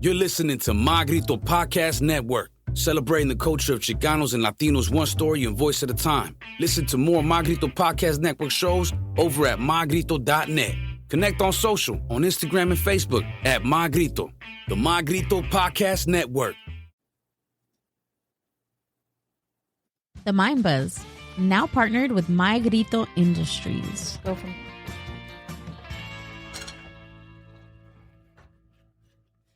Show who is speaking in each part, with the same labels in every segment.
Speaker 1: You're listening to My Grito Podcast Network, celebrating the culture of Chicanos and Latinos one story and voice at a time. Listen to more My Grito Podcast Network shows over at mygrito.net. Connect on social, on Instagram and Facebook at My Grito, the My Grito Podcast Network.
Speaker 2: The Mind Buzz, now partnered with My Grito Industries. Go from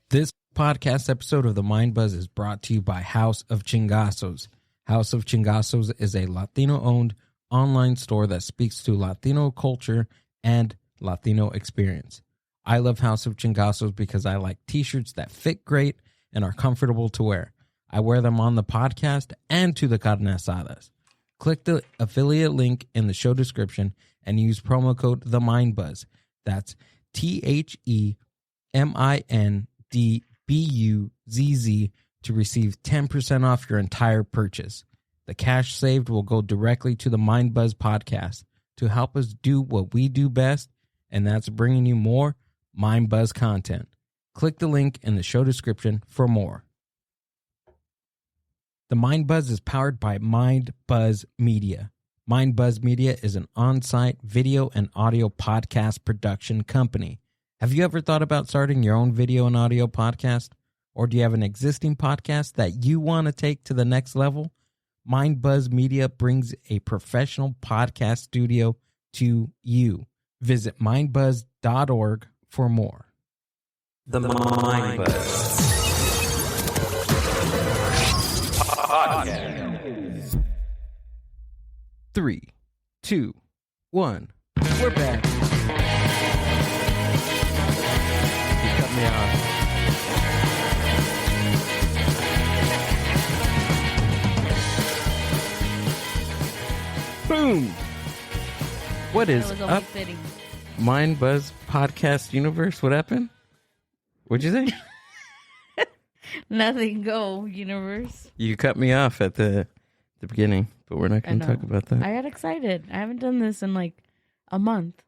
Speaker 3: This podcast episode of The Mind Buzz is brought to you by House of Chingazos. House of Chingazos is a Latino-owned online store that speaks to Latino culture and Latino experience. I love House of Chingazos because I like t-shirts that fit great and are comfortable to wear. I wear them on the podcast and to the carne asadas. Click the affiliate link in the show description and use promo code TheMindBuzz. That's TheMindBuzz to receive 10% off your entire purchase. The cash saved will go directly to the Mind Buzz podcast to help us do what we do best, and that's bringing you more Mind Buzz content. Click the link in the show description for more. The Mind Buzz is powered by Mind Buzz Media. Mind Buzz Media is an on-site video and audio podcast production company. Have you ever thought about starting your own video and audio podcast? Or do you have an existing podcast that you want to take to the next level? Mind Buzz Media brings a professional podcast studio to you. Visit mindbuzz.org for more.
Speaker 4: The Mind Buzz Podcast.
Speaker 3: 3, 2, 1. We're back. You cut me off. Boom. What is up, Mind Buzz Podcast Universe? What happened? What'd you say?
Speaker 2: Nothing. Go, universe.
Speaker 3: You cut me off at the beginning, but we're not going to talk about that.
Speaker 2: I got excited. I haven't done this in like a month.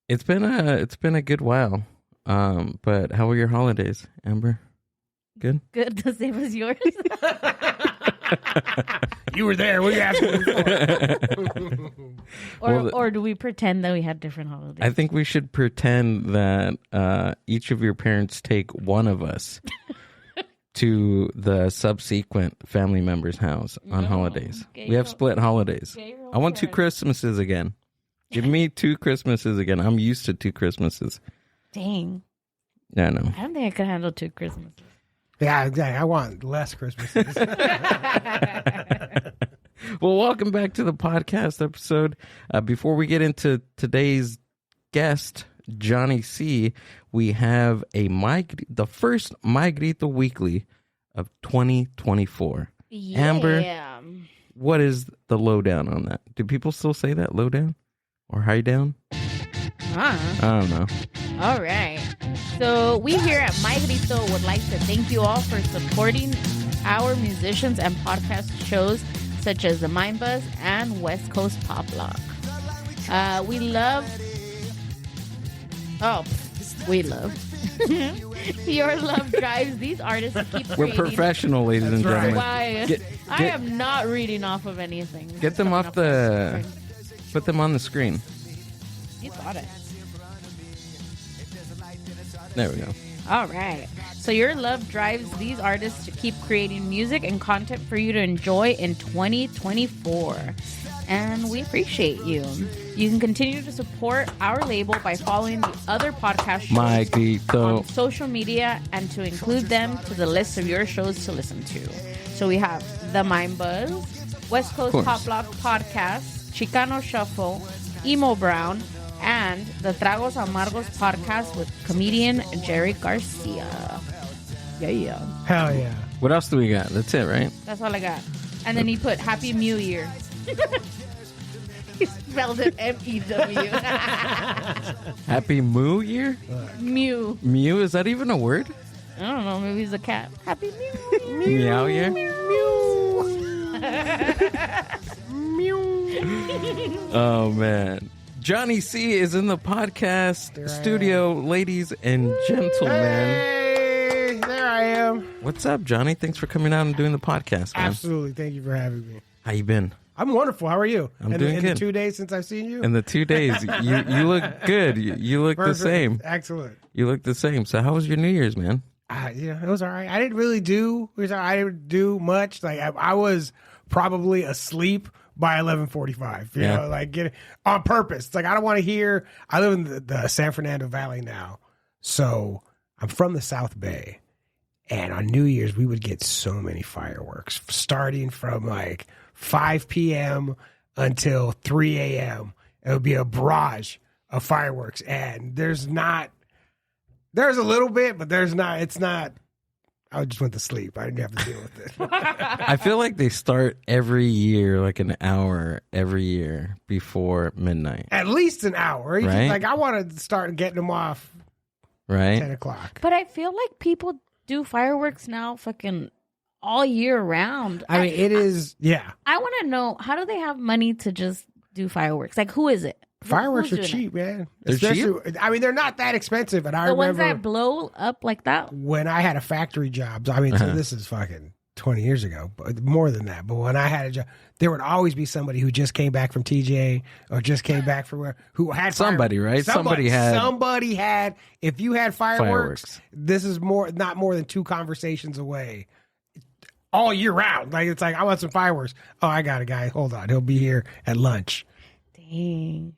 Speaker 3: It's been a good while. But how were your holidays, Amber? Good?
Speaker 2: Good. The same as yours.
Speaker 5: You were there. What are you asking for?
Speaker 2: Or do we pretend that we had different holidays?
Speaker 3: I think we should pretend that each of your parents take one of us to the subsequent family member's house on holidays. We have split holidays. I want 2 Christmases again. Give me 2 Christmases again. I'm used to 2 Christmases.
Speaker 2: Dang.
Speaker 3: Yeah, no.
Speaker 2: I don't think I could handle 2 Christmases.
Speaker 5: Yeah, exactly. I want less Christmases.
Speaker 3: Well, welcome back to the podcast episode. Before we get into today's guest, Johnny C, we have the first My Grito Weekly of 2024.
Speaker 2: Yeah.
Speaker 3: Amber, what is the lowdown on that? Do people still say that, lowdown or high down? I don't know.
Speaker 2: All right. So we here at My Grito would like to thank you all for supporting our musicians and podcast shows such as The Mind Buzz and West Coast Poplock. We love your love drives these artists to keep
Speaker 3: We're professional, ladies and gentlemen.
Speaker 2: Why? I am not reading off of anything.
Speaker 3: Get them off put them on the screen.
Speaker 2: You got it.
Speaker 3: There we go.
Speaker 2: All right. So your love drives these artists to keep creating music and content for you to enjoy in 2024. And we appreciate you. You can continue to support our label by following the other podcast shows on social media and to include them to the list of your shows to listen to. So we have The Mind Buzz, West Coast Poplock Podcast, Chicano Shuffle, Emo Brown, and the Tragos Amargos podcast with comedian Jerry Garcia. Yeah.
Speaker 5: Hell yeah.
Speaker 3: What else do we got? That's it, right?
Speaker 2: That's all I got. And then he put Happy Mew Year. He spelled it M-E-W.
Speaker 3: Happy Moo Year?
Speaker 2: Mew.
Speaker 3: Mew? Is that even a word?
Speaker 2: I don't know. Maybe he's a cat. Happy Mew.
Speaker 3: Meow Year?
Speaker 5: Mew.
Speaker 3: Oh, man. Johnny C is in the podcast studio, ladies and gentlemen.
Speaker 5: Hey, there
Speaker 3: What's up, Johnny? Thanks for coming out and doing the podcast, man.
Speaker 5: Absolutely. Thank you for having me.
Speaker 3: How you been?
Speaker 5: I'm wonderful. How are you?
Speaker 3: I'm doing
Speaker 5: in
Speaker 3: good.
Speaker 5: the 2 days since I've seen you?
Speaker 3: In the 2 days, you look good. You look
Speaker 5: Perfect.
Speaker 3: the same.
Speaker 5: Excellent.
Speaker 3: You look the same. So how was your New Year's, man?
Speaker 5: It was all right. I didn't really do. I didn't do much. Like I was probably asleep by 11:45. You know, like get on purpose. It's like I don't want to hear. I live in the San Fernando Valley now, so I'm from the South Bay, and on New Year's we would get so many fireworks, starting from like 5 p.m. until 3 a.m. It would be a barrage of fireworks, and there's a little bit, but it's not. I just went to sleep. I didn't have to deal with it.
Speaker 3: I feel like they start every year, like an hour every year before midnight.
Speaker 5: At least an hour.
Speaker 3: Right?
Speaker 5: Like I want to start getting them off
Speaker 3: Right?
Speaker 5: 10 o'clock.
Speaker 2: But I feel like people do fireworks now fucking all year round.
Speaker 5: I mean, it is, yeah.
Speaker 2: I want to know, how do they have money to just do fireworks? Like, who is it?
Speaker 5: Fireworks
Speaker 2: Who's
Speaker 5: are
Speaker 2: doing
Speaker 5: cheap, man.
Speaker 3: They're
Speaker 5: Especially, I mean, they're not that expensive. And I
Speaker 2: The ones
Speaker 5: remember
Speaker 2: that blow up like that?
Speaker 5: when I had a factory job, I mean, so this is fucking 20 years ago, but more than that. But when I had a job, there would always be somebody who just came back from TJ or just came back from where, who had
Speaker 3: Somebody, right?
Speaker 5: Somebody had. If you had
Speaker 3: Fireworks.
Speaker 5: this is not more than 2 conversations away all year round. Like, it's like, I want some fireworks. Oh, I got a guy. Hold on. He'll be here at lunch.
Speaker 2: Dang.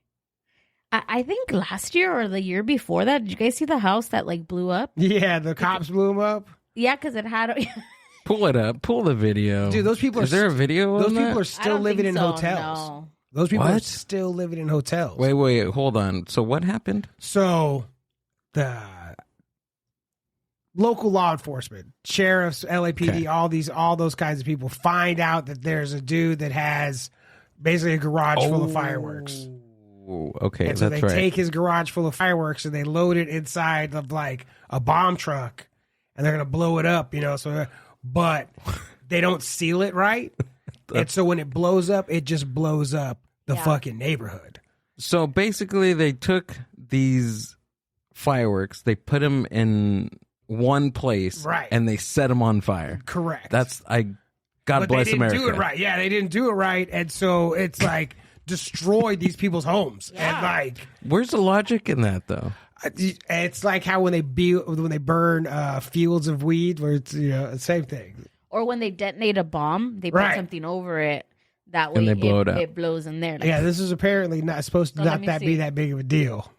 Speaker 2: I think last year or the year before that, did you guys see the house that like blew up?
Speaker 5: Yeah, the cops blew him up.
Speaker 2: Yeah, because it had.
Speaker 3: Pull it up. Pull the video.
Speaker 5: Dude, those people
Speaker 3: Is there a video
Speaker 5: Those
Speaker 3: on
Speaker 5: people
Speaker 3: that?
Speaker 5: are still living in hotels.
Speaker 2: No.
Speaker 5: Those people are
Speaker 3: What?
Speaker 5: still living in hotels.
Speaker 3: Wait, hold on. So what happened?
Speaker 5: So the local law enforcement, sheriffs, LAPD,
Speaker 3: Okay.
Speaker 5: all those kinds of people find out that there's a dude that has basically a garage full of fireworks.
Speaker 3: Oh, okay,
Speaker 5: And so
Speaker 3: that's
Speaker 5: they
Speaker 3: right.
Speaker 5: take his garage full of fireworks and they load it inside of like a bomb truck and they're going to blow it up, you know, but they don't seal it right. And so when it blows up, it just blows up the fucking neighborhood.
Speaker 3: So basically, they took these fireworks, they put them in one place,
Speaker 5: Right.
Speaker 3: and they set them on fire.
Speaker 5: Correct.
Speaker 3: God
Speaker 5: but
Speaker 3: bless
Speaker 5: they didn't
Speaker 3: America.
Speaker 5: do it right. Yeah, they didn't do it right. And so it's like destroyed these people's homes.
Speaker 2: Yeah.
Speaker 5: And like,
Speaker 3: Where's the logic in that, though?
Speaker 5: it's like how when they burn fields of weed, where it's, you know, the same thing.
Speaker 2: Or when they detonate a bomb, they put
Speaker 5: Right.
Speaker 2: something over it. That way
Speaker 3: And they blow it up.
Speaker 2: It blows in there. Like,
Speaker 5: Yeah, this is apparently not supposed to
Speaker 2: So let me
Speaker 5: be
Speaker 2: see.
Speaker 5: that big of a deal.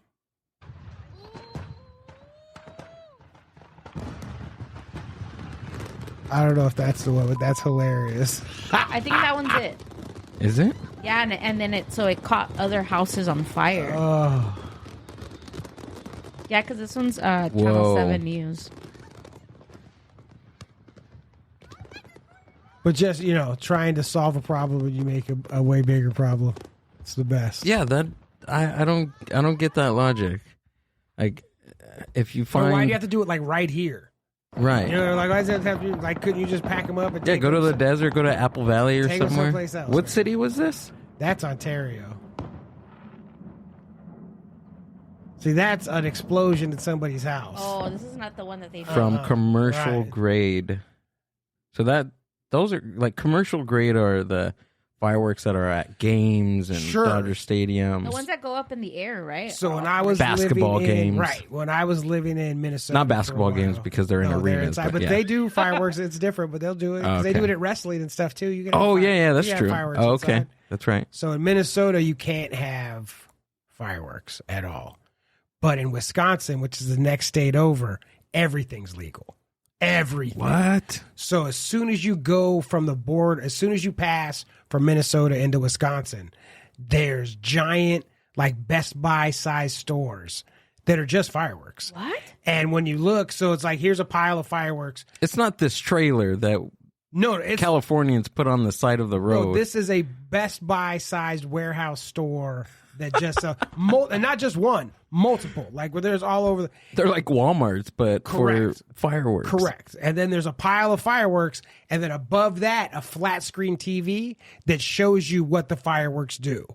Speaker 5: I don't know if that's the one, but that's hilarious.
Speaker 2: I think that one's it.
Speaker 3: Is it?
Speaker 2: Yeah, and then it caught other houses on fire.
Speaker 5: Oh,
Speaker 2: Yeah, because this one's Channel
Speaker 3: Whoa.
Speaker 2: 7 News.
Speaker 5: but just, you know, trying to solve a problem, you make a way bigger problem. It's the best.
Speaker 3: Yeah, that I don't get that logic. Like, if you
Speaker 5: But
Speaker 3: find
Speaker 5: why do you have to do it like right here?
Speaker 3: right,
Speaker 5: You know, like why does it have to? Like, couldn't you just pack them up and
Speaker 3: yeah,
Speaker 5: take
Speaker 3: go to
Speaker 5: them
Speaker 3: the desert, go to Apple Valley or
Speaker 5: Take 'em
Speaker 3: somewhere.
Speaker 5: someplace else,
Speaker 3: What
Speaker 5: man.
Speaker 3: city was this?
Speaker 5: That's Ontario. See, that's an explosion at somebody's house.
Speaker 2: Oh, this is not the one that they did.
Speaker 3: From commercial
Speaker 5: right.
Speaker 3: grade. So those are like commercial grade are the fireworks that are at games and
Speaker 5: Sure.
Speaker 3: Dodger stadiums.
Speaker 2: The ones that go up in the air, right?
Speaker 5: So when I was
Speaker 3: Basketball
Speaker 5: living in,
Speaker 3: games.
Speaker 5: right? When I was living in Minnesota,
Speaker 3: Not
Speaker 5: for a
Speaker 3: basketball games
Speaker 5: while-
Speaker 3: because they're in
Speaker 5: No,
Speaker 3: arenas.
Speaker 5: inside, but
Speaker 3: yeah.
Speaker 5: they do fireworks. It's different, but they'll do it. 'Cause They
Speaker 3: Okay.
Speaker 5: do it at wrestling and stuff too. You can
Speaker 3: Oh
Speaker 5: have
Speaker 3: yeah, that's
Speaker 5: you can have
Speaker 3: true.
Speaker 5: fireworks
Speaker 3: Oh, okay,
Speaker 5: inside.
Speaker 3: that's right.
Speaker 5: So in Minnesota, you can't have fireworks at all. But in Wisconsin, which is the next state over, everything's legal. Everything.
Speaker 3: What?
Speaker 5: So as soon as you go from the board, as soon as you pass from Minnesota into Wisconsin, there's giant, like Best Buy size stores that are just fireworks.
Speaker 2: What?
Speaker 5: And when you look, so it's like, here's a pile of fireworks.
Speaker 3: It's not this trailer that
Speaker 5: No, it's
Speaker 3: Californians put on the side of the road.
Speaker 5: no, this is a Best Buy sized warehouse store that just and not just one, multiple, like where there's all over.
Speaker 3: They're like Walmarts, but
Speaker 5: Correct.
Speaker 3: for fireworks.
Speaker 5: Correct. And then there's a pile of fireworks, and then above that, a flat screen TV that shows you what the fireworks do.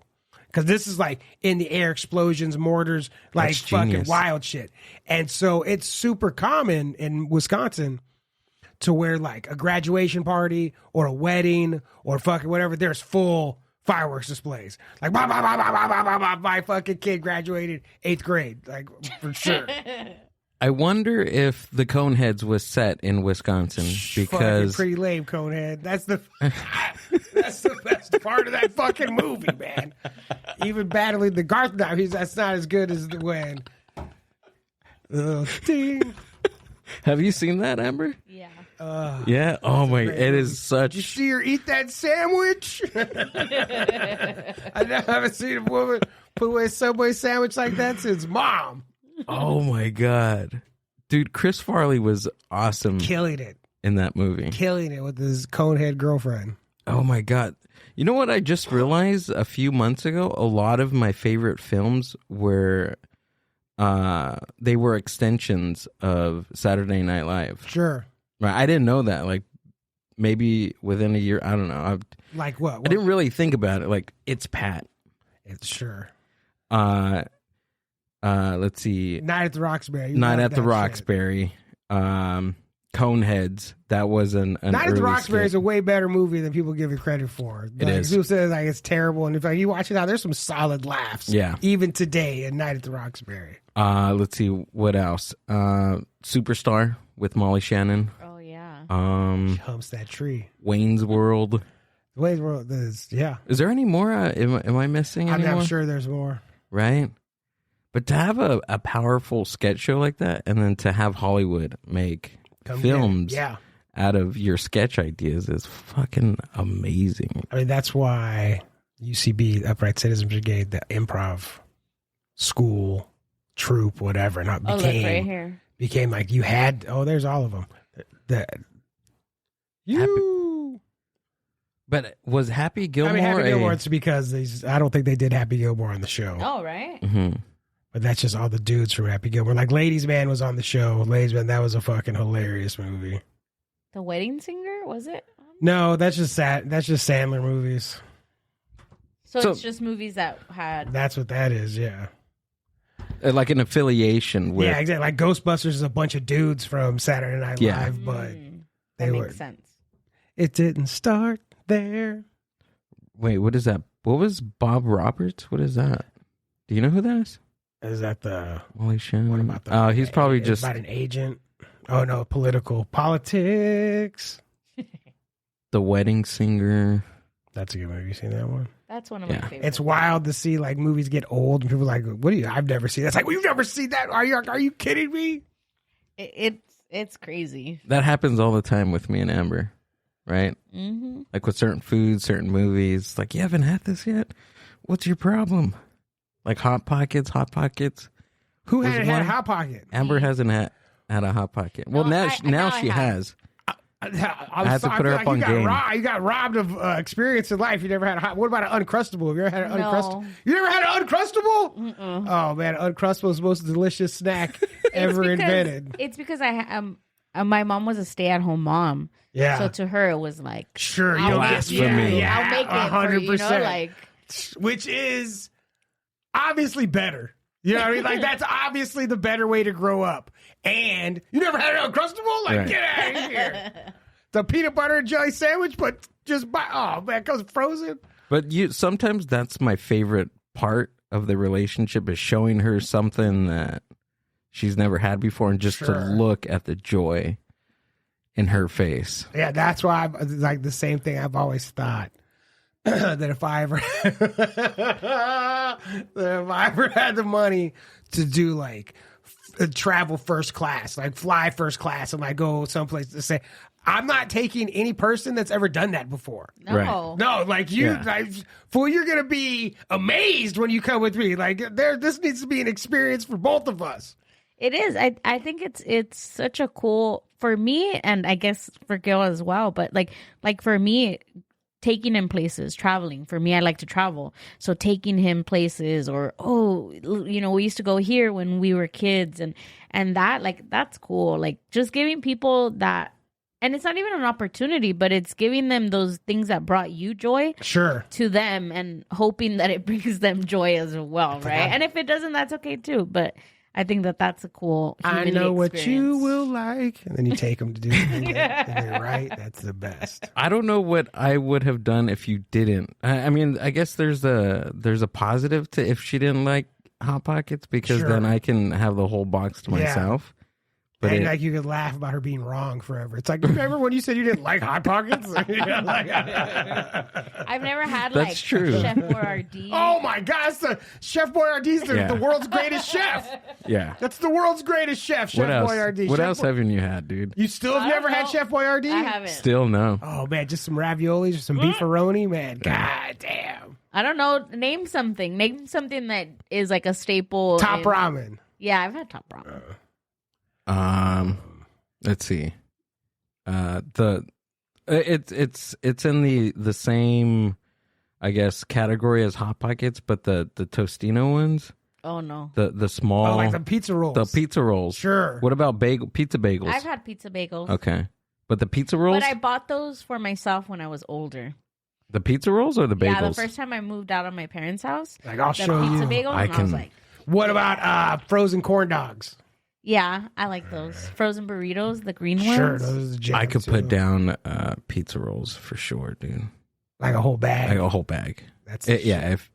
Speaker 5: Because this is like in the air explosions, mortars, like
Speaker 3: That's
Speaker 5: fucking
Speaker 3: genius.
Speaker 5: wild shit. And so it's super common in Wisconsin to where like a graduation party or a wedding or fucking whatever, there's full fireworks displays. Like, my fucking kid graduated 8th grade, like for sure.
Speaker 3: I wonder if the Coneheads was set in Wisconsin
Speaker 5: Fucking
Speaker 3: because
Speaker 5: pretty lame, Conehead. That's the best part of that fucking movie, man. Even battling the Garth knife, that's not as good as the when. Ding.
Speaker 3: Have you seen that, Amber?
Speaker 2: Yeah.
Speaker 3: Yeah. Oh my! It
Speaker 5: movie.
Speaker 3: is such.
Speaker 5: Did you see her eat that sandwich? I haven't seen a woman put away a Subway sandwich like that since mom.
Speaker 3: Oh my god, dude! Chris Farley was awesome
Speaker 5: Killing it.
Speaker 3: in that movie.
Speaker 5: Killing it with his Conehead girlfriend.
Speaker 3: Oh my god! You know what I just realized a few months ago? A lot of my favorite films were, they were extensions of Saturday Night Live.
Speaker 5: Sure.
Speaker 3: Right? I didn't know that. Like maybe within a year, I don't know.
Speaker 5: Like what?
Speaker 3: I didn't really think about it. Like It's Pat.
Speaker 5: It's sure.
Speaker 3: Let's see.
Speaker 5: Night at the Roxbury. You
Speaker 3: Night
Speaker 5: love
Speaker 3: at the
Speaker 5: that
Speaker 3: Roxbury. Coneheads. That was an
Speaker 5: Night at the
Speaker 3: early
Speaker 5: Roxbury is
Speaker 3: skit.
Speaker 5: a way better movie than people give it credit for.
Speaker 3: It
Speaker 5: Like,
Speaker 3: is.
Speaker 5: People say like it's terrible, and if like, you watch it now, there's some solid laughs.
Speaker 3: Yeah.
Speaker 5: Even today in Night at the Roxbury.
Speaker 3: Let's see what else. Superstar with Molly Shannon.
Speaker 2: Oh yeah.
Speaker 5: Humps that tree.
Speaker 3: Wayne's World.
Speaker 5: Wayne's World is yeah.
Speaker 3: Is there any more? Am I missing any
Speaker 5: I'm
Speaker 3: more?
Speaker 5: sure there's more.
Speaker 3: Right? But to have a powerful sketch show like that, and then to have Hollywood make
Speaker 5: Come
Speaker 3: films
Speaker 5: get it. Yeah.
Speaker 3: out of your sketch ideas is fucking amazing.
Speaker 5: I mean, that's why UCB, Upright Citizens Brigade, the improv school, troupe, whatever, not
Speaker 2: Oh, look right here.
Speaker 5: became like you had. Oh, there's all of them.
Speaker 3: But was Happy Gilmore?
Speaker 5: I mean, Happy Gilmore. It's because I don't think they did Happy Gilmore on the show.
Speaker 2: Oh right.
Speaker 3: Mm-hmm.
Speaker 5: But that's just all the dudes from Happy Gilmore. Like Ladies Man was on the show. Ladies Man, that was a fucking hilarious movie.
Speaker 2: The Wedding Singer, was it?
Speaker 5: No, that's just Sandler movies.
Speaker 2: So
Speaker 3: So-
Speaker 2: it's just movies that had.
Speaker 5: That's what that is. Yeah.
Speaker 3: Like an affiliation with.
Speaker 5: Yeah, exactly. Like Ghostbusters is a bunch of dudes from Saturday Night
Speaker 3: Yeah.
Speaker 5: Live, but
Speaker 2: That
Speaker 5: they
Speaker 2: makes
Speaker 5: were.
Speaker 2: sense.
Speaker 5: It didn't start there.
Speaker 3: Wait, what is that? What was Bob Roberts? What is that? Do you know who that is?
Speaker 5: Is that the
Speaker 3: Molly Shannon.
Speaker 5: what about the?
Speaker 3: Oh, he's probably
Speaker 5: it's
Speaker 3: just
Speaker 5: about an agent. Oh no, politics.
Speaker 3: The Wedding Singer.
Speaker 5: That's a good movie. You seen that one?
Speaker 2: That's one of
Speaker 3: Yeah.
Speaker 2: my favorites.
Speaker 5: It's wild to see like movies get old and people are like, what do you? I've never seen that. It's like, well, you've never seen that? Are you kidding me?
Speaker 2: It's crazy.
Speaker 3: That happens all the time with me and Amber, right?
Speaker 2: Mm-hmm.
Speaker 3: Like with certain foods, certain movies. Like, you haven't had this yet? What's your problem? Like Hot Pockets.
Speaker 5: Who
Speaker 3: Was
Speaker 5: had a
Speaker 3: one-
Speaker 5: Hot Pocket?
Speaker 3: Amber hasn't had a Hot Pocket. Well,
Speaker 2: No,
Speaker 3: now
Speaker 2: I
Speaker 3: she
Speaker 2: have.
Speaker 3: has.
Speaker 5: I
Speaker 3: had to put her up on game.
Speaker 5: You got robbed of experience in life. You never had a hot. What about an Uncrustable? Have you ever had an
Speaker 2: No.
Speaker 5: Uncrustable? You never had an Uncrustable? Oh man, Uncrustable is the most delicious snack ever invented.
Speaker 2: It's because my mom was a stay-at-home mom.
Speaker 5: Yeah,
Speaker 2: So to her, it was like,
Speaker 5: sure. You
Speaker 2: I'll
Speaker 5: don't
Speaker 2: make
Speaker 5: get
Speaker 3: Blasphemy.
Speaker 5: yeah,
Speaker 2: I'll make it for you,
Speaker 5: 100%.
Speaker 2: like.
Speaker 5: Which is obviously better. You know what I mean? Like that's obviously the better way to grow up. And you never had an Uncrustable? Like
Speaker 3: Right.
Speaker 5: get out of here. The peanut butter and jelly sandwich, but just buy. Oh man, it comes frozen.
Speaker 3: But sometimes that's my favorite part of the relationship is showing her something that she's never had before and just to
Speaker 5: Sure.
Speaker 3: look at the joy in her face.
Speaker 5: Yeah, that's why I'm like the same thing I've always thought. that if I ever had the money to do like travel first class, like fly first class and like go someplace to say, I'm not taking any person that's ever done that before.
Speaker 2: No.
Speaker 3: Right.
Speaker 5: No, like you,
Speaker 3: Yeah.
Speaker 5: like, fool, you're gonna be amazed when you come with me. Like this needs to be an experience for both of us.
Speaker 2: It is. I think it's such a cool for me, and I guess for Gil as well. But like for me, taking him places, traveling. For me, I like to travel, so taking him places, or we used to go here when we were kids, and that that's cool. Like just giving people that, and it's not even an opportunity, but it's giving them those things that brought you joy.
Speaker 5: Sure.
Speaker 2: To them, and hoping that it brings them joy as well, right? And if it doesn't, that's okay too. But I think that's a cool.
Speaker 5: I
Speaker 2: humility
Speaker 5: know what you
Speaker 2: experience.
Speaker 5: will like, and then you take them to do something that they're right. That's the best.
Speaker 3: I don't know what I would have done if you didn't. I mean, I guess there's a positive to if she didn't like Hot Pockets, because
Speaker 5: Sure.
Speaker 3: then I can have the whole box to
Speaker 5: Yeah.
Speaker 3: myself. But
Speaker 5: And like you could laugh about her being wrong forever. It's like, remember when you said you didn't like Hot Pockets?
Speaker 2: I've never had
Speaker 3: That's
Speaker 2: like
Speaker 3: true.
Speaker 2: Chef Boyardee.
Speaker 5: Oh my gosh, Chef Boyardee's the world's greatest chef.
Speaker 3: yeah.
Speaker 5: That's the world's greatest chef, Chef
Speaker 3: What else?
Speaker 5: Boyardee.
Speaker 3: What
Speaker 5: Chef
Speaker 3: else haven't you had, dude?
Speaker 5: You still have
Speaker 2: I don't
Speaker 5: never had
Speaker 2: know.
Speaker 5: Chef Boyardee?
Speaker 2: I haven't.
Speaker 3: Still no.
Speaker 5: Oh man, just some raviolis or some beefaroni, man. God damn.
Speaker 2: I don't know. Name something. Name something that is like a staple.
Speaker 5: Top ramen.
Speaker 2: Yeah, I've had top ramen.
Speaker 3: Let's see. It's in the same, I guess, category as Hot Pockets, but the Tostino ones,
Speaker 2: Oh no,
Speaker 3: the small,
Speaker 5: Oh, like the pizza rolls.
Speaker 3: the pizza rolls.
Speaker 5: Sure.
Speaker 3: What about pizza bagels?
Speaker 2: I've had pizza bagels.
Speaker 3: Okay, but the pizza rolls,
Speaker 2: But I bought those for myself when I was older.
Speaker 3: the pizza rolls or the bagels?
Speaker 2: Yeah, the first time I moved out of my parents' house,
Speaker 5: Like, I'll
Speaker 2: the
Speaker 5: show
Speaker 2: pizza
Speaker 5: you.
Speaker 2: bagels, and I was like,
Speaker 5: What about frozen corn dogs?
Speaker 2: yeah, I like those. Frozen burritos, the green
Speaker 5: Sure,
Speaker 2: ones.
Speaker 5: those are the jam,
Speaker 3: I could put
Speaker 5: too.
Speaker 3: down pizza rolls for sure, dude.
Speaker 5: like a whole bag.
Speaker 3: Like a whole bag.
Speaker 5: That's
Speaker 3: Yeah, if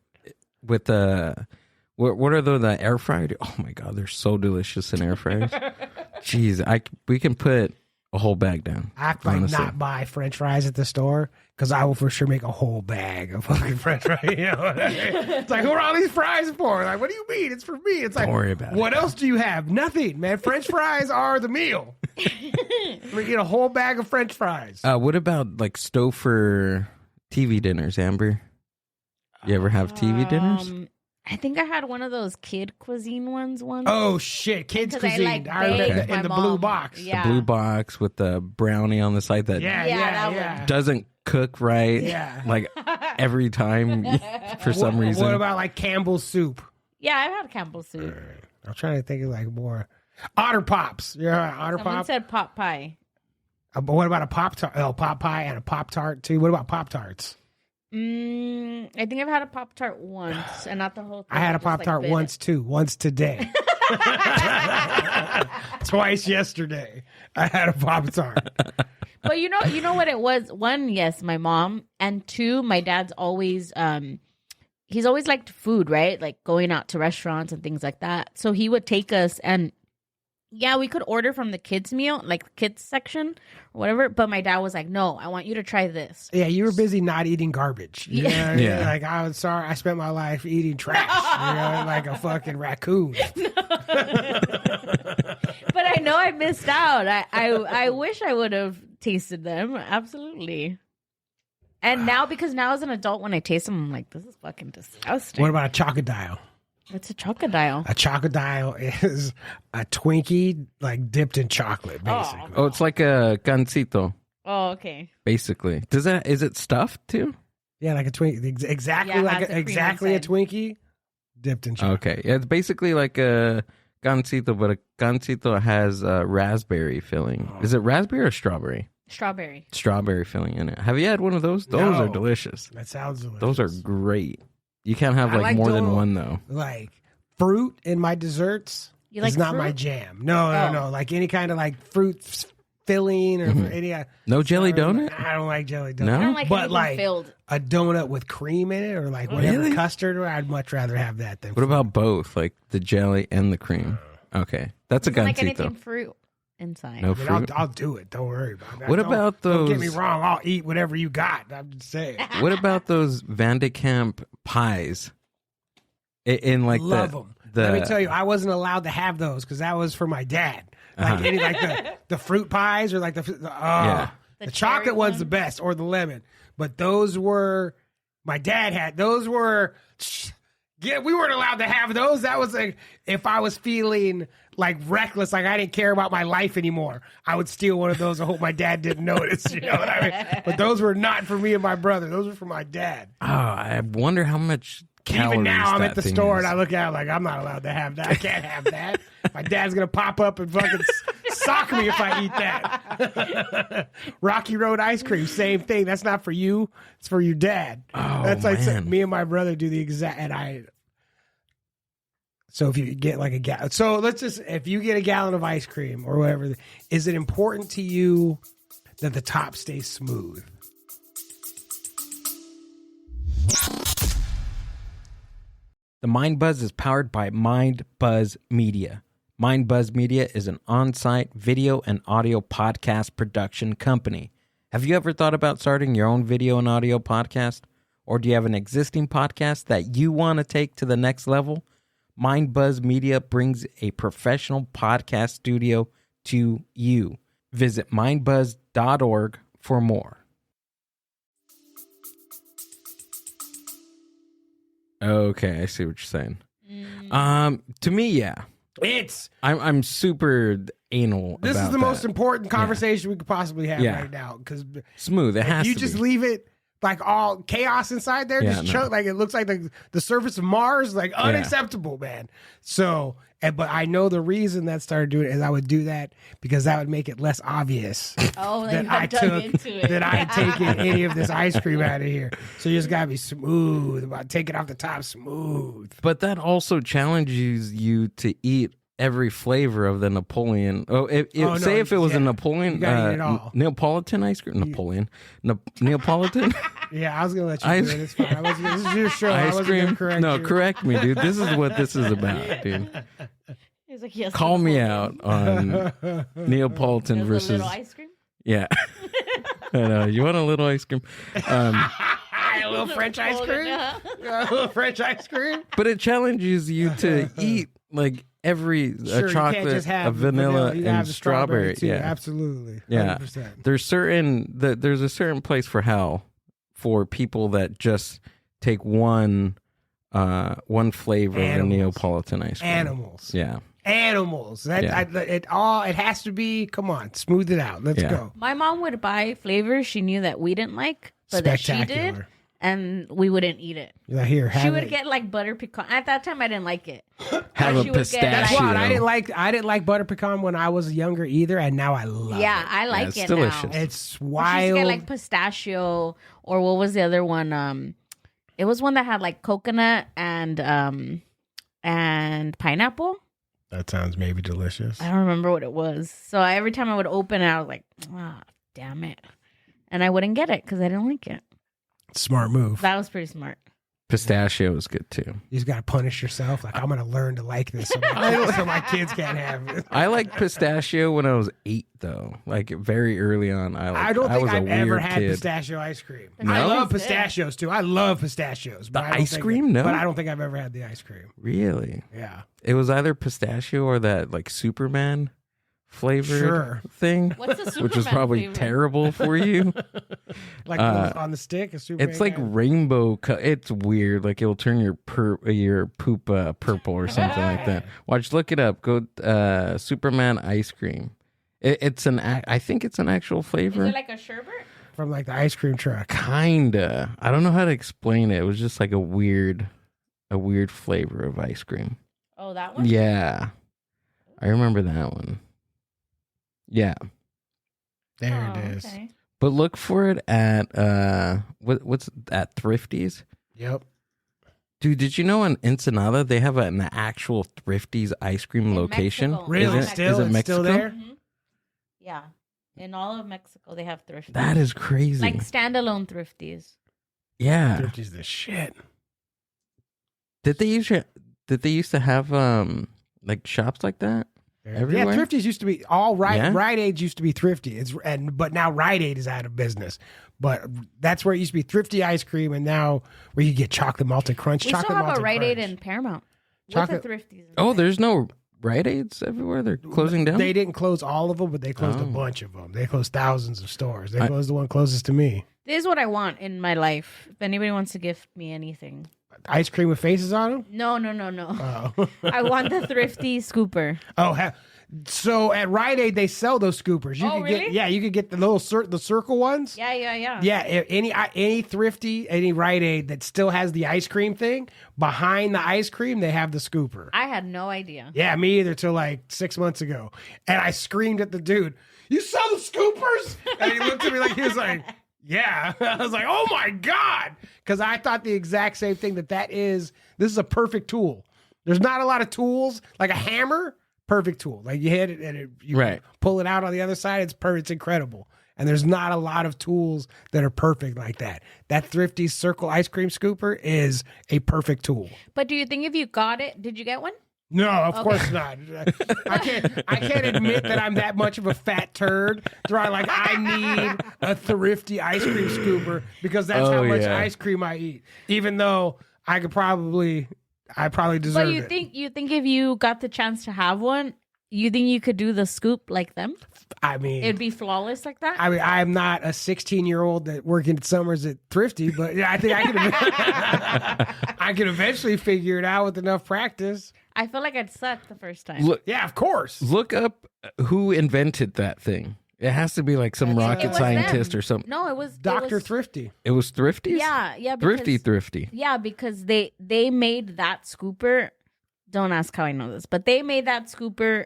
Speaker 3: with the what are the air fried? Oh my god, they're so delicious in air fryers. Jeez, we can put a whole bag down.
Speaker 5: I have to like
Speaker 3: honestly.
Speaker 5: not buy French fries at the store because I will for sure make a whole bag of fucking French fries. You know what I mean? It's like, who are all these fries for? Like, what do you mean? It's for me. It's like,
Speaker 3: Don't worry about
Speaker 5: what else do you have? Nothing, man. French fries are the meal. We get a whole bag of French fries.
Speaker 3: What about like Stouffer TV dinners, Amber? You ever have TV dinners?
Speaker 2: I think I had one of those kid cuisine ones once.
Speaker 5: Oh shit, kids
Speaker 2: Because
Speaker 5: cuisine.
Speaker 2: like,
Speaker 5: I remember
Speaker 2: begged
Speaker 5: in
Speaker 2: my
Speaker 5: the
Speaker 2: mom.
Speaker 5: blue box.
Speaker 2: Yeah.
Speaker 3: The blue box with the brownie on the side that
Speaker 5: Yeah,
Speaker 2: Yeah,
Speaker 5: yeah,
Speaker 2: that
Speaker 5: yeah.
Speaker 2: one.
Speaker 3: doesn't cook right.
Speaker 5: Yeah.
Speaker 3: Like every time for some reason.
Speaker 5: What about like Campbell's soup?
Speaker 2: Yeah, I've had Campbell's soup.
Speaker 5: I'm trying to think of like more. Otter Pops. You know Otter
Speaker 2: Someone
Speaker 5: Pop?
Speaker 2: said pot pie.
Speaker 5: But what about a Pop Tart? Oh, Pop Pie and a Pop Tart too. What about Pop Tarts?
Speaker 2: I think I've had a Pop Tart once, and not the whole thing.
Speaker 5: I had a
Speaker 2: just,
Speaker 5: Pop Tart
Speaker 2: bit
Speaker 5: once
Speaker 2: it.
Speaker 5: too. Once today. Twice yesterday. I had a Pop Tart.
Speaker 2: But you know what it was? One, yes, my mom, and two, my dad's always he's always liked food, right? Like going out to restaurants and things like that. So he would take us, and yeah, we could order from the kids meal, like the kids section or whatever. But my dad was like, "No, I want you to try this."
Speaker 5: Yeah, you were busy not eating garbage. You know what I mean?
Speaker 3: Yeah.
Speaker 5: Like, I was sorry. I spent my life eating trash. You know, like a fucking raccoon.
Speaker 2: But I know I missed out. I wish I would have tasted them. Absolutely. And now, because now as an adult, when I taste them, I'm like, this is fucking disgusting.
Speaker 5: What about a Chocodile?
Speaker 2: What's a crocodile?
Speaker 5: A Chocodile is a Twinkie like dipped in chocolate, basically.
Speaker 3: Oh, it's like a gansito,
Speaker 2: Oh, okay.
Speaker 3: basically. Is it stuffed too?
Speaker 5: Yeah, like a Twinkie. Exactly
Speaker 2: Yeah, it
Speaker 5: like
Speaker 2: has the cream
Speaker 5: exactly a
Speaker 2: inside.
Speaker 5: Twinkie dipped in chocolate.
Speaker 3: Okay. Yeah, it's basically like a gansito, but a gansito has raspberry filling. Is it raspberry or strawberry?
Speaker 2: Strawberry.
Speaker 3: Strawberry filling in it. Have you had one of those? Those
Speaker 5: No.
Speaker 3: are delicious.
Speaker 5: That sounds delicious.
Speaker 3: Those are great. You can't have
Speaker 5: I
Speaker 3: like
Speaker 5: like
Speaker 3: more than
Speaker 5: those.
Speaker 3: one though.
Speaker 5: like fruit in my desserts.
Speaker 2: You like
Speaker 5: is not
Speaker 2: fruit?
Speaker 5: my jam. No,
Speaker 2: Oh.
Speaker 5: no. Like any kind of like fruit filling or any.
Speaker 3: No jelly
Speaker 5: sorry,
Speaker 3: donut?
Speaker 5: I don't like jelly donut.
Speaker 3: No?
Speaker 2: I don't like
Speaker 5: but
Speaker 2: anything
Speaker 5: like
Speaker 2: filled.
Speaker 5: a donut with cream in it or like whatever
Speaker 3: Really?
Speaker 5: custard. I'd much rather have that than.
Speaker 3: What about both? Like the jelly and the cream? Okay. That's a
Speaker 2: Doesn't like anything
Speaker 3: gansito.
Speaker 2: fruit inside.
Speaker 3: No
Speaker 5: I mean,
Speaker 3: fruit.
Speaker 5: I'll do it. Don't worry about it.
Speaker 3: What
Speaker 5: Don't-
Speaker 3: about
Speaker 5: Don't get me
Speaker 3: those-
Speaker 5: wrong. I'll eat whatever you got. I'm just saying.
Speaker 3: What about those Van de Kamp pies? In like
Speaker 5: Love
Speaker 3: the,
Speaker 5: them.
Speaker 3: the
Speaker 5: Let me tell you, I wasn't allowed to have those because that was for my dad. Like any like the fruit pies or like
Speaker 3: Yeah.
Speaker 5: the
Speaker 2: The
Speaker 5: chocolate
Speaker 2: cherry
Speaker 5: one's
Speaker 2: one?
Speaker 5: the best or the lemon. But those were my dad had. Those were. Yeah, we weren't allowed to have those. That was like if I was feeling like reckless, like I didn't care about my life anymore, I would steal one of those. I hope my dad didn't notice. You know what I mean? But those were not for me and my brother. Those were for my dad.
Speaker 3: Oh, I wonder how much calories
Speaker 5: Even now, I'm
Speaker 3: that
Speaker 5: at the
Speaker 3: thing
Speaker 5: store
Speaker 3: is.
Speaker 5: and I look at it like I'm not allowed to have that. I can't have that. My dad's gonna pop up and fucking sock me if I eat that. Rocky Road ice cream, same thing. That's not for you. It's for your dad.
Speaker 3: Oh,
Speaker 5: That's like
Speaker 3: man.
Speaker 5: me and my brother do the exact. And I So if you get like a gallon, so let's just, if you get a gallon of ice cream or whatever, is it important to you that the top stays smooth?
Speaker 3: The Mind Buzz is powered by Mind Buzz Media. Mind Buzz Media is an on-site video and audio podcast production company. Have you ever thought about starting your own video and audio podcast? Or do you have an existing podcast that you want to take to the next level? Mind Buzz Media brings a professional podcast studio to you. Visit mindbuzz.org for more. Okay, I see what you're saying. To me, yeah. I'm super anal.
Speaker 5: This
Speaker 3: about
Speaker 5: is the
Speaker 3: that.
Speaker 5: most important conversation we could possibly have
Speaker 3: Yeah.
Speaker 5: right now, because
Speaker 3: Smooth. It has
Speaker 5: you
Speaker 3: to
Speaker 5: just
Speaker 3: be.
Speaker 5: leave it like all chaos inside there,
Speaker 3: Yeah, no.
Speaker 5: like it looks like the surface of Mars, like unacceptable, man. So, but I know the reason that started doing it is I would do that because that would make it less obvious
Speaker 2: Oh,
Speaker 5: that
Speaker 2: you
Speaker 5: I
Speaker 2: got dug
Speaker 5: took
Speaker 2: into it.
Speaker 5: that I had taken any of this ice cream out of here. So you just gotta be smooth about taking off the top, smooth.
Speaker 3: But that also challenges you to eat every flavor of the Napoleon. If it was a Napoleon,
Speaker 5: You gotta eat it all.
Speaker 3: Neapolitan ice cream. Neapolitan
Speaker 5: Yeah, I was gonna let you
Speaker 3: Ice-
Speaker 5: do it. It's fine. This is your show. I
Speaker 3: ice
Speaker 5: wasn't
Speaker 3: cream.
Speaker 5: gonna correct
Speaker 3: No,
Speaker 5: you.
Speaker 3: correct me, dude. This is what this is about, dude.
Speaker 2: He's like, yes.
Speaker 3: Call me out on Neapolitan
Speaker 2: There's a
Speaker 3: versus
Speaker 2: little ice cream.
Speaker 3: yeah. I know. You want a little ice cream?
Speaker 5: A little French ice cream. A little French ice cream.
Speaker 3: But it challenges you to eat like every
Speaker 5: Sure, you can't
Speaker 3: chocolate,
Speaker 5: just have
Speaker 3: a vanilla,
Speaker 5: You gotta
Speaker 3: and
Speaker 5: have the
Speaker 3: strawberry.
Speaker 5: too.
Speaker 3: Yeah,
Speaker 5: Absolutely.
Speaker 3: yeah.
Speaker 5: 100%.
Speaker 3: There's a certain place for hell for people that just take one flavor of the
Speaker 5: Animals.
Speaker 3: Neapolitan ice cream.
Speaker 5: Animals.
Speaker 3: Yeah.
Speaker 5: Animals.
Speaker 3: Yeah.
Speaker 5: It has to be. Come on, smooth it out. Let's
Speaker 3: Yeah.
Speaker 5: go.
Speaker 2: My mom would buy flavors she knew that we didn't like, but that she did,
Speaker 5: Spectacular.
Speaker 2: and we wouldn't eat it.
Speaker 5: You're like, here,
Speaker 2: She
Speaker 5: have
Speaker 2: would
Speaker 5: it.
Speaker 2: get like butter pecan. At that time, I didn't like it.
Speaker 3: Have
Speaker 2: Or
Speaker 3: a
Speaker 2: she would get,
Speaker 3: pistachio.
Speaker 5: That's why I didn't like butter pecan when I was younger either, and now I love
Speaker 2: Yeah,
Speaker 5: it.
Speaker 2: I like
Speaker 3: it's
Speaker 2: it
Speaker 3: delicious.
Speaker 2: now.
Speaker 5: It's
Speaker 2: She used to
Speaker 5: wild.
Speaker 2: get like pistachio, or what was the other one? It was one that had like coconut and pineapple.
Speaker 5: That sounds maybe delicious.
Speaker 2: I don't remember what it was. So every time I would open it, I was like, ah, damn it. And I wouldn't get it because I didn't like it.
Speaker 5: Smart move.
Speaker 2: That was pretty smart.
Speaker 3: Pistachio is good too.
Speaker 5: You just got to punish yourself. Like, I'm going to learn to like this so my kids can't have it.
Speaker 3: I liked pistachio when I was 8, though. Like very early on.
Speaker 5: I don't think
Speaker 3: was a
Speaker 5: I've ever
Speaker 3: weird
Speaker 5: had
Speaker 3: kid.
Speaker 5: pistachio ice cream.
Speaker 2: No?
Speaker 5: I love
Speaker 2: It's good.
Speaker 5: pistachios too. I love pistachios. But
Speaker 3: The
Speaker 5: I don't
Speaker 3: ice
Speaker 5: think-
Speaker 3: cream? No?
Speaker 5: But I don't think I've ever had the ice cream.
Speaker 3: Really?
Speaker 5: Yeah.
Speaker 3: It was either pistachio or that like Superman flavored
Speaker 5: Sure.
Speaker 3: thing,
Speaker 2: What's the
Speaker 3: which was
Speaker 2: Superman
Speaker 3: probably
Speaker 2: flavor?
Speaker 3: terrible for you.
Speaker 5: Like on the stick. A Superman
Speaker 3: It's like
Speaker 5: guy.
Speaker 3: rainbow. It's weird. Like it'll turn your poop purple or something like that. Watch, look it up. Go Superman ice cream. I think it's an actual
Speaker 2: Is
Speaker 3: flavor.
Speaker 2: it like a sherbet?
Speaker 5: from like the ice cream truck.
Speaker 3: Kinda. I don't know how to explain it. It was just like a weird flavor of ice cream.
Speaker 2: Oh, that one?
Speaker 3: Yeah, I remember that one. Yeah,
Speaker 5: There
Speaker 2: Oh,
Speaker 5: it is.
Speaker 2: okay.
Speaker 3: but look for it at what's at Thrifties.
Speaker 5: Yep.
Speaker 3: Dude, did you know in Ensenada they have an actual Thrifties ice cream
Speaker 2: In
Speaker 3: location?
Speaker 2: Mexico.
Speaker 5: Really?
Speaker 3: Is it,
Speaker 5: Still,
Speaker 3: is it
Speaker 5: it's
Speaker 3: Mexico?
Speaker 5: still there?
Speaker 2: Mhm. Yeah. In all of Mexico, they have thrifties.
Speaker 3: That is crazy.
Speaker 2: like standalone thrifties.
Speaker 3: yeah.
Speaker 5: Thrifty's the shit.
Speaker 3: Did they used to have like shops like that? Everywhere?
Speaker 5: Yeah, Thrifty's used to be all right.
Speaker 3: Yeah?
Speaker 5: Rite Aid used to be Thrifty. But now Rite Aid is out of business. But that's where it used to be Thrifty ice cream, and now where you get chocolate malted crunch.
Speaker 2: We
Speaker 5: chocolate
Speaker 2: still have a
Speaker 5: malted
Speaker 2: Rite Aid
Speaker 5: crunch.
Speaker 2: in Paramount.
Speaker 5: Chocolate-
Speaker 2: With the thrifties. in
Speaker 3: Oh,
Speaker 2: there.
Speaker 3: there's no Rite Aids everywhere. They're closing down.
Speaker 5: They didn't close all of them, but they closed a
Speaker 3: Oh.
Speaker 5: bunch of them. They closed thousands of stores. They closed the one closest to me.
Speaker 2: This is what I want in my life. If anybody wants to gift me anything.
Speaker 5: Ice cream with faces on them.
Speaker 2: No.
Speaker 5: Oh,
Speaker 2: I want the thrifty scooper.
Speaker 5: So at Rite Aid they sell those scoopers. You
Speaker 2: Oh,
Speaker 5: could get
Speaker 2: really?
Speaker 5: you could get the little the circle ones.
Speaker 2: Yeah.
Speaker 5: Yeah, any Thrifty, any Rite Aid that still has the ice cream thing behind the ice cream, they have the scooper.
Speaker 2: I had no idea.
Speaker 5: Yeah, me either till like 6 months ago, and I screamed at the dude, "You sell the scoopers?" And he looked at me like he was like, "Yeah." I was like, "Oh my god," because I thought the exact same thing. This is a perfect tool. There's not a lot of tools. Like a hammer, perfect tool. Like you hit it and you pull it out on the other side. It's perfect. It's incredible. And there's not a lot of tools that are perfect like that. That Thrifty Circle ice cream scooper is a perfect tool.
Speaker 2: But do you think if you got it, did you get one?
Speaker 5: No, of course not. I can't admit that I'm that much of a fat turd. I need a Thrifty ice cream scooper because that's how much ice cream I eat. Even though I probably deserve it.
Speaker 2: But you think if you got the chance to have one, you think you could do the scoop like them?
Speaker 5: I mean,
Speaker 2: it'd be flawless like that.
Speaker 5: I mean, I'm not a 16-year-old that working summers at Thrifty, but I think I can eventually figure it out with enough practice.
Speaker 2: I feel like I'd suck the first time.
Speaker 5: Yeah, of course.
Speaker 3: Look up who invented that thing. It has to be like some rocket scientist or something.
Speaker 2: No, it was
Speaker 5: Dr. Thrifty.
Speaker 3: It was Thrifty's?
Speaker 2: Yeah.
Speaker 3: Thrifty.
Speaker 2: Yeah, because they made that scooper. Don't ask how I know this, but they made that scooper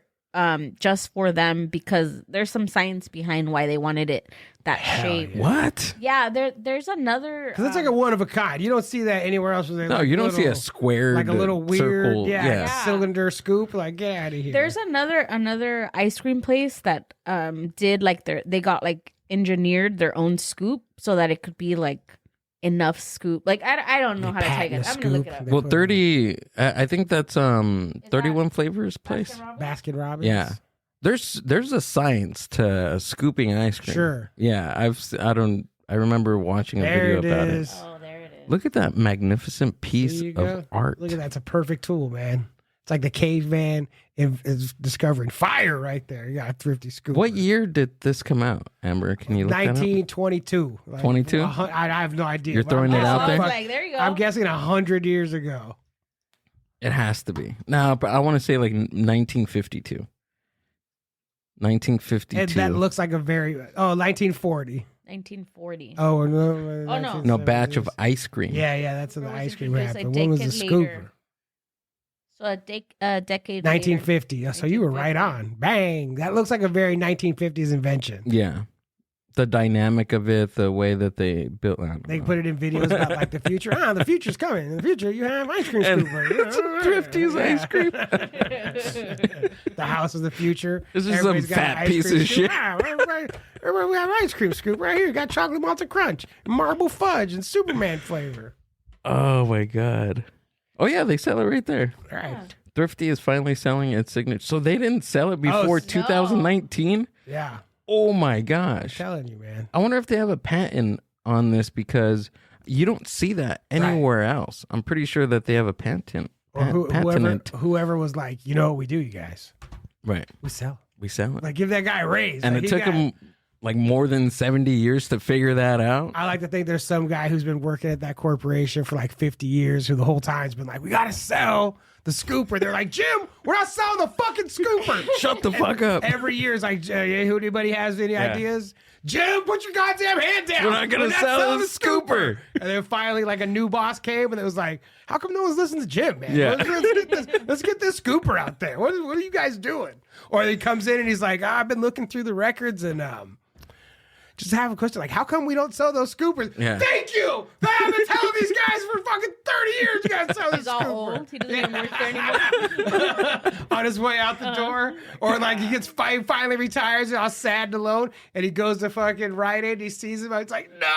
Speaker 2: just for them because there's some science behind why they wanted it that shape.
Speaker 5: Yeah.
Speaker 3: What?
Speaker 2: Yeah, there's another.
Speaker 5: Because it's like a one of a kind. You don't see that anywhere else.
Speaker 3: No, you don't see a square,
Speaker 5: like a little weird,
Speaker 3: circle.
Speaker 5: cylinder scoop. Like, get out of here.
Speaker 2: There's another ice cream place that did like they got like engineered their own scoop so that it could be like enough scoop. Like I don't know how to take it. I'm gonna look it up.
Speaker 3: Well, 30. I think that's 31 Flavors place.
Speaker 5: Baskin Robbins.
Speaker 3: Yeah. There's a science to scooping ice cream.
Speaker 5: Sure.
Speaker 3: Yeah, I remember watching a video about it.
Speaker 2: Oh, there it is.
Speaker 3: Look at that magnificent piece of art.
Speaker 5: Look at that. It's a perfect tool, man. It's like the caveman is discovering fire right there. You got a Thrifty scooper.
Speaker 3: What year did this come out, Amber? Can you look
Speaker 5: 1922.
Speaker 3: 22?
Speaker 5: I have no idea.
Speaker 3: You're throwing it out there?
Speaker 2: Like, there you go.
Speaker 5: I'm guessing 100 years ago.
Speaker 3: It has to be. No, but I want to say like 1952. 1952.
Speaker 5: And that looks like a 1940.
Speaker 2: 1940.
Speaker 5: Oh, no.
Speaker 2: Oh, no.
Speaker 3: No, batch of ice cream.
Speaker 5: Yeah, that's when the ice cream
Speaker 2: introduced
Speaker 5: happened.
Speaker 2: a
Speaker 5: When was the
Speaker 2: decade
Speaker 5: scooper?
Speaker 2: later. So a decade
Speaker 5: 1950.
Speaker 2: later.
Speaker 5: So you were right on. Bang. That looks like a very 1950s invention.
Speaker 3: Yeah. The dynamic of it, the way that they built it.
Speaker 5: They put it in videos about like the future. The future's coming. In the future, you have ice cream
Speaker 3: And
Speaker 5: scooper.
Speaker 3: it's a Thrifty's ice cream.
Speaker 5: The house of the future.
Speaker 3: This is some
Speaker 5: Everybody's got
Speaker 3: fat
Speaker 5: ice
Speaker 3: piece
Speaker 5: cream
Speaker 3: of
Speaker 5: scoop.
Speaker 3: shit.
Speaker 5: Everybody, we have ice cream scoop right here. Got chocolate malted crunch, marble fudge, and Superman flavor.
Speaker 3: Oh my God. Oh yeah, they sell it right there.
Speaker 5: All right.
Speaker 2: Yeah.
Speaker 3: Thrifty is finally selling its signature. So they didn't sell it before 2019?
Speaker 5: Yeah.
Speaker 3: Oh my
Speaker 5: I'm
Speaker 3: gosh.
Speaker 5: telling you, man.
Speaker 3: I wonder if they have a patent on this because you don't see that anywhere else. I'm pretty sure that they have a patent.
Speaker 5: Or
Speaker 3: Patent.
Speaker 5: whoever was like, you know what we do, you guys?
Speaker 3: Right.
Speaker 5: We sell.
Speaker 3: We sell it.
Speaker 5: Like, give that guy a raise.
Speaker 3: And
Speaker 5: Like,
Speaker 3: it
Speaker 5: he
Speaker 3: took
Speaker 5: got-
Speaker 3: them like more than 70 years to figure that out.
Speaker 5: I like to think there's some guy who's been working at that corporation for like 50 years who the whole time's been like, we got to sell the scooper. They're like, Jim, we're not selling the fucking scooper.
Speaker 3: Shut the fuck up.
Speaker 5: Every year is like, who anybody has any ideas? Jim, put your goddamn hand down.
Speaker 3: We're not going to sell
Speaker 5: selling
Speaker 3: the scooper.
Speaker 5: And then finally, like a new boss came and it was like, how come no one's listening to Jim, man?
Speaker 3: Yeah.
Speaker 5: Let's get this scooper out there. What are you guys doing? Or he comes in and he's like, I've been looking through the records and just have a question like, how come we don't sell those scoopers?
Speaker 3: Yeah.
Speaker 5: Thank you. I've been telling these guys for fucking 30 years you gotta sell this
Speaker 2: He's all
Speaker 5: scooper.
Speaker 2: old. He doesn't even work there anymore.
Speaker 5: On his way out the door, or like he gets finally retires, all sad and alone, and he goes to fucking Rite Aid. He sees him, and he's like, no,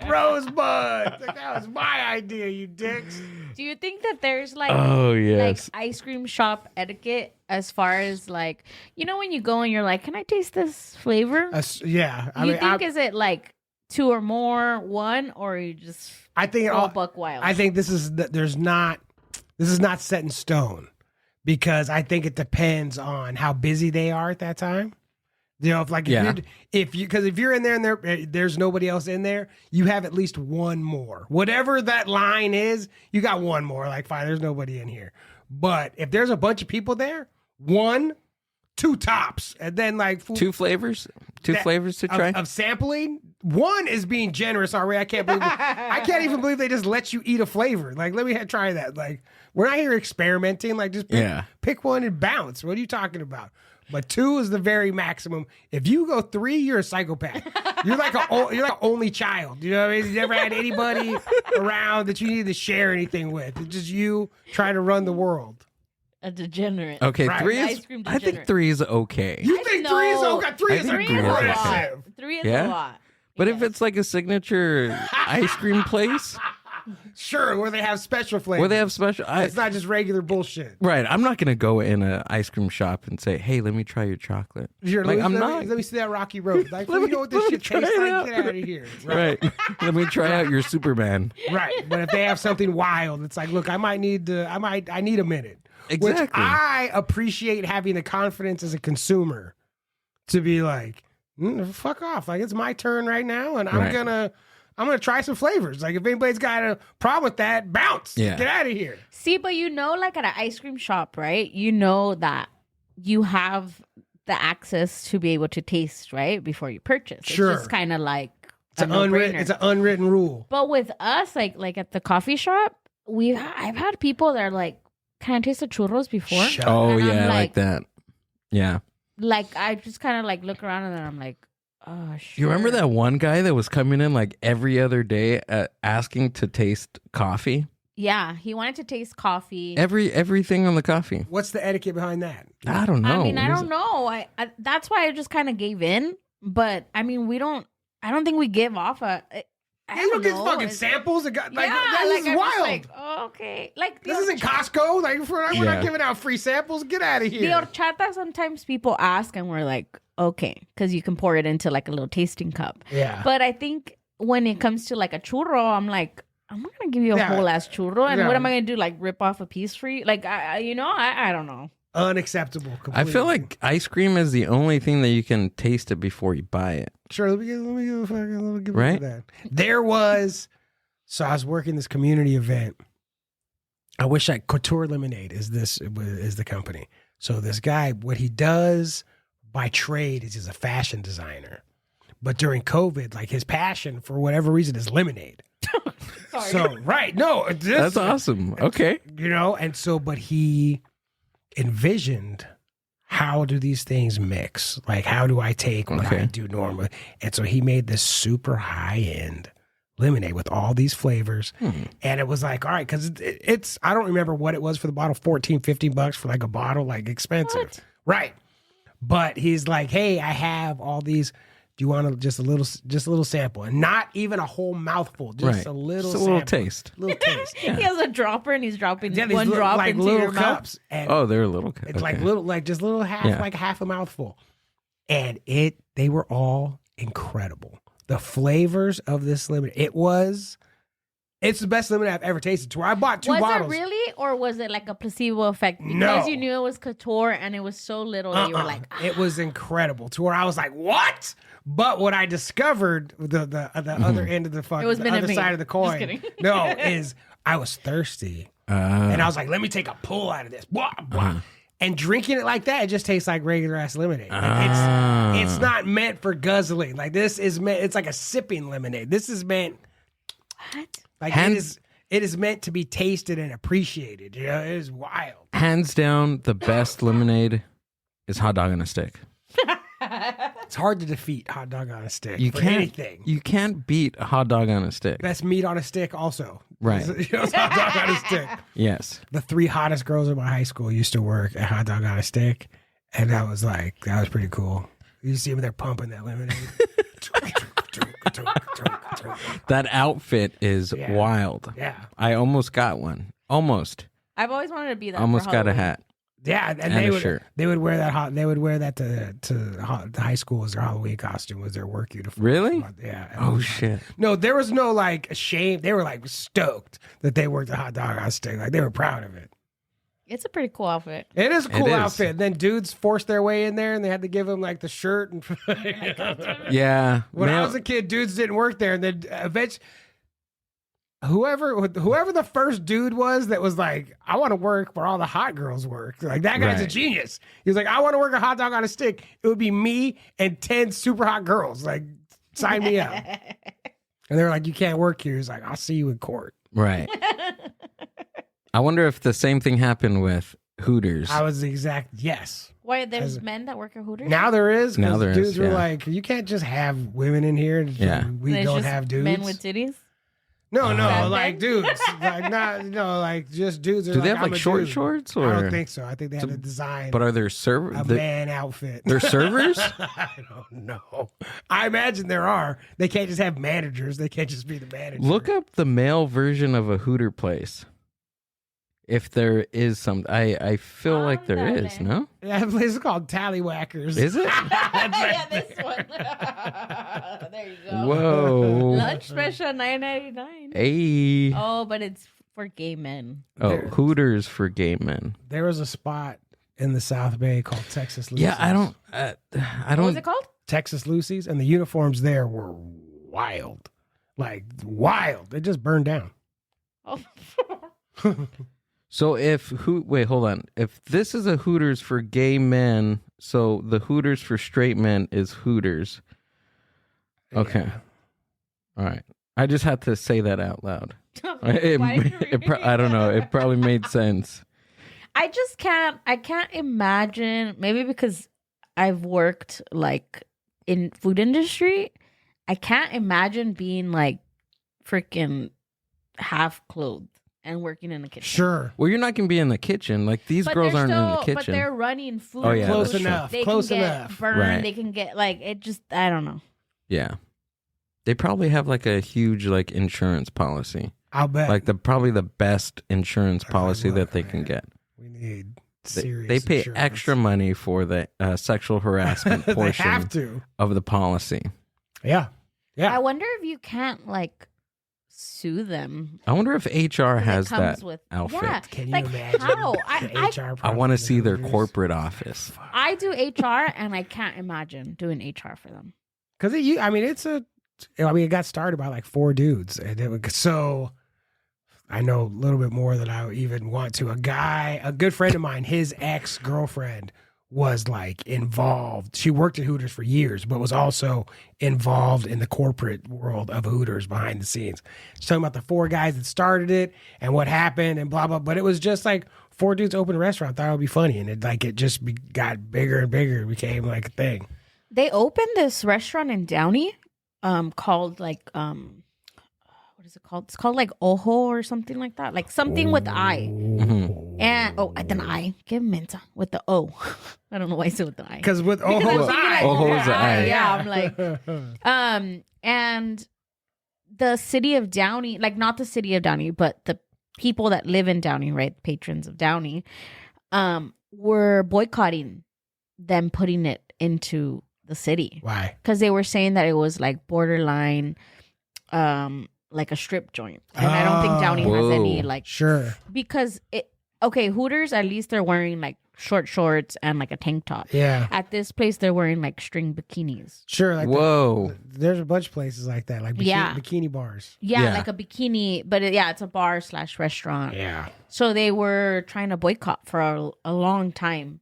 Speaker 5: Rosebud. Like, that was my idea, you dicks.
Speaker 2: Do you think that there's like
Speaker 3: Oh, yes.
Speaker 2: like ice cream shop etiquette as far as like, you know, when you go and you're like, can I taste this flavor?
Speaker 5: Yeah,
Speaker 2: You think is it like 2 or more, 1, or you just
Speaker 5: I think
Speaker 2: all buck wild?
Speaker 5: I think this is not set in stone because I think it depends on how busy they are at that time. You know, if you're in there and there's nobody else in there, you have at least one more. Whatever that line is, you got one more. Like, fine, there's nobody in here. But if there's a bunch of people there, 1, 2 tops, and then like
Speaker 3: 2 flavors? 2 flavors to try?
Speaker 5: of sampling. 1 is being generous already. I can't even believe they just let you eat a flavor. Like, let me try that. Like, we're not here experimenting. Like, just pick one and bounce. What are you talking about? but 2 is the very maximum. If you go 3, you're a psychopath. You're like an only child. You know what I mean? You never had anybody around that you needed to share anything with. It's just you trying to run the world.
Speaker 2: A degenerate.
Speaker 3: Okay,
Speaker 5: Right.
Speaker 3: 3
Speaker 2: An
Speaker 3: is.
Speaker 2: ice cream
Speaker 3: I think
Speaker 2: degenerate.
Speaker 3: 3 is okay.
Speaker 5: You think 3 is okay? 3 is
Speaker 3: I think
Speaker 2: Three is a lot.
Speaker 5: aggressive.
Speaker 2: 3 is
Speaker 3: Yeah?
Speaker 2: a lot.
Speaker 3: But if it's like a signature ice cream place
Speaker 5: Sure, where they have special flavors.
Speaker 3: where they have special,
Speaker 5: It's not just regular bullshit.
Speaker 3: right? I'm not gonna go in an ice cream shop and say, "Hey, let me try your chocolate."
Speaker 5: Sure,
Speaker 3: Like,
Speaker 5: let
Speaker 3: I'm
Speaker 5: me,
Speaker 3: not.
Speaker 5: Let me see that Rocky Road. Like,
Speaker 3: Let
Speaker 5: you
Speaker 3: me-
Speaker 5: know what
Speaker 3: let
Speaker 5: this
Speaker 3: me
Speaker 5: shit
Speaker 3: try
Speaker 5: tastes
Speaker 3: it
Speaker 5: like?
Speaker 3: out.
Speaker 5: Get out of here.
Speaker 3: Right. Let me try out your Superman.
Speaker 5: Right. But if they have something wild, it's like, look, I need a minute.
Speaker 3: Exactly.
Speaker 5: Which I appreciate having the confidence as a consumer to be like, fuck off. Like, it's my turn right now, and
Speaker 3: Right.
Speaker 5: I'm gonna try some flavors. Like, if anybody's got a problem with that, bounce.
Speaker 3: Yeah.
Speaker 5: Get out of here.
Speaker 2: See, but like at an ice cream shop, right? You know that you have the access to be able to taste, right? Before you purchase.
Speaker 5: Sure.
Speaker 2: It's just kind of like
Speaker 5: It's an unwritten rule.
Speaker 2: But with us, like at the coffee shop, I've had people that are like, "Can I taste the churros before?"
Speaker 5: Shut
Speaker 3: Oh
Speaker 2: And I'm
Speaker 3: yeah, I like
Speaker 2: like-
Speaker 3: that. Yeah.
Speaker 2: Like I just kind of like look around and then I'm like, "Oh, sure."
Speaker 3: You remember that one guy that was coming in like every other day asking to taste coffee?
Speaker 2: Yeah, he wanted to taste coffee.
Speaker 3: Everything on the coffee.
Speaker 5: What's the etiquette behind that?
Speaker 3: I don't know.
Speaker 2: I mean, I
Speaker 3: What is
Speaker 2: don't know. I that's why I just kind of gave in. But I mean, I don't think we give off I
Speaker 5: You don't get
Speaker 2: know.
Speaker 5: fucking
Speaker 2: It's-
Speaker 5: samples. Like,
Speaker 2: Yeah,
Speaker 5: this is
Speaker 2: I'm just
Speaker 5: wild.
Speaker 2: like, oh, okay. Like
Speaker 5: This
Speaker 2: the
Speaker 5: isn't Costco. Like, we're
Speaker 3: Yeah.
Speaker 5: not giving out free samples. Get out of
Speaker 2: The
Speaker 5: here.
Speaker 2: horchata, sometimes people ask and we're like, okay, because you can pour it into like a little tasting cup.
Speaker 5: Yeah.
Speaker 2: But I think when it comes to like a churro, I'm like, I'm not gonna give you a
Speaker 5: Yeah.
Speaker 2: whole ass churro, and
Speaker 5: Yeah.
Speaker 2: what am I gonna do? Like rip off a piece for you? Like I don't know.
Speaker 5: Unacceptable.
Speaker 3: I
Speaker 5: Completely.
Speaker 3: feel like ice cream is the only thing that you can taste it before you buy it.
Speaker 5: Sure, let me give
Speaker 3: Right?
Speaker 5: it that. There was, so I was working this community event. I wish Couture Lemonade is the company. So this guy, what he does by trade is he's a fashion designer. But during COVID, like his passion for whatever reason is lemonade.
Speaker 2: Sorry.
Speaker 5: So right, no,
Speaker 3: That's awesome. Okay.
Speaker 5: You know, and so, but he envisioned, how do these things mix? Like, how do I take what I
Speaker 3: Okay.
Speaker 5: do normally? And so he made this super high end lemonade with all these flavors. And it was like, all right, because it's, I don't remember what it was for the bottle, $14-15 for like a bottle, like expensive.
Speaker 2: What?
Speaker 5: Right. But he's like, hey, I have all these. Do you want just a little sample? And not even a whole mouthful, just
Speaker 3: Right.
Speaker 5: a little
Speaker 3: Just a little
Speaker 5: sample.
Speaker 3: taste.
Speaker 5: Little taste.
Speaker 2: He has a dropper and he's dropping
Speaker 5: Yeah, these
Speaker 2: one
Speaker 5: little,
Speaker 2: drop
Speaker 5: like
Speaker 2: into
Speaker 5: little
Speaker 2: your mouth.
Speaker 5: cups. And
Speaker 3: Oh, they're a little.
Speaker 5: it's like
Speaker 3: okay.
Speaker 5: little, like just little half,
Speaker 3: Yeah.
Speaker 5: like half a mouthful. And they were all incredible. The flavors of this lemonade, it's the best lemonade I've ever tasted. To where I bought two
Speaker 2: Was
Speaker 5: bottles.
Speaker 2: it really, or was it like a placebo effect because
Speaker 5: No.
Speaker 2: you knew it was couture and it was so little that you were like,
Speaker 5: It was incredible. To where I was like, what? But what I discovered, the other end of the fucking,
Speaker 2: It was
Speaker 5: the
Speaker 2: been
Speaker 5: other
Speaker 2: me.
Speaker 5: side of the
Speaker 2: Just
Speaker 5: coin,
Speaker 2: kidding.
Speaker 5: no, is I was thirsty. And I was like, let me take a pull out of this. Blah, blah. And drinking it like that, it just tastes like regular ass lemonade. Like it's not meant for guzzling. Like this is meant, it's like a sipping lemonade. This is meant,
Speaker 2: what?
Speaker 5: like it is meant to be tasted and appreciated. You know, it is wild.
Speaker 3: Hands down, the best lemonade is hot dog on a stick.
Speaker 5: It's hard to defeat hot dog on a stick.
Speaker 3: You
Speaker 5: for
Speaker 3: can't.
Speaker 5: anything.
Speaker 3: You can't beat a hot dog on a stick.
Speaker 5: Best meat on a stick also.
Speaker 3: Right.
Speaker 5: You know, it's hot dog on a stick.
Speaker 3: Yes.
Speaker 5: The 3 hottest girls in my high school used to work at Hot Dog on a Stick. And that was pretty cool. You see them there pumping that lemonade.
Speaker 3: That outfit is
Speaker 5: Yeah.
Speaker 3: wild.
Speaker 5: Yeah.
Speaker 3: I almost got one. Almost.
Speaker 2: I've always wanted to be that.
Speaker 3: Almost
Speaker 2: for
Speaker 3: got a
Speaker 2: Halloween.
Speaker 3: hat.
Speaker 5: Yeah, and
Speaker 3: And a shirt.
Speaker 5: they would wear that to high school as their Halloween costume, was their work uniform.
Speaker 3: Really?
Speaker 5: Yeah.
Speaker 3: Oh shit.
Speaker 5: No, there was no like shame. They were like stoked that they worked a Hot Dog on a Stick. Like they were proud of it.
Speaker 2: It's a pretty cool outfit.
Speaker 5: It is a cool
Speaker 3: It is.
Speaker 5: outfit. And then dudes forced their way in there, and they had to give them like the shirt. And
Speaker 3: Yeah.
Speaker 5: when I
Speaker 3: Male-
Speaker 5: was a kid, dudes didn't work there, and then eventually, whoever the first dude was that was like, I want to work where all the hot girls work. Like that guy's a
Speaker 3: Right.
Speaker 5: genius. He was like, I want to work a hot dog on a stick. It would be me and 10 super hot girls. Like, sign me up. And they were like, you can't work here. He's like, I'll see you in court.
Speaker 3: Right. I wonder if the same thing happened with Hooters.
Speaker 5: I was the exact yes.
Speaker 2: Why there's men that work at Hooters?
Speaker 5: Now there is.
Speaker 3: Now there is,
Speaker 5: dudes were
Speaker 3: yeah.
Speaker 5: like, you can't just have women in here.
Speaker 3: Yeah.
Speaker 5: We
Speaker 2: There's
Speaker 5: don't
Speaker 2: just
Speaker 5: have dudes.
Speaker 2: Men with titties?
Speaker 5: No,
Speaker 2: Fat
Speaker 5: like
Speaker 2: men?
Speaker 5: dudes. Like not, like just dudes.
Speaker 3: Do they have
Speaker 5: I'm
Speaker 3: like
Speaker 5: a
Speaker 3: short
Speaker 5: dude.
Speaker 3: shorts or?
Speaker 5: I don't think so. I think they have a design.
Speaker 3: But are there
Speaker 5: a man outfit.
Speaker 3: They're servers?
Speaker 5: I don't know. I imagine there are. They can't just have managers. They can't just be the manager.
Speaker 3: Look up the male version of a Hooter place. If there is some, I feel like there is. No,
Speaker 5: That place is called Tallywhackers.
Speaker 3: is it?
Speaker 2: Yeah, this one. There you go.
Speaker 3: Whoa.
Speaker 2: Lunch special $9.99.
Speaker 3: Hey.
Speaker 2: Oh, but it's for gay men.
Speaker 3: Oh, Hooters for gay men.
Speaker 5: There was a spot in the South Bay called Texas Lucy's.
Speaker 3: Yeah, I don't.
Speaker 2: What was it called?
Speaker 5: Texas Lucy's, and the uniforms there were wild, like wild. They just burned down.
Speaker 2: Oh.
Speaker 3: So wait, hold on. If this is a Hooters for gay men, so the Hooters for straight men is Hooters. Okay.
Speaker 5: Yeah.
Speaker 3: All right. I just had to say that out loud.
Speaker 2: Why did you-
Speaker 3: I don't know. It probably made sense.
Speaker 2: I just can't. I can't imagine. Maybe because I've worked like in food industry, I can't imagine being like freaking half clothed and working in the kitchen.
Speaker 5: Sure.
Speaker 3: Well, you're not going to be in the kitchen. Like, these
Speaker 2: But
Speaker 3: girls
Speaker 2: they're
Speaker 3: aren't in the
Speaker 2: still-
Speaker 3: kitchen.
Speaker 2: But they're running food.
Speaker 3: Oh, yeah,
Speaker 5: Close
Speaker 3: that's true.
Speaker 5: enough.
Speaker 2: They
Speaker 5: Close
Speaker 2: can get
Speaker 5: enough.
Speaker 2: burned.
Speaker 3: Right.
Speaker 2: They can get like it. Just I don't know.
Speaker 3: Yeah. They probably have like a huge like insurance policy.
Speaker 5: I'll bet.
Speaker 3: Like probably the best insurance policy
Speaker 5: look,
Speaker 3: that they
Speaker 5: man.
Speaker 3: can get.
Speaker 5: We need
Speaker 3: They,
Speaker 5: serious.
Speaker 3: they pay
Speaker 5: insurance.
Speaker 3: extra money for the sexual harassment
Speaker 5: They
Speaker 3: portion
Speaker 5: have to.
Speaker 3: of the policy.
Speaker 5: Yeah. Yeah.
Speaker 2: I wonder if you can't like sue them.
Speaker 3: I wonder if HR has
Speaker 2: It comes
Speaker 3: that
Speaker 2: with,
Speaker 3: outfit.
Speaker 2: Yeah,
Speaker 5: Can you
Speaker 2: like
Speaker 5: imagine?
Speaker 2: how?
Speaker 5: the
Speaker 2: I
Speaker 5: HR
Speaker 3: I want to
Speaker 5: problem
Speaker 3: see their
Speaker 5: in Hooters?
Speaker 3: corporate office.
Speaker 2: I do HR and I can't imagine doing HR for them.
Speaker 5: Because it got started by like 4 dudes, and so I know a little bit more than I even want to. A good friend of mine, his ex-girlfriend was like involved. She worked at Hooters for years, but was also involved in the corporate world of Hooters behind the scenes. She's talking about the 4 guys that started it and what happened and blah blah. But it was just like 4 dudes opened a restaurant. Thought it would be funny, and it just got bigger and bigger. It became like a thing.
Speaker 2: They opened this restaurant in Downey, called like what is it called? It's called like Ojo or something like that. Like something with I.
Speaker 3: Mhm.
Speaker 2: And an I. Give mensa with the O. I don't know why I said with the I.
Speaker 5: Because with
Speaker 2: I'm
Speaker 5: Ojo's
Speaker 2: thinking
Speaker 5: eye,
Speaker 2: like,
Speaker 3: Ojo's eye.
Speaker 2: Yeah, I'm like and the city of Downey, like not the city of Downey, but the people that live in Downey, right? Patrons of Downey, were boycotting them putting it into the city.
Speaker 5: Why?
Speaker 2: Because they were saying that it was like borderline like a strip joint. And I don't think Downey has any
Speaker 3: Whoa.
Speaker 2: like
Speaker 5: Sure.
Speaker 2: because Hooters, at least they're wearing like short shorts and like a tank top.
Speaker 5: Yeah.
Speaker 2: At this place they're wearing like string bikinis.
Speaker 5: Sure. Like
Speaker 3: Whoa.
Speaker 5: there's a bunch of places like that, like
Speaker 2: Yeah.
Speaker 5: bikini bars.
Speaker 2: Yeah,
Speaker 3: Yeah.
Speaker 2: like a bikini, but it's a bar / restaurant.
Speaker 5: Yeah.
Speaker 2: So they were trying to boycott for a long time.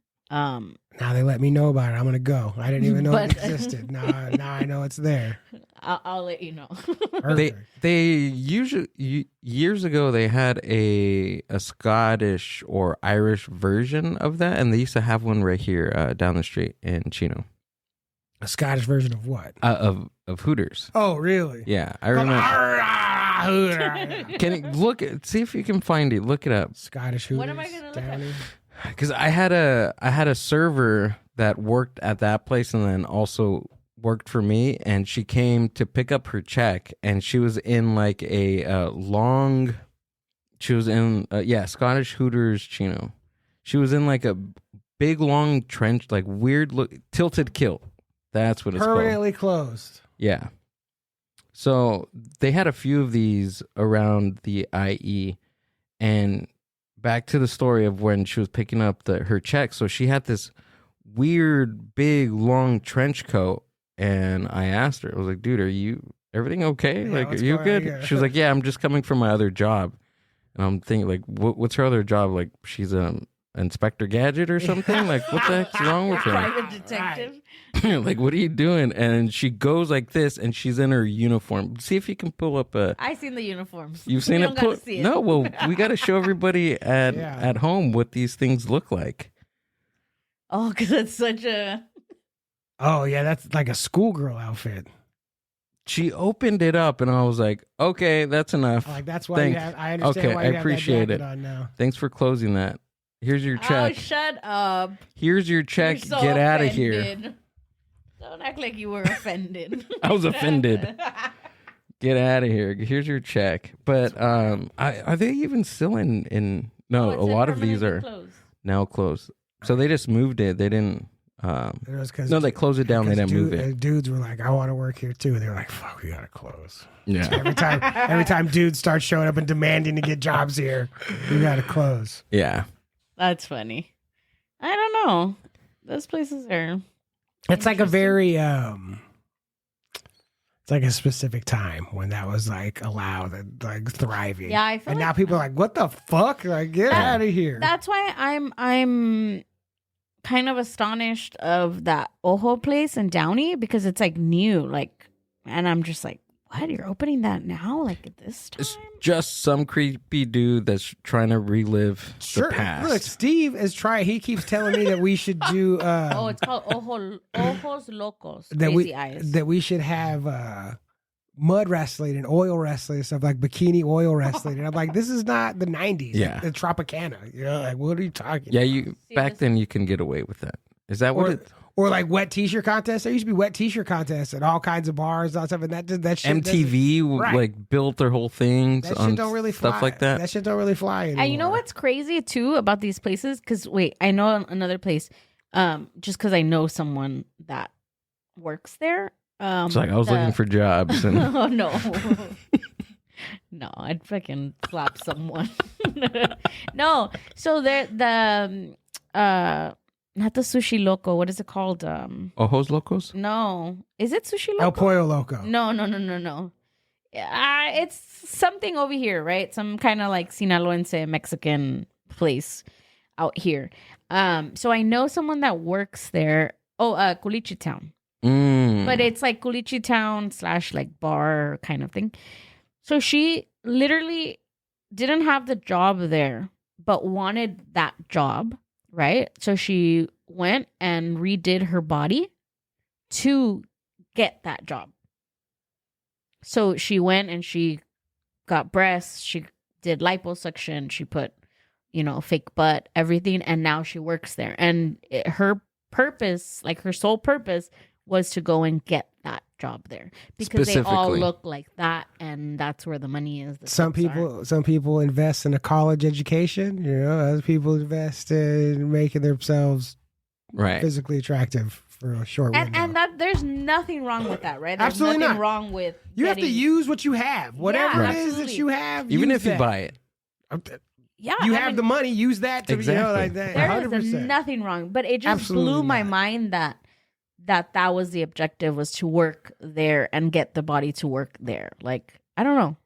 Speaker 5: Now they let me know about it. I'm gonna go. I didn't even know it
Speaker 2: But-
Speaker 5: existed. Now I know it's there.
Speaker 2: I'll let you know.
Speaker 5: Perfect.
Speaker 3: They usually years ago they had a Scottish or Irish version of that, and they used to have one right here down the street in Chino
Speaker 5: A Scottish version of what?
Speaker 3: of Hooters.
Speaker 5: Oh, really?
Speaker 3: Yeah, I remember.
Speaker 5: Scottish
Speaker 3: Can you see if you can find it? Look it up.
Speaker 5: Hooters.
Speaker 2: What am I gonna look at?
Speaker 5: Downey.
Speaker 3: Because I had a server that worked at that place and then also worked for me, and she came to pick up her check, and she was in like a long. She was in Scottish Hooters Chino. She was in like a big long trench, like weird look tilted kilt. That's what it's called.
Speaker 5: Permanently closed.
Speaker 3: Yeah. So they had a few of these around the IE, and back to the story of when she was picking up her check. So she had this weird, big, long trench coat, and I asked her, I was like, dude, everything okay?
Speaker 5: Yeah,
Speaker 3: like,
Speaker 5: what's
Speaker 3: are you
Speaker 5: going on
Speaker 3: good?
Speaker 5: here?
Speaker 3: She was like, yeah, I'm just coming from my other job. And I'm thinking, like, what's her other job? Like, she's an Inspector Gadget or something? Like, what the heck's wrong with her?
Speaker 2: Private detective.
Speaker 3: Like, what are you doing? And she goes like this, and she's in her uniform. See if you can pull up a.
Speaker 2: I seen the uniforms.
Speaker 3: You've seen
Speaker 2: You
Speaker 3: it?
Speaker 2: don't gotta see it.
Speaker 3: No, well, we got to show everybody
Speaker 5: Yeah.
Speaker 3: at home what these things look like.
Speaker 2: Oh, because it's such a.
Speaker 5: Oh yeah, that's like a schoolgirl outfit.
Speaker 3: She opened it up, and I was like, "Okay, that's enough."
Speaker 5: Like that's why you
Speaker 3: Thanks.
Speaker 5: have. I understand
Speaker 3: Okay,
Speaker 5: why
Speaker 3: I
Speaker 5: you have
Speaker 3: appreciate
Speaker 5: that
Speaker 3: it.
Speaker 5: jacket on now.
Speaker 3: Thanks for closing that. Here's your
Speaker 2: Oh,
Speaker 3: check.
Speaker 2: shut up!
Speaker 3: Here's your check.
Speaker 2: You're so
Speaker 3: Get out of here.
Speaker 2: offended. Don't act like you were offended.
Speaker 3: I was offended. Get out of here. Here's your check. But are they even still in? No,
Speaker 2: Oh,
Speaker 3: a lot of these
Speaker 2: permanently
Speaker 3: are
Speaker 2: closed.
Speaker 3: now closed. So they just moved it. They didn't.
Speaker 5: It was 'cause
Speaker 3: No, they closed it down. They didn't move it.
Speaker 5: Dudes were like, "I want to work here too." They were like, "Fuck, we gotta close."
Speaker 3: Yeah.
Speaker 5: Every time dudes start showing up and demanding to get jobs here, we gotta close.
Speaker 3: Yeah.
Speaker 2: That's funny. I don't know. Those places are.
Speaker 5: It's like a very it's like a specific time when that was like allowed and like thriving.
Speaker 2: Yeah, I feel
Speaker 5: and
Speaker 2: like-
Speaker 5: now people are like, "What the fuck? Like, get out of here!"
Speaker 2: That's why I'm kind of astonished of that Ojo place in Downey because it's like new, like, and I'm just like, what? You're opening that now, like at this time?
Speaker 3: It's just some creepy dude that's trying to relive
Speaker 5: Sure.
Speaker 3: the past.
Speaker 5: Look, Steve is trying. He keeps telling me that we should do.
Speaker 2: Oh, it's called Ojos Locos.
Speaker 5: that
Speaker 2: Crazy
Speaker 5: we
Speaker 2: eyes.
Speaker 5: that we should have mud wrestling and oil wrestling and stuff like bikini oil wrestling. And I'm like, this is not the 90s.
Speaker 3: Yeah.
Speaker 5: The Tropicana. You know, like what are you talking?
Speaker 3: Yeah,
Speaker 5: about?
Speaker 3: you back then you can get away with that. Is that what it?
Speaker 5: Or like wet t-shirt contests. There used to be wet t-shirt contests at all kinds of bars and all stuff. And that shit
Speaker 3: MTV
Speaker 5: Right.
Speaker 3: like built their whole things
Speaker 5: that
Speaker 3: on
Speaker 5: shit don't really fly.
Speaker 3: stuff like that.
Speaker 5: That shit don't really fly anymore.
Speaker 2: And you know what's crazy too about these places? Because wait, I know another place. Just because I know someone that works there.
Speaker 3: It's like I was looking for jobs and
Speaker 2: Oh no. No, I'd fucking slap someone. No. So the not the Sushi Loco. What is it called?
Speaker 3: Ojos Locos.
Speaker 2: No. Is it Sushi Loco?
Speaker 5: El Pollo Loco.
Speaker 2: No. It's something over here, right? Some kind of like Sinaloense Mexican place out here. So I know someone that works there. Oh, Culichi Town. But it's like Culichi Town / like bar kind of thing. So she literally didn't have the job there, but wanted that job, right? So she went and redid her body to get that job. So she went and she got breasts, she did liposuction, she put, fake butt, everything, and now she works there. And her purpose, like her sole purpose, was to go and get that job there because they all
Speaker 3: Specifically.
Speaker 2: look like that, and that's where the money is. The
Speaker 5: Some
Speaker 2: tips are.
Speaker 5: people invest in a college education. Other people invest in making themselves
Speaker 3: Right.
Speaker 5: physically attractive for a short window.
Speaker 2: and that there's nothing wrong with that, right? There's
Speaker 5: Absolutely
Speaker 2: nothing
Speaker 5: not.
Speaker 2: wrong with
Speaker 5: you have to
Speaker 2: getting-
Speaker 5: use what you have, whatever
Speaker 2: Yeah,
Speaker 5: it is that
Speaker 2: absolutely.
Speaker 5: you have.
Speaker 3: Even
Speaker 5: use
Speaker 3: if you
Speaker 5: that.
Speaker 3: buy it.
Speaker 2: Yeah,
Speaker 5: You
Speaker 2: I
Speaker 5: have
Speaker 2: mean,
Speaker 5: the money. Use that to
Speaker 3: Exactly.
Speaker 5: like that.
Speaker 2: there
Speaker 5: 100%.
Speaker 2: is nothing wrong, but it just
Speaker 5: Absolutely
Speaker 2: blew my
Speaker 5: not.
Speaker 2: mind that was the objective, was to work there and get the body to work there. Like, I don't know.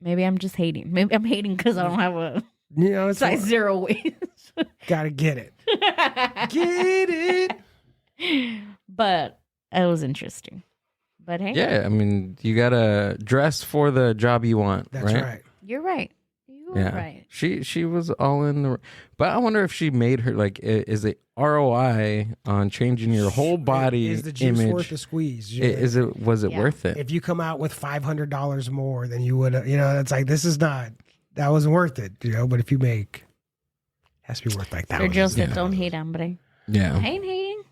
Speaker 2: Maybe I'm just hating. Maybe I'm hating because I don't have a
Speaker 5: It's
Speaker 2: size 0 waist.
Speaker 5: gotta get it. Get it.
Speaker 2: But it was interesting. But hey,
Speaker 3: Yeah, I mean, you gotta dress for the job you want.
Speaker 5: That's right.
Speaker 2: you're right. You're
Speaker 3: Yeah,
Speaker 2: right.
Speaker 3: she was all in the. But I wonder if she made her like is it ROI on changing your whole body
Speaker 5: Is the juice
Speaker 3: image?
Speaker 5: worth the squeeze?
Speaker 3: Was it
Speaker 2: Yeah.
Speaker 3: worth it?
Speaker 5: If you come out with $500 more than you would, it's like that wasn't worth it, But if you make, it has to be worth like
Speaker 2: Sir
Speaker 5: thousands.
Speaker 2: Joseph, don't hate hambre.
Speaker 3: Yeah,
Speaker 2: I ain't hating.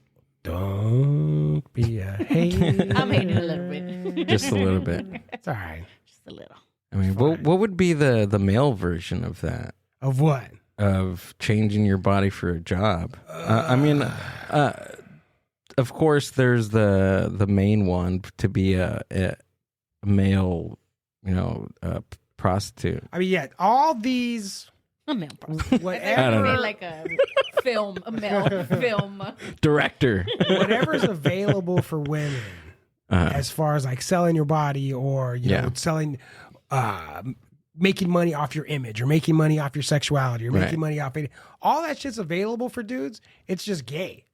Speaker 5: Don't be a hater.
Speaker 2: I'm hating a little bit.
Speaker 3: just a little bit.
Speaker 5: It's all right.
Speaker 2: Just a little.
Speaker 3: I mean, what would be the male version of that?
Speaker 5: Of what?
Speaker 3: Of changing your body for a job? I mean, of course, there's the main one to be a male, prostitute.
Speaker 5: I mean, yeah, all these,
Speaker 2: A male prostitute.
Speaker 5: whatever,
Speaker 3: I don't know.
Speaker 2: Like a male film.
Speaker 3: Director.
Speaker 5: whatever's available for women, as far as like selling your body or selling, making money off your image or making money off your sexuality or making money off it. All that shit's available for dudes. It's just gay.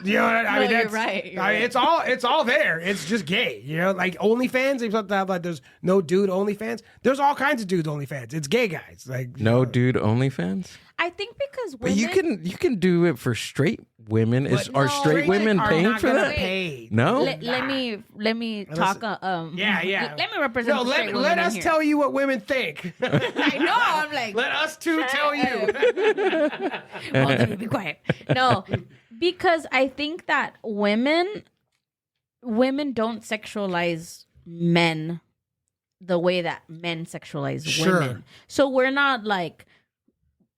Speaker 5: You know, I mean,
Speaker 2: you're
Speaker 5: that's
Speaker 2: right. You're
Speaker 5: I mean,
Speaker 2: right.
Speaker 5: it's all there. It's just gay. You know, like OnlyFans. They have to have like there's no dude OnlyFans. There's all kinds of dudes OnlyFans. It's gay guys. Like
Speaker 3: No dude OnlyFans.
Speaker 2: I think because
Speaker 3: But
Speaker 2: women,
Speaker 3: you can do it for straight women. Are straight women
Speaker 5: are
Speaker 3: paying
Speaker 5: not
Speaker 3: for
Speaker 5: gonna
Speaker 3: that?
Speaker 5: pay.
Speaker 3: No.
Speaker 2: let me talk.
Speaker 5: Yeah.
Speaker 2: Let me represent.
Speaker 5: No,
Speaker 2: the straight
Speaker 5: let
Speaker 2: women in
Speaker 5: us
Speaker 2: here.
Speaker 5: tell you what women think.
Speaker 2: I know. I'm like,
Speaker 5: Let us too tell you.
Speaker 2: well, then be quiet. No, because I think that women don't sexualize men the way that men sexualize
Speaker 5: Sure.
Speaker 2: women. So we're not like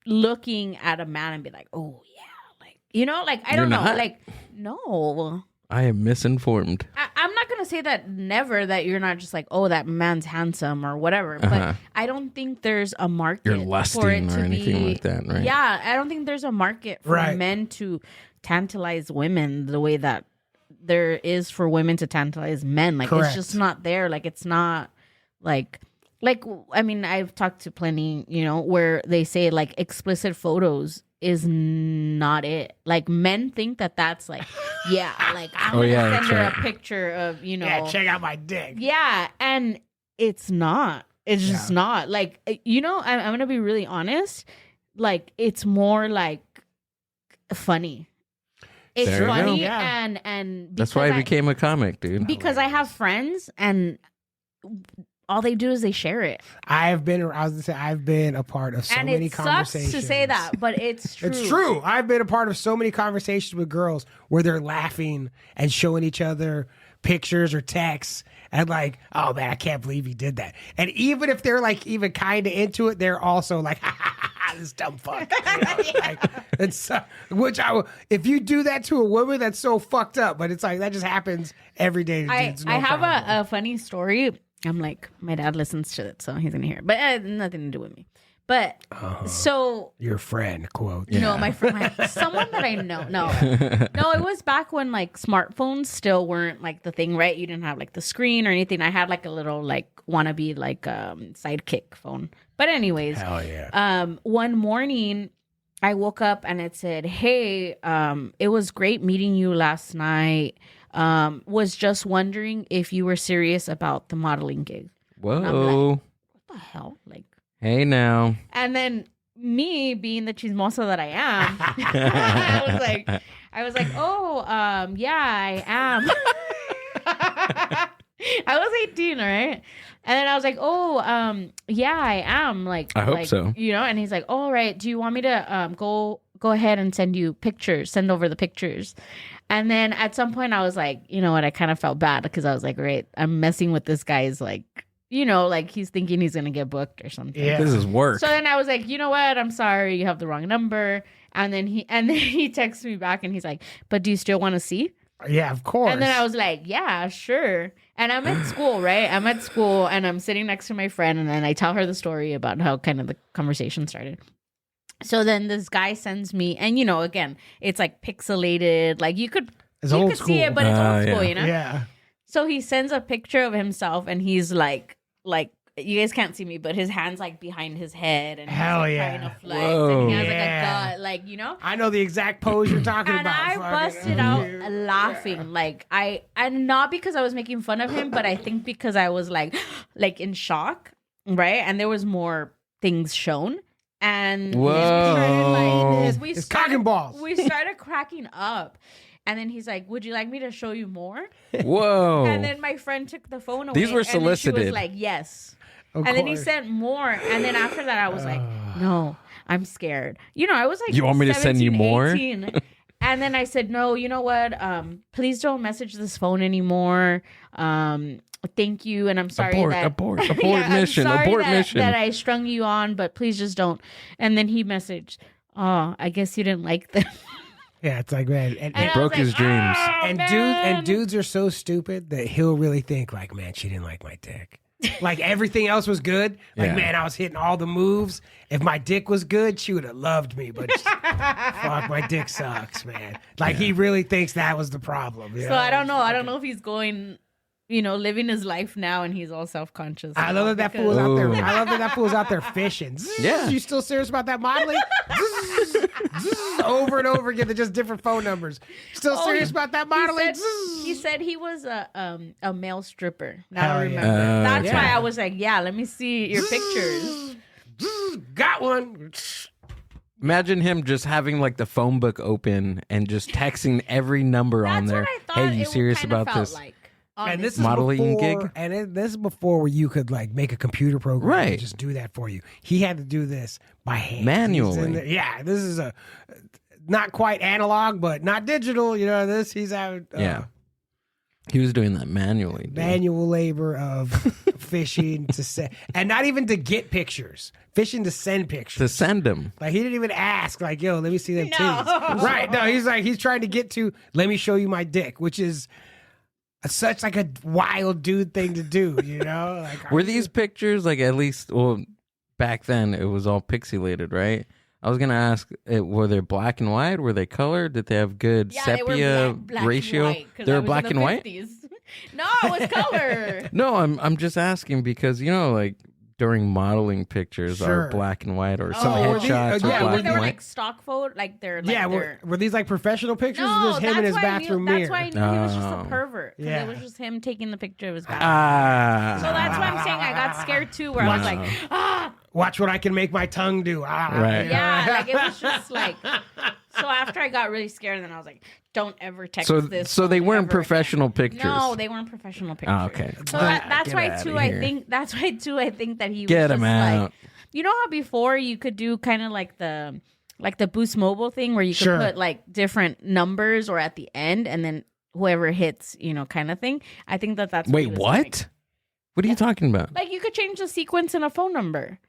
Speaker 2: looking at a man and be like, oh yeah, like, you know, like I don't
Speaker 3: You're
Speaker 2: know,
Speaker 3: not?
Speaker 2: like no.
Speaker 3: I am misinformed.
Speaker 2: I'm not gonna say that never that you're not just like, oh, that man's handsome or whatever, but I don't think there's a market
Speaker 3: You're
Speaker 2: for it
Speaker 3: lusting
Speaker 2: to
Speaker 3: or anything
Speaker 2: be,
Speaker 3: like that, right?
Speaker 2: Yeah, I don't think there's a market for
Speaker 5: Right.
Speaker 2: men to tantalize women the way that there is for women to tantalize men. Like
Speaker 5: Correct.
Speaker 2: it's just not there. Like it's not like I mean, I've talked to plenty, you know, where they say like explicit photos is not it. Like men think that that's like, yeah, like I'm gonna
Speaker 3: yeah,
Speaker 2: send
Speaker 3: that's
Speaker 2: her
Speaker 3: right.
Speaker 2: a picture of, you know,
Speaker 5: Yeah, check out my dick.
Speaker 2: yeah, and it's not. It's just not. Like, you know, I'm gonna be really honest. Like, it's more like funny. It's
Speaker 3: There you go.
Speaker 2: funny,
Speaker 5: Yeah.
Speaker 2: and
Speaker 3: That's why I
Speaker 2: because
Speaker 3: became a comic, dude.
Speaker 2: because I have friends and all they do is they share it,
Speaker 5: I've been a part of so
Speaker 2: and
Speaker 5: many
Speaker 2: it sucks
Speaker 5: conversations.
Speaker 2: to say that, but it's true.
Speaker 5: It's true. I've been a part of so many conversations with girls where they're laughing and showing each other pictures or texts and like, oh man, I can't believe he did that. And even if they're like even kind of into it, they're also like, ha, ha, ha, ha, this dumb fuck. You know? Like, it's if you do that to a woman, that's so fucked up. But it's like that just happens every day.
Speaker 2: I
Speaker 5: It's no
Speaker 2: have
Speaker 5: problem.
Speaker 2: a funny story. I'm like, my dad listens to it, so he's gonna hear it, but nothing to do with me. But so
Speaker 5: Your friend quote.
Speaker 2: no, my friend, someone that I know. No, it was back when like smartphones still weren't like the thing, right? You didn't have like the screen or anything. I had like a little like wannabe like sidekick phone. But anyways,
Speaker 5: Hell yeah.
Speaker 2: one morning I woke up and it said, "Hey, it was great meeting you last night. Was just wondering if you were serious about the modeling gig."
Speaker 3: Whoa.
Speaker 2: What the hell? Like,
Speaker 3: Hey now.
Speaker 2: and then me being the chismosa that I am, I was like, oh, yeah, I am. I was 18, all right? And then I was like, oh, yeah, I am. Like,
Speaker 3: I hope so.
Speaker 2: You know, and he's like, all right, do you want me to go ahead and send over the pictures? And then at some point I was like, you know what, I kind of felt bad because I was like, right, I'm messing with this guy's like, you know, like he's thinking he's going to get booked or something.
Speaker 5: Yeah.
Speaker 3: This is work.
Speaker 2: So then I was like, you know what? I'm sorry, you have the wrong number. And then he texts me back and he's like, but do you still want to see?
Speaker 5: Yeah, of course.
Speaker 2: And then I was like, yeah, sure. And I'm at school, right? I'm at school and I'm sitting next to my friend and then I tell her the story about how kind of the conversation started. So then this guy sends me, and you know, again, it's like pixelated, like you could
Speaker 5: old
Speaker 2: see it,
Speaker 5: school.
Speaker 2: but it's old
Speaker 3: Yeah.
Speaker 2: school, you know?
Speaker 5: Yeah.
Speaker 2: So he sends a picture of himself and he's like you guys can't see me, but his hand's like behind his head and
Speaker 5: Hell
Speaker 2: he's like
Speaker 5: yeah.
Speaker 2: trying to flex
Speaker 3: Whoa.
Speaker 2: and he has like
Speaker 5: Yeah.
Speaker 2: a gut, like, you know?
Speaker 5: I know the exact pose you're talking
Speaker 2: And
Speaker 5: about.
Speaker 2: I
Speaker 5: Fucking-
Speaker 2: busted out laughing. Like and not because I was making fun of him, but I think because I was like in shock, right? And there was more things shown. And
Speaker 3: Whoa.
Speaker 5: It's cock and balls.
Speaker 2: We started cracking up. And then he's like, would you like me to show you more?
Speaker 3: Whoa.
Speaker 2: And then my friend took the phone away.
Speaker 3: These were
Speaker 2: And then she
Speaker 3: solicited.
Speaker 2: was like, yes.
Speaker 5: Of
Speaker 2: And then he
Speaker 5: course.
Speaker 2: sent more. And then after that, I was like, no, I'm scared. You know, I was like,
Speaker 3: You want me to send you
Speaker 2: 17,
Speaker 3: more?
Speaker 2: 18. And then I said, no, you know what? Please don't message this phone anymore. Thank you. And I'm sorry
Speaker 3: abort
Speaker 2: Yeah,
Speaker 3: mission.
Speaker 2: I'm sorry
Speaker 3: Abort
Speaker 2: that,
Speaker 3: mission.
Speaker 2: that I strung you on, but please just don't. And then he messaged, oh, I guess you didn't like them.
Speaker 5: Yeah, it's like, man. And,
Speaker 2: And I
Speaker 3: broke
Speaker 2: was
Speaker 3: his
Speaker 2: like,
Speaker 3: dreams.
Speaker 2: "Oh,
Speaker 5: and
Speaker 2: man."
Speaker 5: dudes are so stupid that he'll really think like, man, she didn't like my dick. Like everything else was good. Like,
Speaker 3: Yeah.
Speaker 5: man, I was hitting all the moves. If my dick was good, she would have loved me. But fuck, my dick sucks, man. Like he really thinks that was the problem.
Speaker 2: So I don't know. I don't know if he's going living his life now, and he's all self-conscious.
Speaker 5: I love that fool was out there. I love that fool was out there fishing.
Speaker 3: Yeah.
Speaker 5: You still serious about that modeling? Over and over again, they're just different phone numbers. Still serious about that modeling?
Speaker 2: He said he was a male stripper. Now
Speaker 5: Hell
Speaker 2: I
Speaker 5: yeah.
Speaker 2: remember. That's
Speaker 5: yeah.
Speaker 2: why I was like, yeah, let me see your pictures.
Speaker 5: Got one.
Speaker 3: Imagine him just having like the phone book open and just texting every number on
Speaker 2: That's
Speaker 3: there.
Speaker 2: what I thought.
Speaker 3: Hey, you
Speaker 2: it
Speaker 3: serious
Speaker 2: kinda
Speaker 3: about
Speaker 2: felt
Speaker 3: this?
Speaker 2: Like,
Speaker 5: And this is
Speaker 3: Modeling
Speaker 5: before,
Speaker 3: gig?
Speaker 5: this is before where you could like make a computer program
Speaker 3: Right.
Speaker 5: and just do that for you. He had to do this by hand.
Speaker 3: Manually.
Speaker 5: He's in there- yeah, this is a not quite analog, but not digital. He's having
Speaker 3: Yeah. He was doing that manually. Dude.
Speaker 5: manual labor of fishing to send, and not even to get pictures, fishing to send pictures.
Speaker 3: To send him.
Speaker 5: Like he didn't even ask, like, yo, let me see them
Speaker 2: No.
Speaker 5: titties. Right. No, he's trying to get to, let me show you my dick, which is such like a wild dude thing to do, Like,
Speaker 3: Were these pictures like at least, well, back then it was all pixelated, right? I was going to ask, were they black and white? Were they colored? Did they have good
Speaker 2: they were
Speaker 3: sepia
Speaker 2: black
Speaker 3: ratio?
Speaker 2: And white, 'cause
Speaker 3: They
Speaker 2: I
Speaker 3: were
Speaker 2: was
Speaker 3: black
Speaker 2: in
Speaker 3: and
Speaker 2: the
Speaker 3: white?
Speaker 2: 50s. No, it was color.
Speaker 3: No, I'm just asking because, like during modeling pictures
Speaker 5: Sure.
Speaker 3: are black and white or some
Speaker 5: were these-
Speaker 3: headshots
Speaker 5: yeah,
Speaker 3: are
Speaker 5: were
Speaker 3: black
Speaker 2: they
Speaker 3: and
Speaker 2: were
Speaker 3: white.
Speaker 2: like stock photo, like they're like
Speaker 5: yeah,
Speaker 2: they're,
Speaker 5: were these like professional pictures? or
Speaker 2: no,
Speaker 5: just him in
Speaker 2: that's
Speaker 5: his
Speaker 2: why
Speaker 5: bathroom
Speaker 2: That's why I
Speaker 5: mirror.
Speaker 2: knew he was just
Speaker 3: Oh.
Speaker 2: a pervert. 'Cause
Speaker 5: Yeah.
Speaker 2: it was just him taking the picture of his bathroom.
Speaker 3: Ah.
Speaker 2: So that's why I'm saying I got scared too, where I was like,
Speaker 5: Watch what I can make my tongue do.
Speaker 3: Right.
Speaker 2: yeah, like it was just like. So after I got really scared, then I was like, don't ever text
Speaker 3: So
Speaker 2: this.
Speaker 3: so they
Speaker 2: phone
Speaker 3: weren't
Speaker 2: ever again.
Speaker 3: professional pictures.
Speaker 2: No, they weren't professional pictures.
Speaker 3: Oh, okay.
Speaker 2: So
Speaker 3: Get
Speaker 2: that's why
Speaker 3: outta
Speaker 2: too.
Speaker 3: here.
Speaker 2: That's why too. I think that he
Speaker 3: Get
Speaker 2: was
Speaker 3: him
Speaker 2: just
Speaker 3: out.
Speaker 2: like, you know how before you could do kind of like the Boost Mobile thing where you could
Speaker 5: Sure.
Speaker 2: put like different numbers or at the end and then whoever hits, kind of thing. I think that's what
Speaker 3: Wait,
Speaker 2: he was
Speaker 3: what?
Speaker 2: doing.
Speaker 3: What are you talking about?
Speaker 2: Like you could change the sequence in a phone number.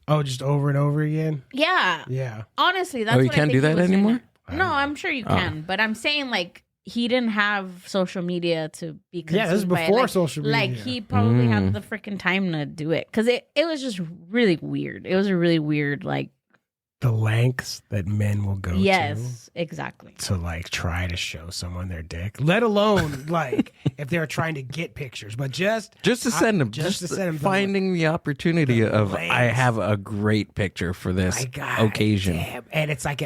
Speaker 5: Oh, just over and over again?
Speaker 2: Yeah.
Speaker 5: Yeah.
Speaker 2: Honestly, that's
Speaker 3: Oh, you
Speaker 2: what I
Speaker 3: can't
Speaker 2: think
Speaker 3: do
Speaker 2: he
Speaker 3: that
Speaker 2: was doing.
Speaker 3: anymore?
Speaker 2: No, I'm sure you can, but I'm saying like he didn't have social media to be consumed
Speaker 5: Yeah, this is
Speaker 2: by it.
Speaker 5: before
Speaker 2: Like-
Speaker 5: social media.
Speaker 2: Like he probably had the freaking time to do it because it was just really weird. It was a really weird
Speaker 5: The lengths that men will go
Speaker 2: yes, exactly.
Speaker 5: to like try to show someone their dick, let alone like if they're trying to get pictures, but just
Speaker 3: to send them.
Speaker 5: just to send 'em the-
Speaker 3: finding the opportunity of
Speaker 5: lengths.
Speaker 3: I have a great picture for this
Speaker 5: my God,
Speaker 3: occasion.
Speaker 5: damn. And it's like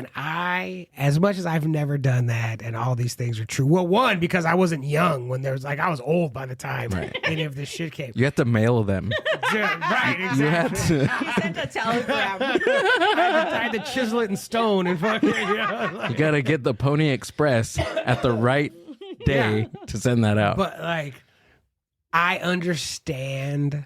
Speaker 5: as much as I've never done that, and all these things are true. Well, one, because I wasn't young when there was I was old by the time any of this shit came.
Speaker 3: You have to mail them.
Speaker 5: Right, exactly.
Speaker 3: You have to.
Speaker 2: He sent a telegram.
Speaker 5: I had to chisel it in stone and fucking.
Speaker 3: You got to get the Pony Express at the right day to send that out.
Speaker 5: But like, I understand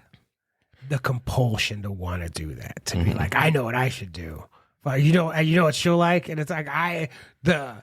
Speaker 5: the compulsion to want to do that. To be like, I know what I should do. But you know what she'll like, and it's like the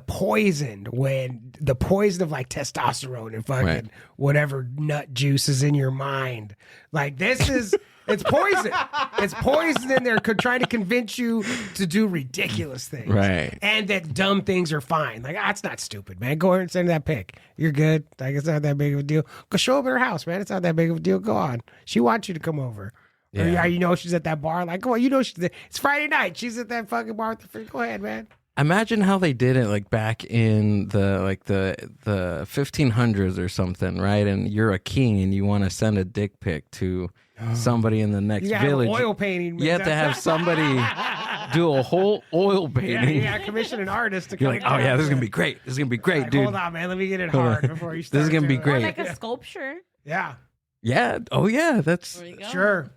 Speaker 5: poison of like testosterone and fucking
Speaker 3: Right.
Speaker 5: whatever nut juice is in your mind. Like this is. It's poison. It's poison in there trying to convince you to do ridiculous things.
Speaker 3: Right.
Speaker 5: And that dumb things are fine. Like, it's not stupid, man. Go ahead and send that pic. You're good. Like, it's not that big of a deal. Go show up at her house, man. It's not that big of a deal. Go on. She wants you to come over.
Speaker 3: Yeah.
Speaker 5: Or she's at that bar. Like, come on, she's there. It's Friday night. She's at that fucking bar with the freak. Go ahead, man.
Speaker 3: Imagine how they did it like back in the 1500s or something, right? And you're a king and you want to send a dick pic to somebody in the next
Speaker 5: You got an
Speaker 3: village.
Speaker 5: oil painting.
Speaker 3: You have to have somebody do a whole oil
Speaker 5: Yeah,
Speaker 3: painting.
Speaker 5: yeah, commission an artist to
Speaker 3: You're
Speaker 5: come
Speaker 3: like, oh
Speaker 5: down.
Speaker 3: yeah, this is gonna be great. This is gonna be great,
Speaker 5: Like,
Speaker 3: dude.
Speaker 5: hold on, man. Let me get it
Speaker 3: Hold
Speaker 5: hard
Speaker 3: on.
Speaker 5: before you
Speaker 3: This
Speaker 5: start.
Speaker 3: is gonna be
Speaker 5: doing it.
Speaker 3: great.
Speaker 2: Like a sculpture.
Speaker 5: Yeah,
Speaker 3: Yeah. Oh yeah. That's
Speaker 2: There you go.
Speaker 5: sure.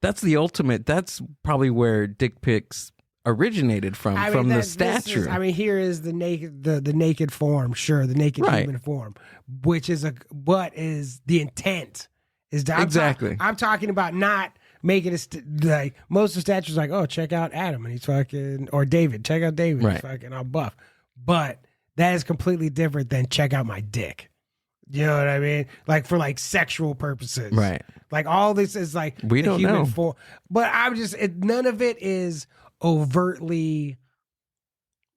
Speaker 3: that's the ultimate. That's probably where dick pics originated from the statue.
Speaker 5: Here is the naked form, sure, the naked
Speaker 3: Right.
Speaker 5: human form, which is what is the intent is that
Speaker 3: Exactly.
Speaker 5: I'm talking about not making it like most of the statues like, oh, check out Adam and he's fucking, or David, check out David,
Speaker 3: Right.
Speaker 5: he's fucking all buff, but that is completely different than check out my dick. You know what I mean? Like for like sexual purposes,
Speaker 3: Right.
Speaker 5: Like all this is like
Speaker 3: We
Speaker 5: the
Speaker 3: don't
Speaker 5: human
Speaker 3: know.
Speaker 5: form, but I'm just none of it is overtly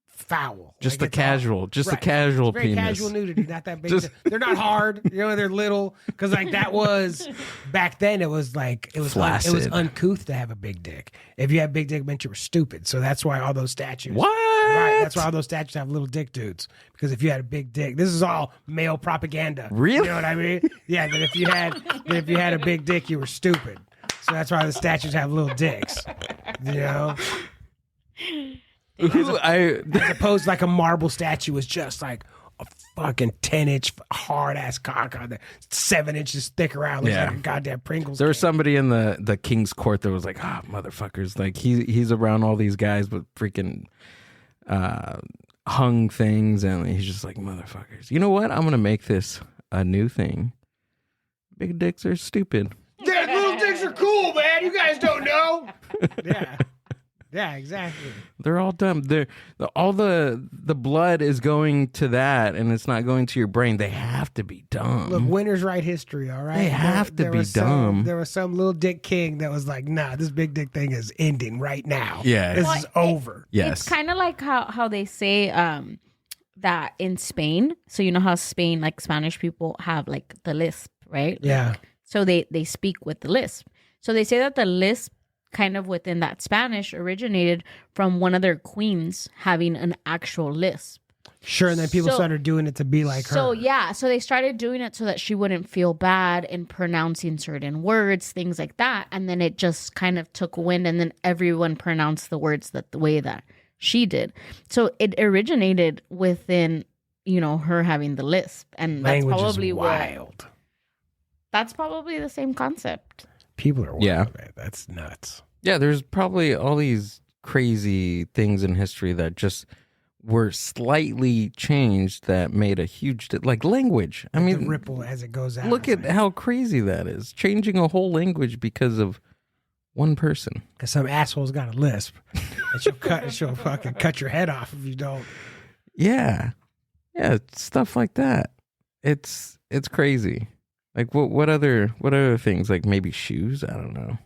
Speaker 5: foul.
Speaker 3: Just
Speaker 5: Like,
Speaker 3: the casual,
Speaker 5: it's
Speaker 3: the casual
Speaker 5: it's very
Speaker 3: penis.
Speaker 5: casual nudity, not that big.
Speaker 3: Just-
Speaker 5: They're not hard, they're little. Because like that was back then. It was like it was
Speaker 3: Flaccid.
Speaker 5: uncouth to have a big dick. If you had a big dick, it meant you were stupid. So that's why all those statues.
Speaker 3: What?
Speaker 5: Right. That's why all those statues have little dick dudes. Because if you had a big dick, this is all male propaganda.
Speaker 3: Really?
Speaker 5: You know what I mean? Yeah. That if you had a big dick, you were stupid. So that's why the statues have little dicks. You know. As opposed to like a marble statue is just like a fucking 10-inch hard ass cock on there, 7 inches thick around, looks like a goddamn Pringles.
Speaker 3: There was
Speaker 5: can.
Speaker 3: somebody in the king's court that was like, motherfuckers, like he's around all these guys with freaking hung things, and he's just like, motherfuckers. You know what? I'm gonna make this a new thing. Big dicks are stupid.
Speaker 5: Yeah, little dicks are cool, man. You guys don't know. Yeah. Yeah, exactly.
Speaker 3: They're all dumb. All the blood is going to that, and it's not going to your brain. They have to be dumb.
Speaker 5: Look, winners write history, all right?
Speaker 3: They have to be dumb.
Speaker 5: There was some little dick king that was like, nah, this big dick thing is ending right now.
Speaker 3: Yeah.
Speaker 5: This is over.
Speaker 3: Yes.
Speaker 2: It's kind of like how they say that in Spain. So you know how Spain, like Spanish people have like the lisp, right?
Speaker 5: Yeah.
Speaker 2: So they speak with the lisp. So they say that the lisp kind of within that Spanish originated from one of their queens having an actual lisp.
Speaker 5: Sure, and then people started doing it to be like her.
Speaker 2: So yeah, so they started doing it so that she wouldn't feel bad in pronouncing certain words, things like that. And then it just kind of took wind, and then everyone pronounced the words the way that she did. So it originated within, her having the lisp. And that's
Speaker 5: Language
Speaker 2: probably
Speaker 5: is wild.
Speaker 2: That's probably the same concept.
Speaker 5: People are wild,
Speaker 3: Yeah.
Speaker 5: man. That's nuts.
Speaker 3: Yeah, there's probably all these crazy things in history that just were slightly changed that made a huge like language. I mean,
Speaker 5: the ripple as it goes out.
Speaker 3: look at how crazy that is. Changing a whole language because of one person.
Speaker 5: Because some asshole's got a lisp, and she'll fucking cut your head off if you don't.
Speaker 3: Yeah, stuff like that. It's crazy. Like what other things? Like maybe shoes? I don't know.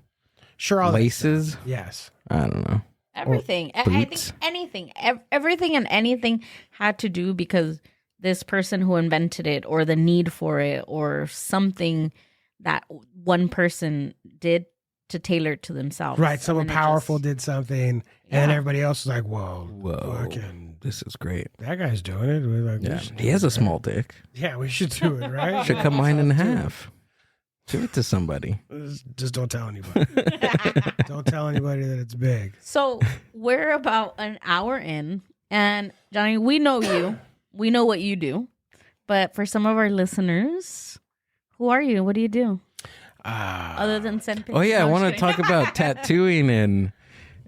Speaker 5: Sure, all
Speaker 3: laces.
Speaker 5: Yes,
Speaker 3: I don't know.
Speaker 2: Everything. I think
Speaker 3: boots.
Speaker 2: anything. Everything and anything had to do because this person who invented it, or the need for it, or something that one person did to tailor it to themselves.
Speaker 5: right. Someone powerful did something, and everybody else was like, "Whoa, fucking,
Speaker 3: This is great.
Speaker 5: that guy's doing it." We're like,
Speaker 3: Yeah,
Speaker 5: we should
Speaker 3: he
Speaker 5: do
Speaker 3: has
Speaker 5: it,
Speaker 3: a small dick.
Speaker 5: Yeah, we should do it, right?
Speaker 3: Should cut mine in half. Give it to somebody.
Speaker 5: Just don't tell anybody. Don't tell anybody that it's big.
Speaker 2: So we're about an hour in, and Johnny, we know you. We know what you do. But for some of our listeners, who are you? What do you do? Other than send pictures.
Speaker 3: Oh yeah, I
Speaker 2: No,
Speaker 3: want
Speaker 2: I'm
Speaker 3: to
Speaker 2: just
Speaker 3: talk about tattooing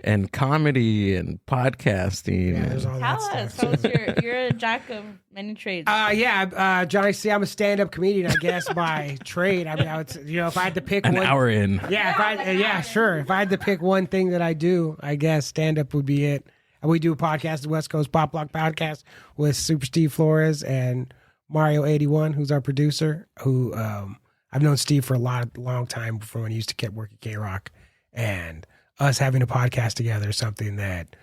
Speaker 3: and comedy and podcasting.
Speaker 5: Yeah, there's all that
Speaker 2: Tell us.
Speaker 5: stuff.
Speaker 2: Tell us you're a jack of many trades.
Speaker 5: Johnny, see, I'm a stand-up comedian, I guess, by trade. I mean, if I had to pick
Speaker 3: An
Speaker 5: one
Speaker 3: hour in.
Speaker 5: Yeah, sure. If I had to pick one thing that I do, I guess stand-up would be it. And we do a podcast, the West Coast Poplock podcast, with Super Steve Flores and Mario81, who's our producer, who I've known Steve for a long time from when he used to work at K-Rock. And us having a podcast together is something that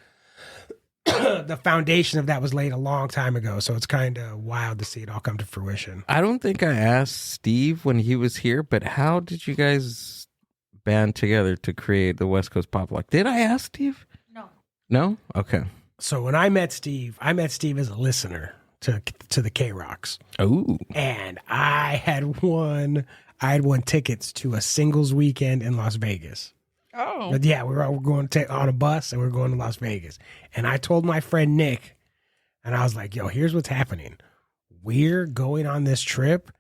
Speaker 5: the foundation of that was laid a long time ago. So it's kind of wild to see it all come to fruition.
Speaker 3: I don't think I asked Steve when he was here, but how did you guys band together to create the West Coast Poplock? Did I ask Steve?
Speaker 2: No.
Speaker 3: No? Okay.
Speaker 5: So when I met Steve as a listener to the K-Rocks.
Speaker 3: Oh.
Speaker 5: And I had won tickets to a singles weekend in Las Vegas.
Speaker 2: Oh.
Speaker 5: But yeah, we were going to on a bus, and we were going to Las Vegas. And I told my friend Nick, and I was like, yo, here's what's happening. We're going on this trip,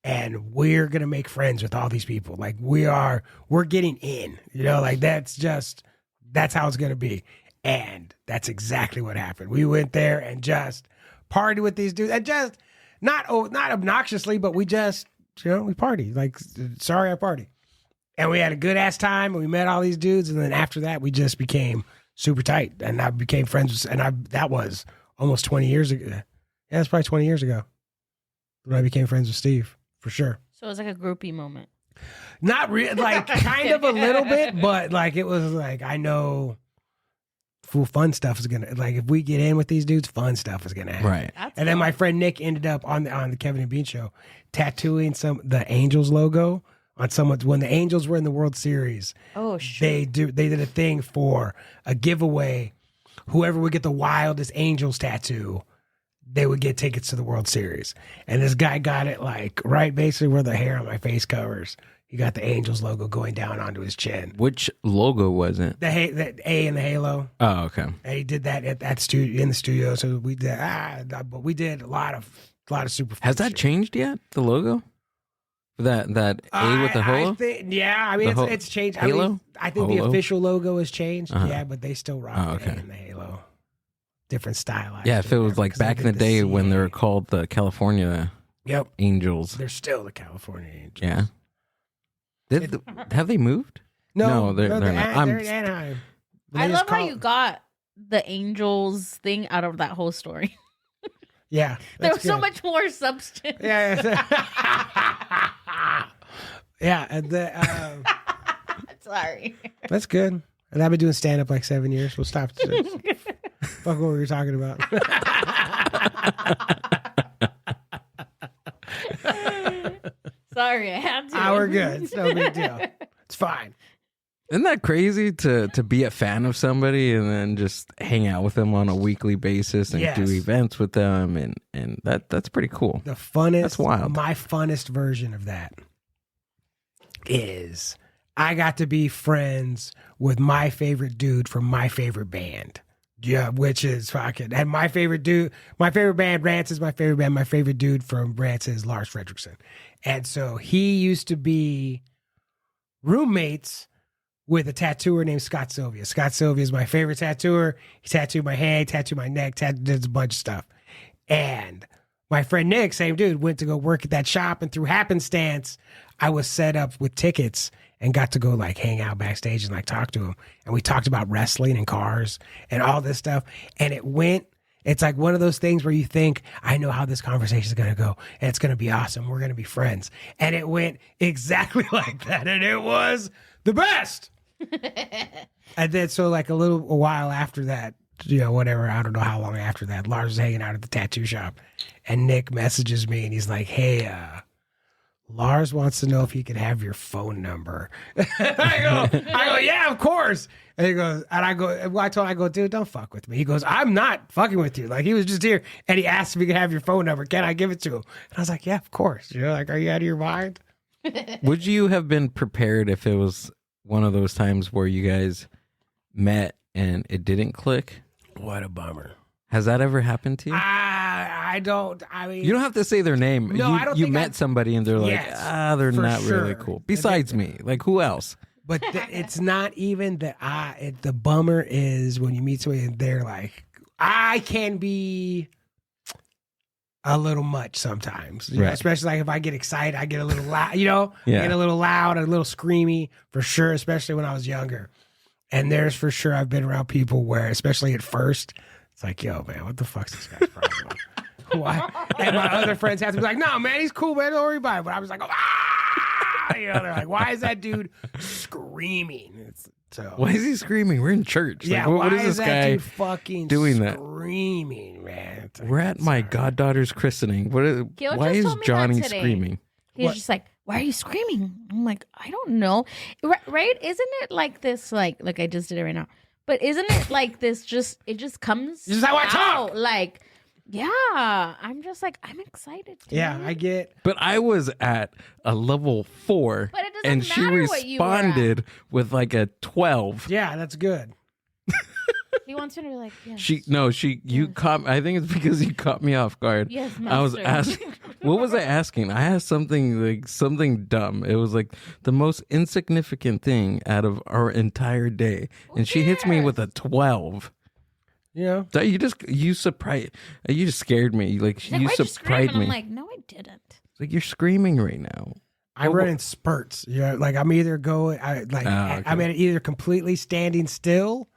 Speaker 5: and we're going to make friends with all these people. Like, we're getting in, like that's how it's going to be. And that's exactly what happened. We went there and just partied with these dudes, and just not obnoxiously, but we just, we partied. Like, sorry, I partied. And we had a good ass time, and we met all these dudes, and then after that, we just became super tight, and I became friends with, that was almost 20 years ago. Yeah, that's probably 20 years ago when I became friends with Steve, for sure.
Speaker 2: So it was like a groupie moment.
Speaker 5: Not really, like kind of a little bit, but like it was like, I know fun stuff is gonna, like, if we get in with these dudes, fun stuff is gonna happen.
Speaker 3: Right.
Speaker 5: And then my friend Nick ended up on the Kevin and Bean show tattooing the Angels logo on someone's, when the Angels were in the World Series.
Speaker 2: Oh, shit.
Speaker 5: They did a thing for a giveaway whoever would get the wildest Angels tattoo, they would get tickets to the World Series. And this guy got it like right basically where the hair on my face covers. He got the Angels logo going down onto his chin.
Speaker 3: Which logo was it?
Speaker 5: The A in the halo.
Speaker 3: Oh, okay.
Speaker 5: And he did that at that studio in the studio. So we did, but we did a lot of super.
Speaker 3: Has that changed yet? The logo, that A with the halo.
Speaker 5: I mean it's changed.
Speaker 3: Halo?
Speaker 5: I think the official logo has changed. Yeah, but they still rock the A in the halo. Different style.
Speaker 3: Yeah, if it was like back in the day when they were called the California Angels.
Speaker 5: They're still the California Angels.
Speaker 3: Yeah. Have they moved?
Speaker 5: No,
Speaker 3: they're not.
Speaker 5: They're in Anaheim.
Speaker 2: I love how you got the Angels thing out of that whole story.
Speaker 5: Yeah.
Speaker 2: There was so much more substance.
Speaker 5: Yeah. Yeah. And
Speaker 2: Sorry.
Speaker 5: That's good. And I've been doing stand-up like 7 years. We'll stop. Fuck what we were talking about.
Speaker 2: Sorry, I had to.
Speaker 5: We're good. It's no big deal. It's fine.
Speaker 3: Isn't that crazy to be a fan of somebody and then just hang out with them on a weekly basis and do events with them and that's pretty cool.
Speaker 5: The funnest,
Speaker 3: that's wild.
Speaker 5: My funnest version of that is I got to be friends with my favorite dude from my favorite band. Yeah, which is fucking, and my favorite band, Rance is my favorite band. My favorite dude from Rance is Lars Fredriksson. And so he used to be roommates with a tattooer named Scott Sylvia. Scott Sylvia is my favorite tattooer. He tattooed my hand, tattooed my neck, did a bunch of stuff. And my friend Nick, same dude, went to go work at that shop. And through happenstance, I was set up with tickets and got to go like hang out backstage and like talk to him. And we talked about wrestling and cars and all this stuff. And it's like one of those things where you think, I know how this conversation is going to go and it's going to be awesome. We're going to be friends. And it went exactly like that. And it was the best. And then so like a while after that, whatever, I don't know how long after that, Lars was hanging out at the tattoo shop and Nick messages me and he's like, hey, Lars wants to know if he could have your phone number. I go, yeah, of course. And he goes, and I go, dude, don't fuck with me. He goes, I'm not fucking with you. Like he was just here and he asked if he could have your phone number. Can I give it to him? And I was like, yeah, of course. Like, are you out of your mind?
Speaker 3: Would you have been prepared if it was one of those times where you guys met and it didn't click?
Speaker 5: What a bummer.
Speaker 3: Has that ever happened to you?
Speaker 5: I mean,
Speaker 3: you don't have to say their name.
Speaker 5: No, I don't.
Speaker 3: You met somebody and they're like, they're not
Speaker 5: sure.
Speaker 3: really cool. Besides me, like who else?
Speaker 5: But it's not even that. The bummer is when you meet somebody and they're like, I can be a little much sometimes,
Speaker 3: right.
Speaker 5: Especially like if I get excited, I get a little loud. I get a little loud, a little screamy for sure. Especially when I was younger. And there's for sure I've been around people where, especially at first, it's like, yo, man, what the fuck's this guy's problem? Why? And my other friends have to be like, no, man, he's cool, man, don't worry about it. But I was like, they're like, why is that dude screaming?
Speaker 3: Why is he screaming? We're in church.
Speaker 5: Yeah,
Speaker 3: like,
Speaker 5: what
Speaker 3: is this
Speaker 5: that
Speaker 3: guy
Speaker 5: dude fucking
Speaker 3: doing that?
Speaker 5: Screaming, man. Like,
Speaker 3: we're at my goddaughter's christening. Why is Johnny screaming?
Speaker 2: He's just like, why are you screaming? I'm like, I don't know. Right? Isn't it like this, like I just did it right now. But isn't it like this it just comes
Speaker 5: This is how I talk.
Speaker 2: Like, yeah. I'm just like, I'm excited. Dude.
Speaker 5: Yeah, I get.
Speaker 3: But I was at a level 4
Speaker 2: But it doesn't
Speaker 3: and she
Speaker 2: matter what you were
Speaker 3: responded with like a 12.
Speaker 5: Yeah, that's good.
Speaker 2: He wants me to be like,
Speaker 5: yes.
Speaker 3: You caught. I think it's because you caught me off guard.
Speaker 2: Yes,
Speaker 3: I was asking. What was I asking? I asked something dumb. It was like the most insignificant thing out of our entire day, and she hits me with a 12.
Speaker 5: Yeah.
Speaker 3: So you just scared me. Like you surprised me.
Speaker 2: I'm like, no, I didn't.
Speaker 3: Like you're screaming right now.
Speaker 5: I run in spurts. Like I'm either I'm either completely standing still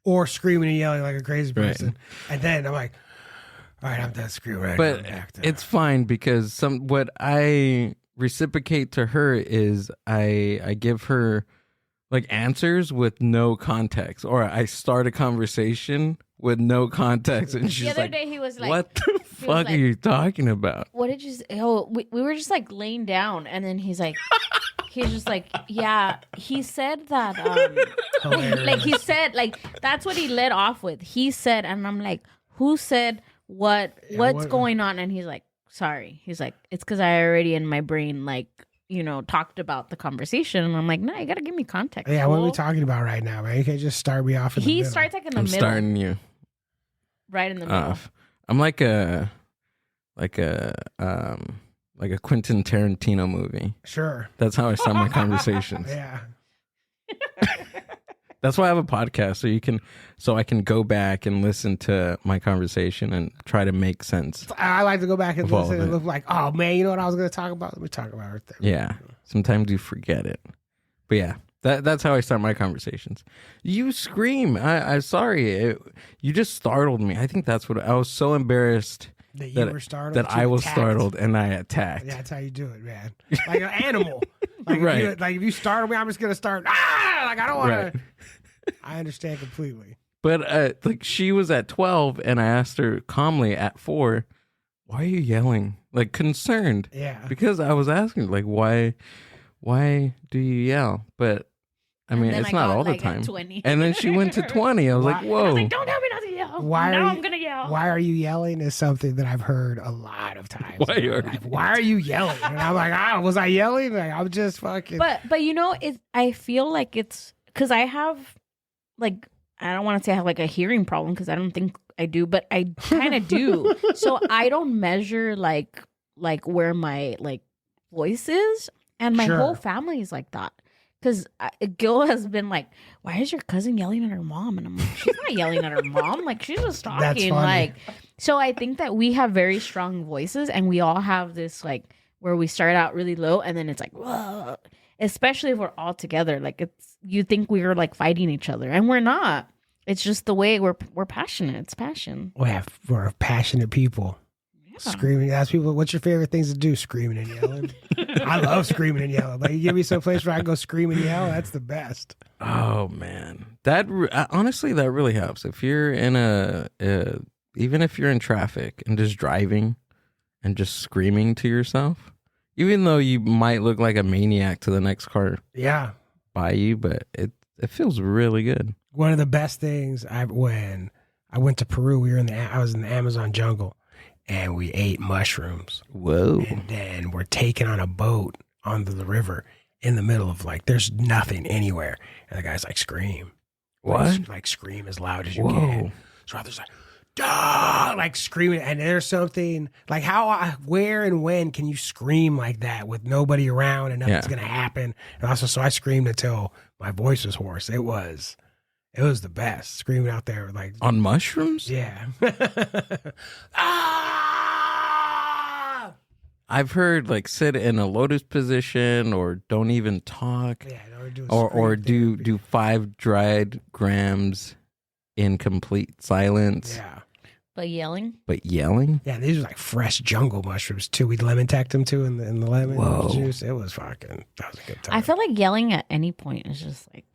Speaker 5: or screaming and yelling like a crazy person. Right. And then I'm like, all right, I'm done screaming. Right,
Speaker 3: but it's fine because what I reciprocate to her is I give her like answers with no context, or I start a conversation with no context, and she's
Speaker 2: the other
Speaker 3: like,
Speaker 2: day he was like,
Speaker 3: "What the fuck are you talking about?"
Speaker 2: What did you say? Oh, we were just like laying down, and then he's just like, yeah. He said that
Speaker 5: Hilarious.
Speaker 2: Like he said, like that's what he led off with. He said, and I'm like, who said what? What's going on? And he's like, sorry. He's like, it's because I already in my brain like talked about the conversation. And I'm like, no, you gotta give me context.
Speaker 5: Yeah, what are we talking about right now, man? You can't just start me off in the middle.
Speaker 2: He starts like in the
Speaker 3: I'm
Speaker 2: middle.
Speaker 3: starting you
Speaker 2: Right in the middle.
Speaker 3: off. I'm like a Quentin Tarantino movie.
Speaker 5: Sure.
Speaker 3: That's how I start my conversations.
Speaker 5: Yeah.
Speaker 3: That's why I have a podcast, so I can go back and listen to my conversation and try to make sense.
Speaker 5: I like to go back and
Speaker 3: Of all
Speaker 5: listen
Speaker 3: of
Speaker 5: and
Speaker 3: it.
Speaker 5: look like, oh man, you know what I was going to talk about? Let me talk about it there.
Speaker 3: Yeah. Sometimes you forget it. But yeah, that's how I start my conversations. You scream. I'm sorry. You just startled me. I think that's what I was so embarrassed
Speaker 5: That you were startled.
Speaker 3: that I was startled and I attacked.
Speaker 5: Yeah, that's how you do it, man. Like an animal. Like
Speaker 3: Right.
Speaker 5: if you startle me, I'm just going to start, like I don't want
Speaker 3: Right.
Speaker 5: to. I understand completely.
Speaker 3: But like she was at 12 and I asked her calmly at 4, why are you yelling? Like concerned.
Speaker 5: Yeah.
Speaker 3: Because I was asking like why do you yell? But I mean,
Speaker 2: then
Speaker 3: it's
Speaker 2: I
Speaker 3: not
Speaker 2: got,
Speaker 3: all the
Speaker 2: like, at
Speaker 3: time.
Speaker 2: 20.
Speaker 3: And then she went to 20. I was like,
Speaker 5: Why-
Speaker 3: whoa.
Speaker 2: I was like, don't tell me not to yell.
Speaker 5: Why
Speaker 2: now
Speaker 5: are
Speaker 2: I'm
Speaker 5: you-
Speaker 2: gonna yell.
Speaker 5: Why are you yelling is something that I've heard a lot of times.
Speaker 3: Why are
Speaker 5: Like, why are you yelling? And I'm like, was I yelling? Like, I'm just fucking.
Speaker 2: But I feel like it's because I have like I don't want to say I have like a hearing problem because I don't think I do, but I kind of do. So I don't measure like where my like voice is, and my
Speaker 5: Sure.
Speaker 2: whole family is like that. Because Gil has been like, why is your cousin yelling at her mom? And I'm like, she's not yelling at her mom. Like, she's just
Speaker 5: That's
Speaker 2: talking.
Speaker 5: funny.
Speaker 2: Like, so I think that we have very strong voices, and we all have this like where we start out really low, and then it's like, whoa. Especially if we're all together. Like, you think we are like fighting each other, and we're not. It's just the way we're passionate. It's passion.
Speaker 5: We're passionate people.
Speaker 2: Yeah.
Speaker 5: Screaming. Ask people, what's your favorite things to do? Screaming and yelling. I love screaming and yelling. Like, you give me some place where I can go scream and yell. That's the best.
Speaker 3: Oh man, honestly, that really helps. If you're in even if you're in traffic and just driving and just screaming to yourself, even though you might look like a maniac to the next car
Speaker 5: Yeah.
Speaker 3: by you, but it feels really good.
Speaker 5: One of the best things when I went to Peru, I was in the Amazon jungle and we ate mushrooms.
Speaker 3: Whoa.
Speaker 5: And then we're taken on a boat onto the river in the middle of like, there's nothing anywhere. And the guy's like, scream.
Speaker 3: What?
Speaker 5: Like scream as loud as you
Speaker 3: Whoa.
Speaker 5: can. So others like, duh, like screaming. And there's something like where and when can you scream like that with nobody around and nothing's
Speaker 3: Yeah.
Speaker 5: going to happen? And also, so I screamed until my voice was hoarse. It was the best screaming out there. Like,
Speaker 3: On mushrooms?
Speaker 5: yeah. Ah!
Speaker 3: I've heard like sit in a lotus position or don't even talk.
Speaker 5: Yeah,
Speaker 3: Or
Speaker 5: scream therapy.
Speaker 3: do 5 dried grams in complete silence.
Speaker 5: Yeah.
Speaker 2: But yelling.
Speaker 3: But yelling?
Speaker 5: Yeah, these are like fresh jungle mushrooms too. We lemon tacked them too in the lemon
Speaker 3: Whoa.
Speaker 5: juice. It was that was a good time.
Speaker 2: I feel like yelling at any point is just like,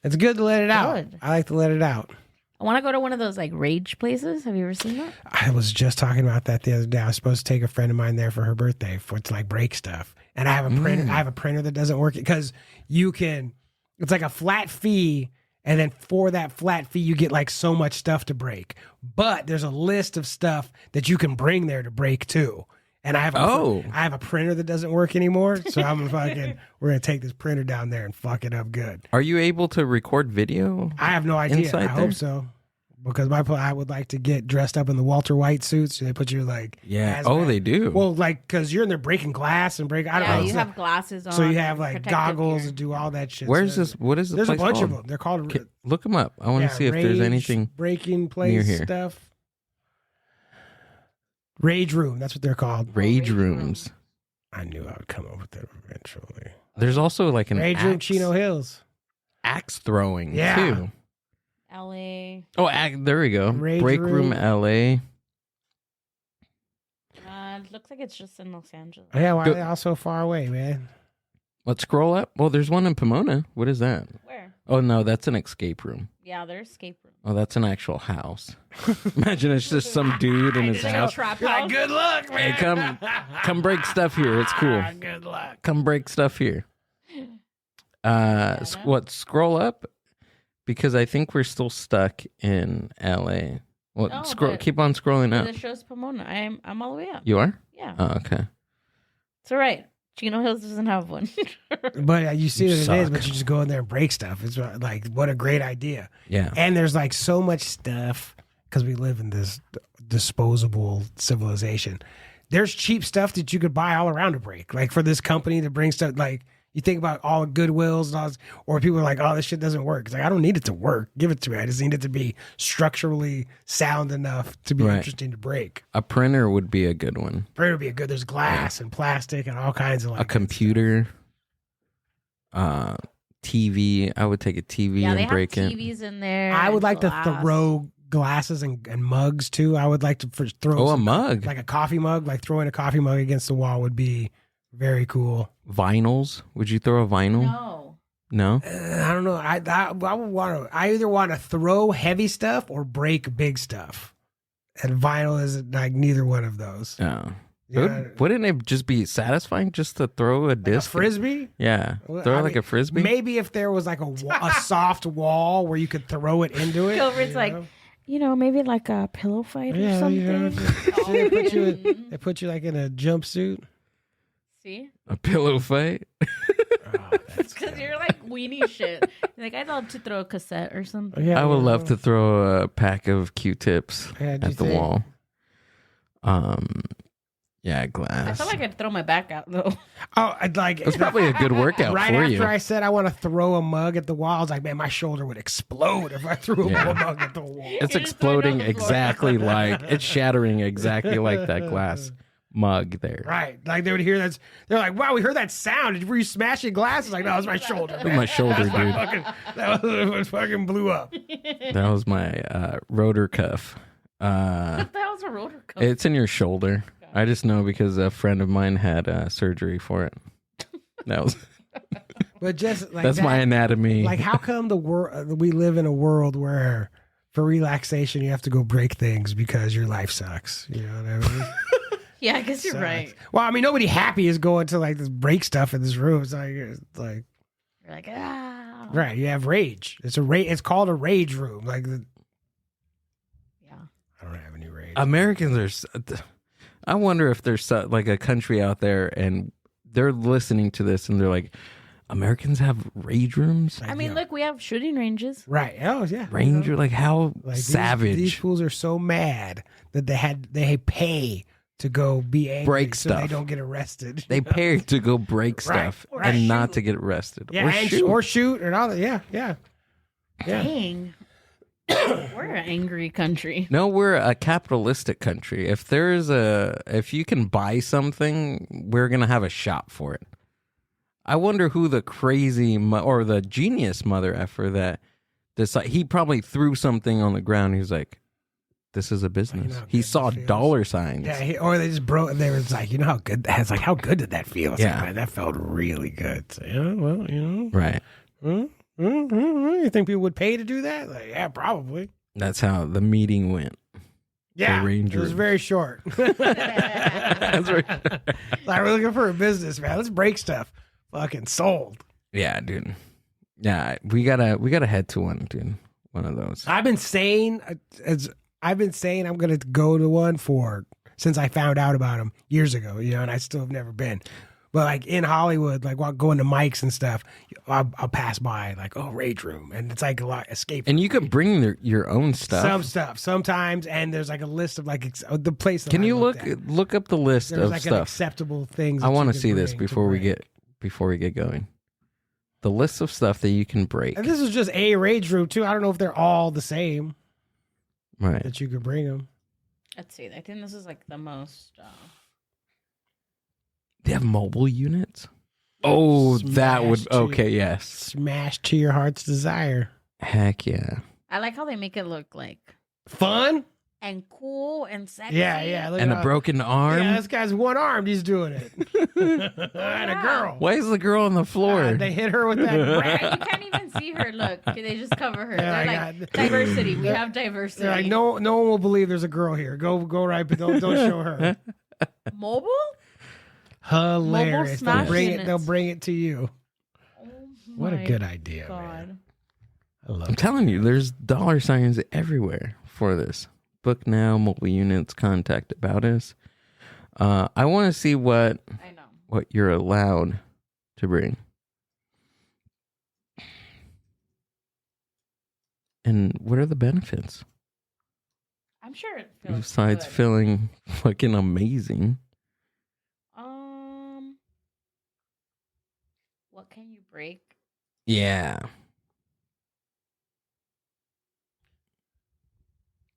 Speaker 5: it's good to let it out.
Speaker 2: Good.
Speaker 5: I like to let it out.
Speaker 2: I want to go to one of those like rage places. Have you ever seen that?
Speaker 5: I was just talking about that the other day. I was supposed to take a friend of mine there for her birthday to like break stuff. And I have a printer. I have a printer that doesn't work because it's like a flat fee. And then for that flat fee, you get like so much stuff to break. But there's a list of stuff that you can bring there to break too. And I have a printer that doesn't work anymore. So we're going to take this printer down there and fuck it up good.
Speaker 3: Are you able to record video?
Speaker 5: I have no idea.
Speaker 3: Inside
Speaker 5: I
Speaker 3: there?
Speaker 5: hope so. Because I would like to get dressed up in the Walter White suits. They put you like,
Speaker 3: Yeah.
Speaker 5: hazmat.
Speaker 3: Oh, they do.
Speaker 5: Well, like, because you're in there breaking glass and I don't know.
Speaker 2: You
Speaker 5: It's
Speaker 2: have
Speaker 5: like-
Speaker 2: glasses on.
Speaker 5: so you have like
Speaker 2: protective
Speaker 5: goggles
Speaker 2: gear.
Speaker 5: and do all that shit.
Speaker 3: Where's
Speaker 5: So
Speaker 3: this? What is the
Speaker 5: There's a
Speaker 3: place
Speaker 5: bunch
Speaker 3: called?
Speaker 5: of them. They're called
Speaker 3: Look them up. I want to see if there's
Speaker 5: Rage,
Speaker 3: anything.
Speaker 5: breaking place
Speaker 3: near here.
Speaker 5: stuff. Rage room. That's what they're called.
Speaker 3: Rage rooms.
Speaker 5: I knew I would come up with that eventually.
Speaker 3: There's also like an
Speaker 5: Rage room, Chino Hills.
Speaker 3: axe throwing
Speaker 5: Yeah.
Speaker 3: too.
Speaker 2: LA.
Speaker 3: Oh, there we go.
Speaker 5: Rage
Speaker 3: Break
Speaker 5: room.
Speaker 3: room LA.
Speaker 2: It looks like it's just in Los Angeles.
Speaker 5: Yeah, why are they all so far away, man?
Speaker 3: Let's scroll up. Well, there's one in Pomona. What is that?
Speaker 2: Where?
Speaker 3: Oh no, that's an escape room.
Speaker 2: Yeah, there's escape room.
Speaker 3: Oh, that's an actual house. Imagine it's just some dude in his
Speaker 2: Like a
Speaker 3: house.
Speaker 2: trap
Speaker 5: Like,
Speaker 2: house.
Speaker 5: good luck,
Speaker 3: Hey,
Speaker 5: man.
Speaker 3: come break stuff here. It's cool.
Speaker 5: Good luck.
Speaker 3: Come break stuff here. Scroll up. because I think we're still stuck in LA. Well,
Speaker 2: No,
Speaker 3: keep on scrolling up.
Speaker 2: The show's Pomona. I'm all the way up.
Speaker 3: You are?
Speaker 2: Yeah.
Speaker 3: Oh, okay.
Speaker 2: It's all right. Chino Hills doesn't have one.
Speaker 5: But you see
Speaker 3: You
Speaker 5: what it
Speaker 3: suck.
Speaker 5: is, but you just go in there and break stuff. It's like, what a great idea.
Speaker 3: Yeah.
Speaker 5: And there's like so much stuff because we live in this disposable civilization. There's cheap stuff that you could buy all around to break. Like for this company to bring stuff, like you think about all Goodwills and all this, or people are like, oh, this shit doesn't work. It's like, I don't need it to work. Give it to me. I just need it to be structurally sound enough to be
Speaker 3: Right.
Speaker 5: interesting to break.
Speaker 3: A printer would be a good one.
Speaker 5: Printer would be a good. There's glass and plastic and all kinds of like
Speaker 3: A computer, TV. I would take a TV
Speaker 2: Yeah, they
Speaker 3: and
Speaker 2: have
Speaker 3: break it.
Speaker 2: TVs in there.
Speaker 5: I would
Speaker 2: and
Speaker 5: like
Speaker 2: glass.
Speaker 5: to throw glasses and mugs too. I would like to throw
Speaker 3: Oh, a
Speaker 5: some-
Speaker 3: mug.
Speaker 5: like a coffee mug, like throwing a coffee mug against the wall would be very cool.
Speaker 3: Vinyls. Would you throw a vinyl?
Speaker 2: No.
Speaker 3: No?
Speaker 5: I don't know. I would want to. I either want to throw heavy stuff or break big stuff, and vinyl is like neither one of those.
Speaker 3: Oh.
Speaker 5: Yeah.
Speaker 3: Wouldn't it just be satisfying just to throw a
Speaker 5: A
Speaker 3: disc?
Speaker 5: frisbee?
Speaker 3: Yeah.
Speaker 5: Well,
Speaker 3: Throw
Speaker 5: I
Speaker 3: like
Speaker 5: mean,
Speaker 3: a frisbee?
Speaker 5: Maybe if there was like a soft wall where you could throw it into it.
Speaker 2: Gilbert's
Speaker 5: you
Speaker 2: like,
Speaker 5: know?
Speaker 2: maybe like a pillow fight or
Speaker 5: Yeah,
Speaker 2: something.
Speaker 5: you know, so they put you like in a jumpsuit.
Speaker 2: See?
Speaker 3: A pillow fight?
Speaker 5: Oh, that's
Speaker 2: Because you're like weenie shit. You're like, I'd love to throw a cassette or something.
Speaker 5: yeah,
Speaker 3: I would
Speaker 5: well,
Speaker 3: love to throw a pack of Q-tips
Speaker 5: Yeah, do you
Speaker 3: at the
Speaker 5: think?
Speaker 3: wall. Yeah,
Speaker 2: I
Speaker 3: glass.
Speaker 2: feel like I'd throw my back out though.
Speaker 5: Oh, I'd like
Speaker 3: It's probably a good workout
Speaker 5: right
Speaker 3: for
Speaker 5: after
Speaker 3: you.
Speaker 5: I said I want to throw a mug at the wall. I was like, man, my shoulder would explode if I threw
Speaker 3: Yeah.
Speaker 5: a mug at the wall.
Speaker 3: It's
Speaker 2: You're just throwing it
Speaker 3: exploding
Speaker 2: on the floor.
Speaker 3: exactly like it's shattering exactly like that glass mug there.
Speaker 5: Right. Like they would hear that. They're like, wow, we heard that sound. Were you smashing glasses? Like, no, it was my shoulder.
Speaker 3: It was my shoulder, dude.
Speaker 5: That fucking blew up.
Speaker 3: That was my rotor cuff.
Speaker 2: What the hell's a rotor cuff?
Speaker 3: It's in your shoulder. I just know because a friend of mine had surgery for it. That was
Speaker 5: But just like
Speaker 3: that's
Speaker 5: that,
Speaker 3: my anatomy.
Speaker 5: Like, how come we live in a world where for relaxation you have to go break things because your life sucks? You know what I mean?
Speaker 2: Yeah, I guess you're
Speaker 5: Sucks.
Speaker 2: right.
Speaker 5: Well, I mean, nobody happy is going to like this break stuff in this room. It's like
Speaker 2: You're like, ah.
Speaker 5: right. You have rage. It's called a rage room. Like,
Speaker 2: Yeah.
Speaker 5: I don't have any rage.
Speaker 3: Americans are. I wonder if there's like a country out there and they're listening to this and they're like, Americans have rage rooms?
Speaker 2: I mean, look, we have shooting ranges.
Speaker 5: Right. Oh yeah.
Speaker 3: Ranger, like how
Speaker 5: Like,
Speaker 3: savage.
Speaker 5: These fools are so mad that they pay to go be angry
Speaker 3: Break
Speaker 5: so they
Speaker 3: stuff.
Speaker 5: don't get arrested.
Speaker 3: They pay to go break stuff
Speaker 5: Right.
Speaker 3: and not to get arrested.
Speaker 5: Yeah, or shoot and all that. Yeah.
Speaker 2: Dang. We're an angry country.
Speaker 3: No, we're a capitalistic country. If you can buy something, we're gonna have a shop for it. I wonder who the crazy or the genius mother effer that decided. He probably threw something on the ground. He was like, "This is a business."
Speaker 5: how
Speaker 3: He
Speaker 5: good
Speaker 3: saw
Speaker 5: this feels.
Speaker 3: dollar signs.
Speaker 5: Yeah, or they just broke. They was like, you know how good that. It's like, how good did that feel? It's
Speaker 3: Yeah.
Speaker 5: like, man, that felt really good. So, yeah, well, you know,
Speaker 3: Right.
Speaker 5: you think people would pay to do that? Like, yeah, probably.
Speaker 3: That's how the meeting went.
Speaker 5: Yeah,
Speaker 3: Ranger.
Speaker 5: it was very short.
Speaker 3: That's right.
Speaker 5: Like, we're looking for a business, man. Let's break stuff. Fucking sold.
Speaker 3: Yeah, dude. Yeah, we gotta head to one, dude. One of those.
Speaker 5: I've been saying I'm gonna go to one since I found out about them years ago, you know, and I still have never been. But like in Hollywood, like while going to mics and stuff, I'll pass by like, oh, Rage Room, and it's like a lot escape.
Speaker 3: And you could bring your own stuff.
Speaker 5: Some stuff sometimes, and there's like a list of like the place. That
Speaker 3: Can
Speaker 5: I
Speaker 3: you
Speaker 5: looked at.
Speaker 3: look up the list
Speaker 5: There's
Speaker 3: of
Speaker 5: like an
Speaker 3: stuff?
Speaker 5: acceptable things.
Speaker 3: I
Speaker 5: want
Speaker 3: to see this before we get going. The list of stuff that you can break.
Speaker 5: And this is just a Rage Room too. I don't know if they're all the same
Speaker 3: Right.
Speaker 5: that you could bring them.
Speaker 2: Let's see. I think this is like the most.
Speaker 3: They have mobile units. Oh, that would
Speaker 5: Smash to-
Speaker 3: okay. Yes.
Speaker 5: Smash to your heart's desire.
Speaker 3: Heck yeah.
Speaker 2: I like how they make it look like
Speaker 5: Fun.
Speaker 2: and cool and sexy.
Speaker 5: Yeah. Look
Speaker 3: And
Speaker 5: at
Speaker 3: a broken arm.
Speaker 5: Yeah, this guy's one armed. He's doing it. And a girl.
Speaker 3: Why is the girl on the floor?
Speaker 5: They hit her with that
Speaker 2: Yeah,
Speaker 5: rat.
Speaker 2: you can't even see her. Look, they just cover her.
Speaker 5: Yeah,
Speaker 2: They're
Speaker 5: I
Speaker 2: like
Speaker 5: got-
Speaker 2: diversity. We have diversity.
Speaker 5: They're like, no one will believe there's a girl here. Go right, but don't show her.
Speaker 2: Mobile.
Speaker 5: Hilarious.
Speaker 2: smash
Speaker 5: They'll
Speaker 2: units.
Speaker 5: bring it to you.
Speaker 2: Oh
Speaker 5: What a
Speaker 2: my
Speaker 5: good idea,
Speaker 2: God.
Speaker 5: man. I love
Speaker 3: I'm
Speaker 5: it.
Speaker 3: telling you, there's dollar signs everywhere for this. Book now, mobile units, contact about us. I want to see what you're allowed to bring. And what are the benefits?
Speaker 2: I'm sure it feels
Speaker 3: Besides
Speaker 2: good.
Speaker 3: feeling fucking amazing.
Speaker 2: What can you break?
Speaker 3: Yeah.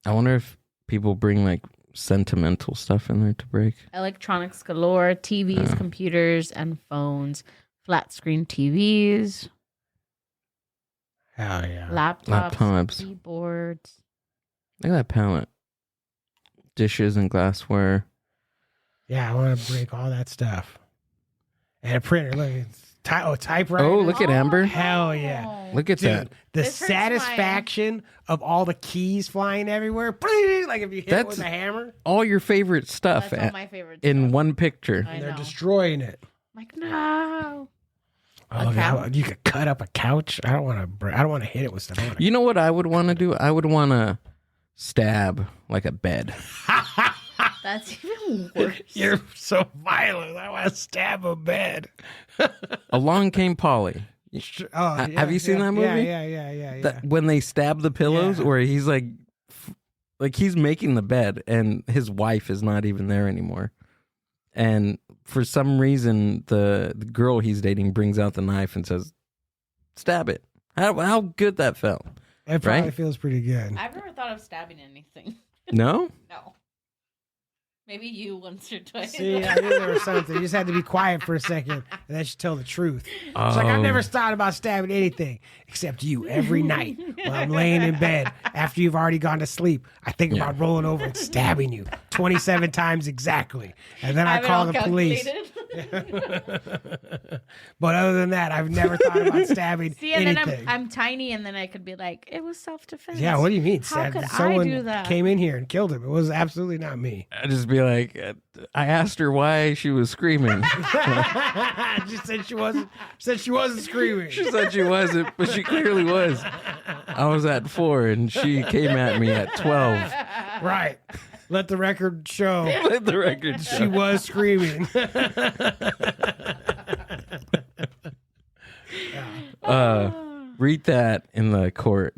Speaker 3: I wonder if people bring like sentimental stuff in there to break.
Speaker 2: Electronics galore, TVs, computers, and phones, flat screen TVs,
Speaker 5: Hell yeah.
Speaker 2: laptops, keyboards.
Speaker 3: Look at that palette. Dishes and glassware.
Speaker 5: Yeah, I want to break all that stuff. And a printer. Look, it's typewriter.
Speaker 3: Oh, look at Amber.
Speaker 5: Hell yeah.
Speaker 3: Look at that.
Speaker 5: Dude, the
Speaker 2: This hurts
Speaker 5: satisfaction of all the keys flying everywhere. Like if you hit it with a hammer.
Speaker 3: All your favorite stuff
Speaker 2: That's all my favorite
Speaker 3: in
Speaker 2: stuff.
Speaker 3: one picture.
Speaker 2: I
Speaker 5: They're
Speaker 2: know.
Speaker 5: destroying it.
Speaker 2: Like, no.
Speaker 5: Oh, look how you could cut up a couch. I don't want to hit it with stuff.
Speaker 3: You know what I would want to do? I would want to stab like a bed.
Speaker 2: That's even worse.
Speaker 5: You're so violent. I want to stab a bed.
Speaker 3: Along Came Polly.
Speaker 5: Oh,
Speaker 3: Have you seen that movie?
Speaker 5: Yeah.
Speaker 3: That when they stab the pillows,
Speaker 5: Yeah.
Speaker 3: where he's like he's making the bed, and his wife is not even there anymore, and for some reason the girl he's dating brings out the knife and says, "Stab it." How good that felt.
Speaker 5: It probably
Speaker 3: Right?
Speaker 5: feels pretty good.
Speaker 2: I've never thought of stabbing anything.
Speaker 3: No.
Speaker 2: No. Maybe you once or twice.
Speaker 5: See, I knew there was something. You just had to be quiet for a second, and then she tell the truth. It's like, I've never thought about stabbing anything except you every night while I'm laying in bed after you've already gone to sleep. I think about rolling over and stabbing you 27 times exactly. And then I call the police. But other than that, I've never thought about stabbing
Speaker 2: See, and
Speaker 5: anything.
Speaker 2: then I'm tiny, and then I could be like, it was self-defense.
Speaker 5: Yeah, what do you mean?
Speaker 2: How could
Speaker 5: Someone
Speaker 2: I do that?
Speaker 5: came in here and killed him. It was absolutely not me.
Speaker 3: I'd just be like, I asked her why she was screaming.
Speaker 5: She said she wasn't screaming.
Speaker 3: She said she wasn't, but she clearly was. I was at 4 and she came at me at 12.
Speaker 5: Right. Let the record show
Speaker 3: Let the record
Speaker 5: she
Speaker 3: show.
Speaker 5: was screaming.
Speaker 3: Read that in the court.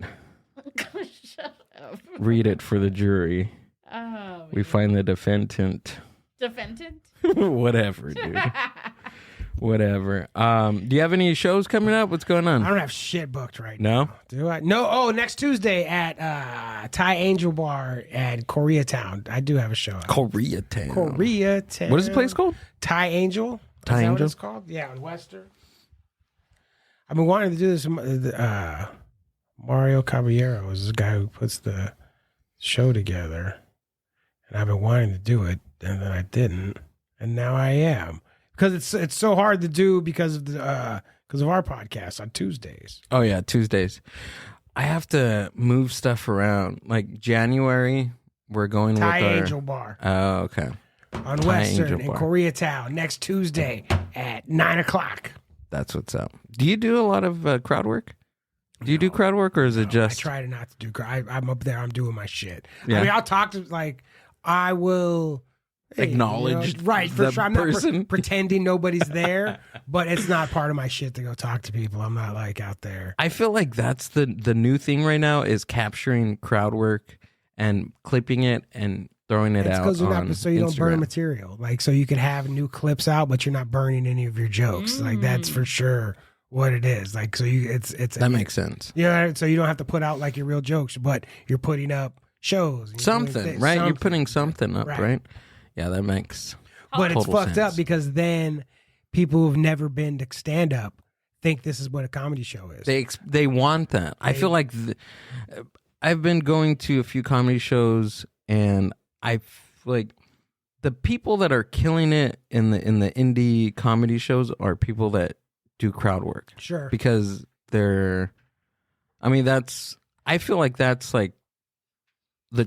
Speaker 2: Shut up.
Speaker 3: Read it for the jury.
Speaker 2: Oh,
Speaker 3: We find the defendant.
Speaker 2: defendant?
Speaker 3: Whatever, dude. Whatever. Do you have any shows coming up? What's going
Speaker 5: I
Speaker 3: on?
Speaker 5: don't have shit booked right
Speaker 3: No?
Speaker 5: now. Do I? No. Oh, next Tuesday at Thai Angel Bar at Koreatown. I do have a show.
Speaker 3: Koreatown.
Speaker 5: Koreatown.
Speaker 3: What is the place called?
Speaker 5: Thai Angel.
Speaker 3: Thai
Speaker 5: is that
Speaker 3: Angel?
Speaker 5: what it's called? Yeah, in Western. I've been wanting to do this. Mario Caballero is the guy who puts the show together, and I've been wanting to do it, and then I didn't, and now I am because it's so hard to do because of our podcast on Tuesdays.
Speaker 3: Oh, yeah, Tuesdays. I have to move stuff around. Like January, we're going
Speaker 5: Thai
Speaker 3: with our...
Speaker 5: Angel Bar
Speaker 3: Oh, okay.
Speaker 5: on
Speaker 3: Thai
Speaker 5: Western
Speaker 3: Angel
Speaker 5: in
Speaker 3: Bar.
Speaker 5: Koreatown next Tuesday at 9:00.
Speaker 3: That's what's up. Do you do a lot of crowd work? Do you do crowd work, or is it
Speaker 5: I
Speaker 3: just...
Speaker 5: try to not to do. I'm up there. I'm doing my shit.
Speaker 3: Yeah.
Speaker 5: I mean, I'll talk to I will
Speaker 3: Acknowledge
Speaker 5: right for
Speaker 3: the
Speaker 5: sure. I'm
Speaker 3: person.
Speaker 5: not pretending nobody's there, but it's not part of my shit to go talk to people. I'm not like out there.
Speaker 3: I feel like that's the new thing right now is capturing crowd work and clipping it and throwing it
Speaker 5: It's
Speaker 3: out
Speaker 5: because
Speaker 3: on
Speaker 5: so you don't burn
Speaker 3: Instagram.
Speaker 5: material. Like so you can have new clips out, but you're not burning any of your jokes. Like that's for sure what it is. Like so it's
Speaker 3: That makes sense.
Speaker 5: yeah. So you don't have to put out like your real jokes, but you're putting up shows. You're doing
Speaker 3: Something,
Speaker 5: things,
Speaker 3: right? You're
Speaker 5: something.
Speaker 3: putting something up,
Speaker 5: Right.
Speaker 3: right? Yeah, that makes
Speaker 5: But it's
Speaker 3: total
Speaker 5: fucked up
Speaker 3: sense.
Speaker 5: because then people who've never been to stand up think this is what a comedy show is.
Speaker 3: They want that. I feel like I've been going to a few comedy shows, and I feel like the people that are killing it in the indie comedy shows are people that do crowd work.
Speaker 5: Sure.
Speaker 3: Because they're, I mean, I feel like that's like the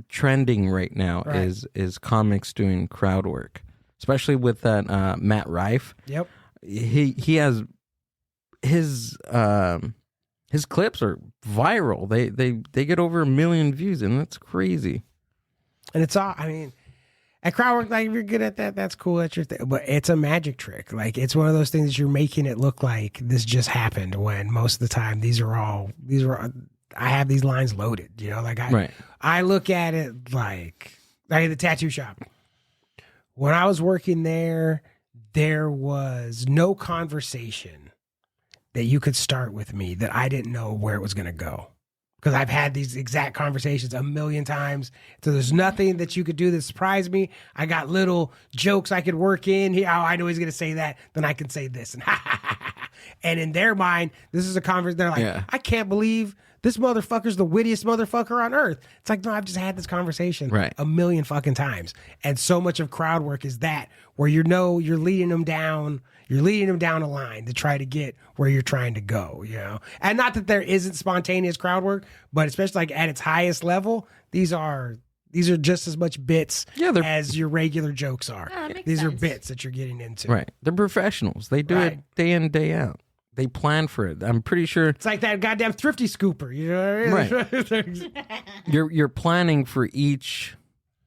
Speaker 3: trending right now
Speaker 5: Right.
Speaker 3: is comics doing crowd work, especially with that Matt Rife.
Speaker 5: Yep.
Speaker 3: He has his His clips are viral. They get over 1 million views, and that's crazy.
Speaker 5: And it's all, I mean, at crowd work, like, if you're good at that, that's cool. That's your thing. But it's a magic trick. Like, it's one of those things that you're making it look like this just happened, when most of the time I have these lines loaded, you know? Like, I look at it like the tattoo shop. When I was working there was no conversation that you could start with me that I didn't know where it was going to go. Because I've had these exact conversations 1 million times. So there's nothing that you could do that surprised me. I got little jokes I could work in. Oh, I know he's going to say that. Then I can say this. And in their mind, this is a conversation. They're like, I can't believe this motherfucker's the wittiest motherfucker on earth. It's like, no, I've just had this conversation 1 million fucking times. And so much of crowd work is that, where you're leading them down. You're leading them down a line to try to get where you're trying to go, you know? And not that there isn't spontaneous crowd work, but especially like at its highest level, these are just as much bits as your regular jokes are. These are bits that you're getting into.
Speaker 3: Right. They're professionals. They do it day in, day out. They plan for it. I'm pretty sure
Speaker 5: it's like that goddamn thrifty scooper, you know what I mean?
Speaker 3: Right. You're planning for each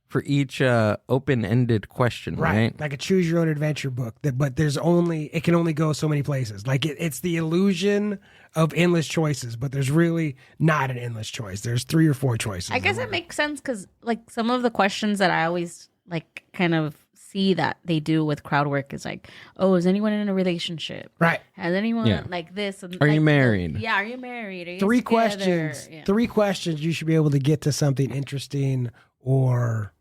Speaker 3: open-ended question, right?
Speaker 5: Like a choose your own adventure book, but it can only go so many places. Like it's the illusion of endless choices, but there's really not an endless choice. There's 3 or 4 choices.
Speaker 2: I guess it makes sense, because like some of the questions that I always like kind of see that they do with crowd work is like, oh, is anyone in a relationship?
Speaker 5: Right.
Speaker 2: Has anyone like this? And,
Speaker 3: are you married?
Speaker 2: Yeah, are you married? Are you
Speaker 5: 3
Speaker 2: together?
Speaker 5: questions. Yeah. 3 questions. You should be able to get to something interesting, or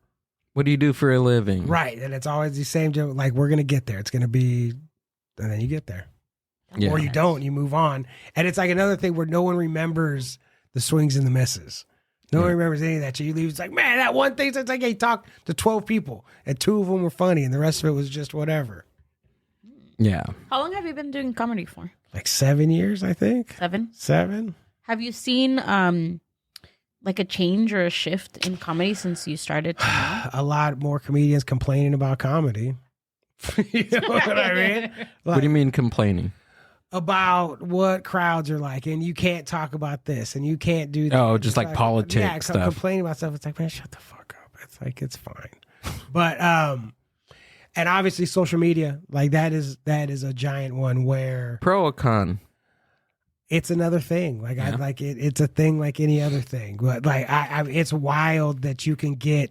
Speaker 3: what do you do for a living?
Speaker 5: Right. And it's always the same joke. Like, we're going to get there. It's going to be, and then you get there. Yeah. Or you don't, you move on. And it's like another thing where no one remembers the swings and the misses. No one remembers any of that. So you leave, it's like, man, that one thing, it's like he talked to 12 people and 2 of them were funny and the rest of it was just whatever.
Speaker 3: Yeah.
Speaker 2: How long have you been doing comedy for?
Speaker 5: Like 7 years, I think.
Speaker 2: 7?
Speaker 5: 7.
Speaker 2: Have you seen like a change or a shift in comedy since you started to now?
Speaker 5: A lot more comedians complaining about comedy. You know what I mean? Like,
Speaker 3: what do you mean complaining?
Speaker 5: About what crowds are like, and you can't talk about this, and you can't do that.
Speaker 3: Oh, just like politics stuff.
Speaker 5: Complaining about stuff. It's like, man, shut the fuck up. It's like, it's fine. But and obviously social media, like that is a giant one where
Speaker 3: pro or con.
Speaker 5: It's another thing. Like I like it. It's a thing like any other thing. But like it's wild that you can get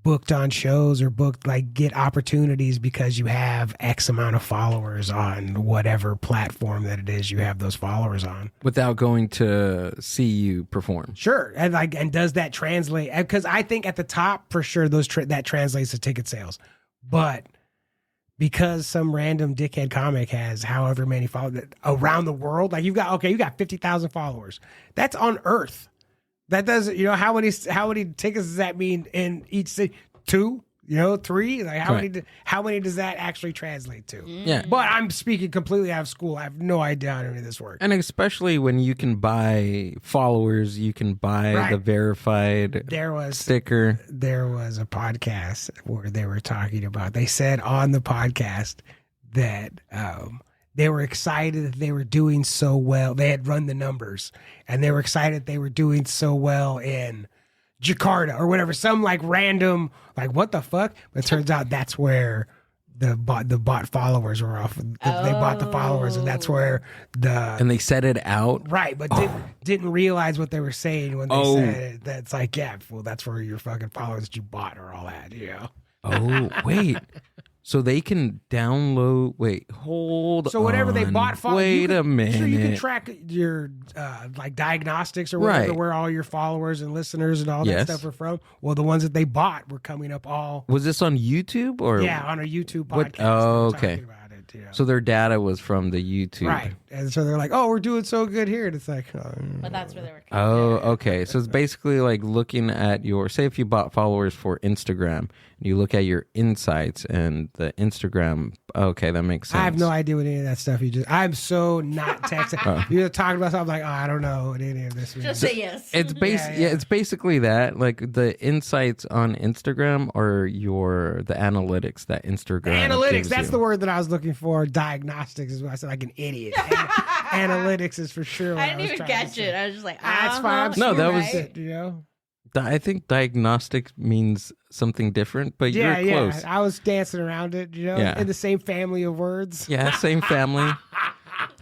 Speaker 5: booked on shows or get opportunities because you have X amount of followers on whatever platform that it is you have those followers on.
Speaker 3: Without going to see you perform.
Speaker 5: Sure. And does that translate? Because I think at the top for sure that translates to ticket sales. But because some random dickhead comic has however many followers around the world, like you got 50,000 followers. That's on Earth. That doesn't, how many tickets does that mean in each city? 2, 3? Like how many does that actually translate to?
Speaker 3: Yeah.
Speaker 5: But I'm speaking completely out of school. I have no idea how any of this works.
Speaker 3: And especially when you can buy followers, you can buy the verified sticker.
Speaker 5: There was a podcast where they were talking about, they said on the podcast that they were excited that they were doing so well. They had run the numbers and they were excited they were doing so well in Jakarta or whatever. Some like random, like what the fuck? But it turns out that's where the bot followers were off. They bought the followers and that's where
Speaker 3: and they set it out.
Speaker 5: Right. But didn't realize what they were saying when they said it. That's like, yeah, well, that's where your fucking followers that you bought are all at,
Speaker 3: Oh, wait. So they can download. Wait, hold on.
Speaker 5: So whatever they bought,
Speaker 3: wait a minute.
Speaker 5: Sure, you can track your like diagnostics or whatever, where all your followers and listeners and all that stuff are from. Well, the ones that they bought were coming up all.
Speaker 3: Was this on YouTube or?
Speaker 5: Yeah, on a YouTube podcast.
Speaker 3: Oh, okay. So their data was from the YouTube.
Speaker 5: Right. And so they're like, oh, we're doing so good here. And it's like,
Speaker 2: but that's where they were.
Speaker 3: Oh, okay. So it's basically like looking at say if you bought followers for Instagram, you look at your insights and the Instagram. Okay, that makes sense.
Speaker 5: I have no idea what any of that stuff I'm so not texting. You're talking about something like, I don't know what any of this means.
Speaker 2: Just say yes.
Speaker 3: It's it's basically that. Like the insights on Instagram are the analytics that Instagram.
Speaker 5: Analytics,
Speaker 3: gives
Speaker 5: that's
Speaker 3: you.
Speaker 5: the word that I was looking for. Diagnostics is what I said, like an idiot. Analytics is for sure.
Speaker 2: I didn't even catch it. I was just like,
Speaker 5: That's fine. I'm
Speaker 3: No, that
Speaker 5: sure
Speaker 3: was-
Speaker 5: that's it, you know.
Speaker 3: I think diagnostic means something different, but
Speaker 5: Yeah,
Speaker 3: you're close.
Speaker 5: I was dancing around it, you know,
Speaker 3: Yeah.
Speaker 5: in the same family of words.
Speaker 3: Yeah, same family.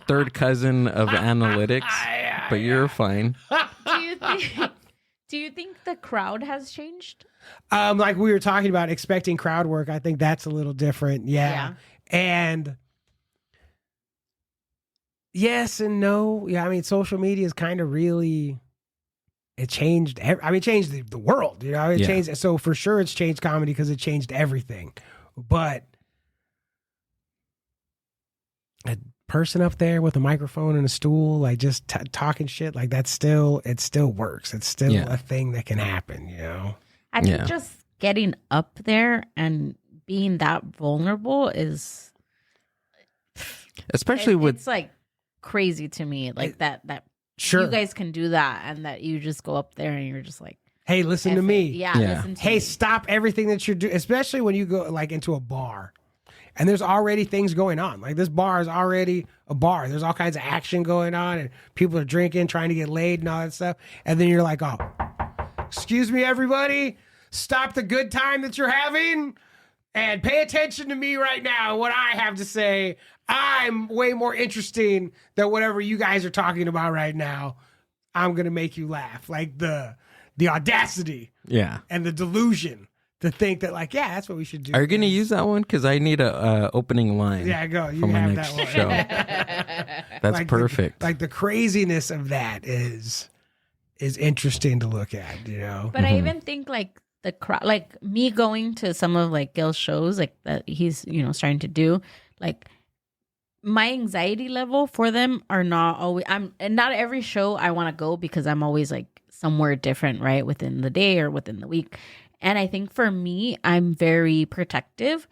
Speaker 3: Third cousin of analytics, but you're fine.
Speaker 2: Do you think the crowd has changed?
Speaker 5: Like we were talking about expecting crowd work, I think that's a little different. Yeah. And yes and no. Yeah, I mean, social media is kind of really, it changed. It changed the world. You know, it changed. So for sure, it's changed comedy because it changed everything. But a person up there with a microphone and a stool, like just talking shit, like it still works. It's still a thing that can happen. You know.
Speaker 2: I think just getting up there and being that vulnerable is,
Speaker 3: Especially with
Speaker 2: it's like crazy to me, like that.
Speaker 5: Sure.
Speaker 2: You guys can do that, and that you just go up there and you're just like,
Speaker 5: hey, listen to me.
Speaker 2: Yeah. Listen to
Speaker 5: Hey,
Speaker 2: me.
Speaker 5: stop everything that you're doing, especially when you go like into a bar and there's already things going on. Like this bar is already a bar. There's all kinds of action going on and people are drinking, trying to get laid and all that stuff. And then you're like, oh, excuse me, everybody. Stop the good time that you're having and pay attention to me right now. What I have to say, I'm way more interesting than whatever you guys are talking about right now. I'm going to make you laugh. Like the audacity and the delusion to think that like, yeah, that's what we should do.
Speaker 3: Are you going to use that one? Because I need a opening line.
Speaker 5: Yeah, go. You
Speaker 3: for my
Speaker 5: have
Speaker 3: next
Speaker 5: that one.
Speaker 3: show. That's
Speaker 5: Like
Speaker 3: perfect.
Speaker 5: the craziness of that is interesting to look at, you know?
Speaker 2: But I even think like the crowd, like me going to some of like Gil's shows, like that he's, starting to do, like my anxiety level for them are not always, and not every show I want to go because I'm always like somewhere different, right? Within the day or within the week. And I think for me, I'm very protective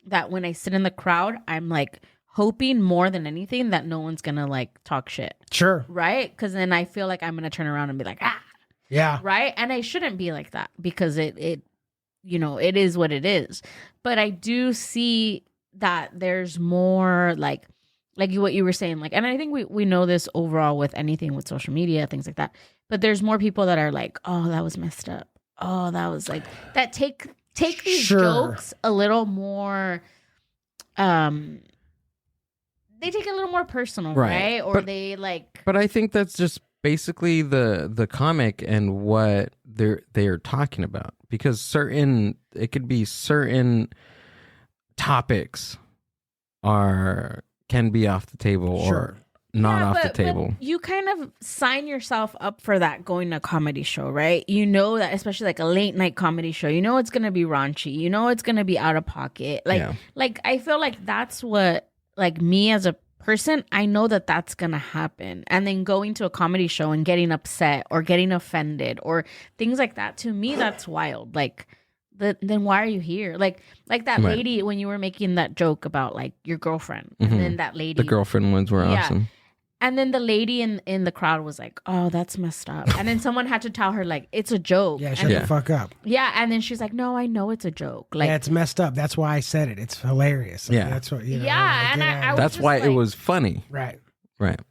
Speaker 2: that when I sit in the crowd, I'm like hoping more than anything that no one's going to like talk shit.
Speaker 5: Sure.
Speaker 2: Right? Because then I feel like I'm going to turn around and be like,
Speaker 5: yeah.
Speaker 2: Right. And I shouldn't be like that because it is what it is. But I do see that there's more like what you were saying, like, and I think we know this overall with anything with social media, things like that. But there's more people that are like, oh, that was messed up. Oh, that was like that. Take these jokes a little more. They take it a little more personal, right? Or they like.
Speaker 3: But I think that's just basically the comic and what they're talking about, because it could be certain topics can be off the table or not off the table.
Speaker 2: But you kind of sign yourself up for that going to a comedy show, right? You know that, especially like a late night comedy show, you know it's going to be raunchy. You know it's going to be out of pocket. Like I feel like that's what, like me as a person, I know that that's going to happen. And then going to a comedy show and getting upset or getting offended or things like that, to me, that's wild. Like, then why are you here? Like that lady when you were making that joke about like your girlfriend, and then that lady,
Speaker 3: the girlfriend ones were awesome.
Speaker 2: And then the lady in the crowd was like, "Oh, that's messed up." And then someone had to tell her like, "It's a joke."
Speaker 5: Yeah, shut the fuck up.
Speaker 2: Yeah, and then she's like, "No, I know it's a joke." Like,
Speaker 5: yeah, it's messed up. That's why I said it. It's hilarious. I mean, that's what.
Speaker 2: Yeah, and I
Speaker 3: that's why it was funny.
Speaker 5: Right.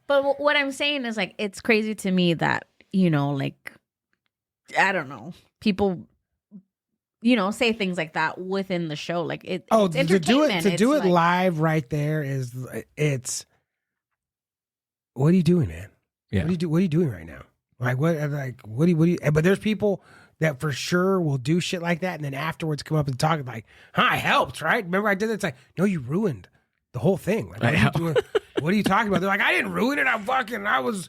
Speaker 2: But what I'm saying is like, it's crazy to me that like, I don't know, people. Say things like that within the show. Like it's entertainment.
Speaker 5: To do it live right there is it's. What are you doing, man?
Speaker 3: Yeah.
Speaker 5: What are you doing right now? What do you? But there's people that for sure will do shit like that, and then afterwards come up and talk like, I helped, right? Remember I did that? It's like, no, you ruined the whole thing. Like, what are you doing? What are you talking about? They're like, I didn't ruin it. I was